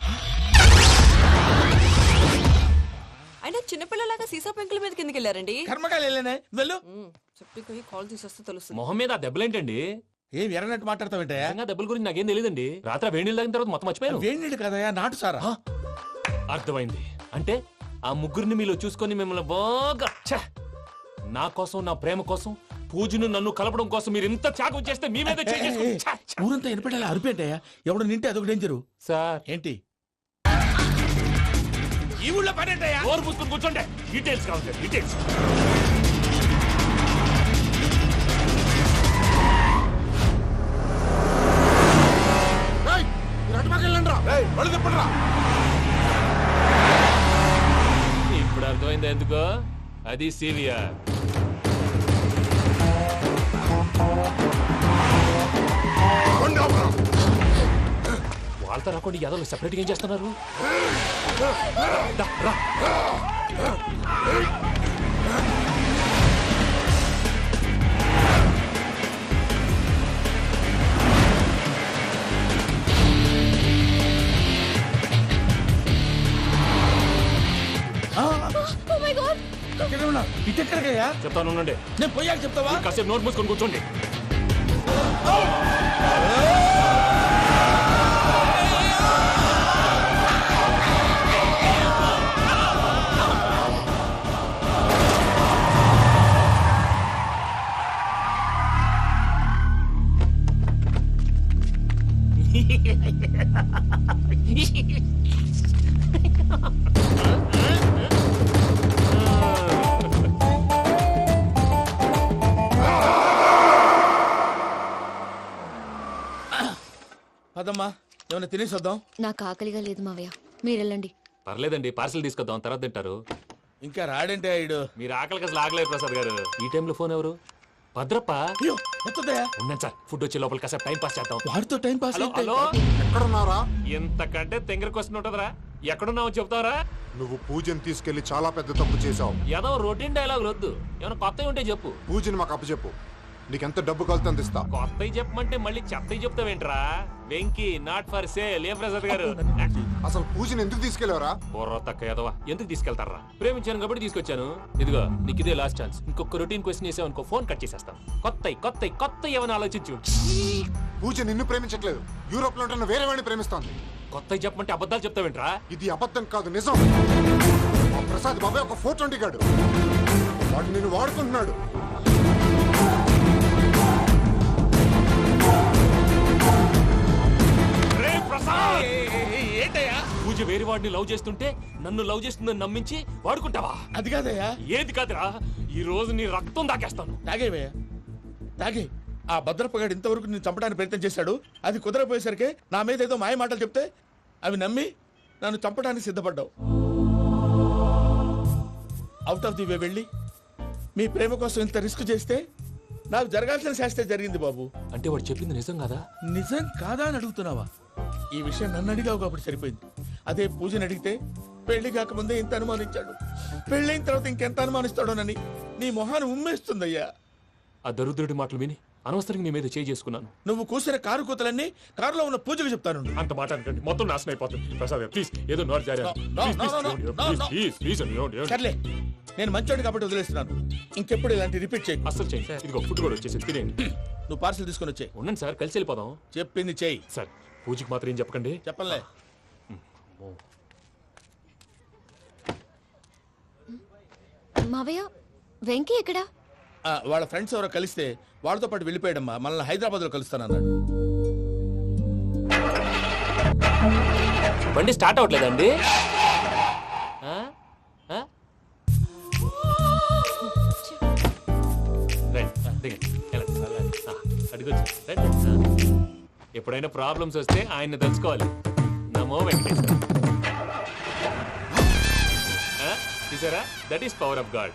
అయినా చిన్నపిల్లలాగా సీసా పెంకుల మీద కిందకి వెళ్ళారండి. కర్మకాయలు వెళ్ళానే వెళ్ళు. చెప్పి కాల్ తీసేస్తే తెలుస్తుంది. మొహం మీద ఆ దెబ్బలేంటండి? ఏం ఎర్రనట్టు మాట్లాడతావేంటయ్యా? దెబ్బల గురించి నాకేం తెలియదండి. రాత్రి వేడి నీళ్ళు తాగిన తర్వాత మొత్తం మర్చిపోయాను. వేడి నీళ్ళు కదయా, నాటు సారా. అర్థమైంది. అంటే ఆ ముగ్గురిని మీలో చూసుకొని మిమ్మల్ని బాగా నా కోసం, నా ప్రేమ కోసం, పూజను నన్ను కలపడం కోసం మీరు ఇంత త్యాగం చేస్తే మీ మీద ఊరంతా వినపడేలా అరిపేంటయ్యా. ఎవడు నింటే అదొక డేంజరు. సార్ ఏంటి ఈ ఊళ్ళో పనేంటయ్యా? ఓరు పుస్తకం కూర్చోండి. డీటెయిల్స్ కావాలి, డీటెయిల్స్. ఇప్పుడు అర్థమైంది ఎందుకో. అది సివిఆర్. వాళ్ళతో రాకుండా యాదవ్ సెపరేట్గా ఏం చేస్తున్నారు? ఇటెక్కడికయ్యా? చెప్తాను ఉండండి. నేను పోయాక చెప్తావా? కాసేపు నోట్ మూసుకొని కూర్చోండి. పదమ్మా, ఏమైనా తినేసి వద్దాం. నాకు ఆకలిగా లేదు మావయ్య, మీరు వెళ్ళండి. పర్లేదండి, పార్సల్ తీసుకొద్దాం, తర్వాత తింటారు. ఇంకా రాడంటే ఆయుడు. మీరు ఆకలికి అసలు ఆగలేదు ప్రసాద్ గారు. ఈ టైంలో ఫోన్ ఎవరు? భద్రప్ప. ఉన్నాను సార్, ఫుడ్ వచ్చే లోపల కాసేపు టైం పాస్ చేద్దాం. వాడితో టైం పాస్. హలో, ఎక్కడున్నారా? ఇంతకంటే తెంగర క్వశ్చన్ ఉంటుందిరా. ఎక్కడున్నావు చెప్తావరా? నువ్వు పూజని తీసుకెళ్లి చాలా పెద్ద తప్పు చేశావు. ఏదో రొటీన్ డైలాగ్ వద్దు, ఏమైనా కొత్తవి ఉంటే చెప్పు. పూజని మాకు అప్పచెప్పు, నీకెంత డబ్బు కలితే అందిస్తా. కొత్తవి చెప్పమంటే మళ్ళీ చెత్తవి చెప్తావేంట్రా? Venky not for sale. ఏ ప్రసాద్ గారు, అసలు పూజని ఎందుకు తీసుకెళ్లేవరా? బుర్ర తక్క ఏదవా, ఎందుకు తీసుకెళ్తారా? ప్రేమించాను కాబట్టి తీసుకొచ్చాను. ఇదిగో నీకు ఇదే లాస్ట్ ఛాన్స్. ఇంకొక రొటీన్ క్వశ్చన్ చేసావు అనుకో, ఫోన్ కట్ చేసేస్తాను. కొత్త ఏమైనా ఆలోచించు. పూజ నిన్ను ప్రేమించట్లేదు, యూరోప్ లో ఉంటున్న వేరే వాడిని ప్రేమిస్తోంది. కొత్తవి చెప్పమంటే అబద్ధాలు చెప్తావేంట్రా? ఇది అబద్ధం కాదు, నిజం. ఆ ప్రసాద్ బాబాయ్ ఒక 420 గాడు, వాడు నిన్ను వాడుకుంటున్నాడు. పూజ వేరే వాడిని లవ్ చేస్తుంటే నన్ను లవ్ చేస్తుందని నమ్మించి వాడుకుంటావా? అది కాదయ్యా. ఏది కాదురా, ఈ రోజు నీ రక్తం దాకేస్తాను. తాగేవయ్యా, తాగే. ఆ భద్రపగాడు ఇంతవరకు నేను చంపడానికి ప్రయత్నం చేశాడు. అది కుదరపోయేసరికి నా మీద ఏదో మాయ మాటలు చెప్తే అవి నమ్మి నన్ను చంపడానికి సిద్ధపడ్డావు. అవుట్ ఆఫ్ ది వే వెళ్ళి మీ ప్రేమ కోసం ఇంత రిస్క్ చేస్తే నాకు జరగాల్సిన శాస్త్రే జరిగింది బాబు. అంటే వాడు చెప్పింది నిజం కాదా? నిజం కాదా అని అడుగుతున్నావా? ఈ విషయం నన్ను అడిగావు కాబట్టి సరిపోయింది. అదే పూజని అడిగితే పెళ్లి కాకముందే ఇంత అనుమానించాడు, పెళ్ళైన తర్వాత ఇంకెంత అనుమానిస్తాడోనని నీ మొహాన్ని ఉమ్మేస్తుందయ్యా. ఆ దరిద్రుడి మాటలు విని అనవసరంగా మీ మీద చేయి చేసుకున్నాను. నువ్వు కూసిన కారు కూతలన్నీ కారులో ఉన్న పూజకు చెప్తాను. అంత మాట అనకండి, మొత్తం నాశనం అయిపోతుంది. ప్రసాద్ ప్లీజ్, ఏదో నోరు జారీ. సర్లే, నేను మంచోడు కాబట్టి వదిలేస్తున్నాను. ఇంకెప్పుడు ఇలాంటి రిపీట్ చేయి. అసలు చేయి. ఇదిగో ఫుడ్ కూడా వచ్చేసి తినేయండి. నువ్వు పార్సల్ తీసుకొని వచ్చాయి. ఉండండి సార్, కలిసి వెళ్ళిపోదాం. చెప్పింది చెయ్యి సార్. పూజకి మాత్రం ఏం చెప్పకండి. చెప్పలే. మావయ్య, వెంకీ ఎక్కడా? వాళ్ళ ఫ్రెండ్స్ ఎవరో కలిస్తే వాళ్ళతో పాటు వెళ్ళిపోయాడమ్మా. మనల్ని హైదరాబాద్ లో కలుస్తానన్నాడు. బండి స్టార్ట్ అవట్లేదండి. ఎప్పుడైనా ప్రాబ్లమ్స్ వస్తే ఆయన్ని తెలుసుకోవాలి. నమో వెంకటేశ్వర. చూసారా, that is power of God.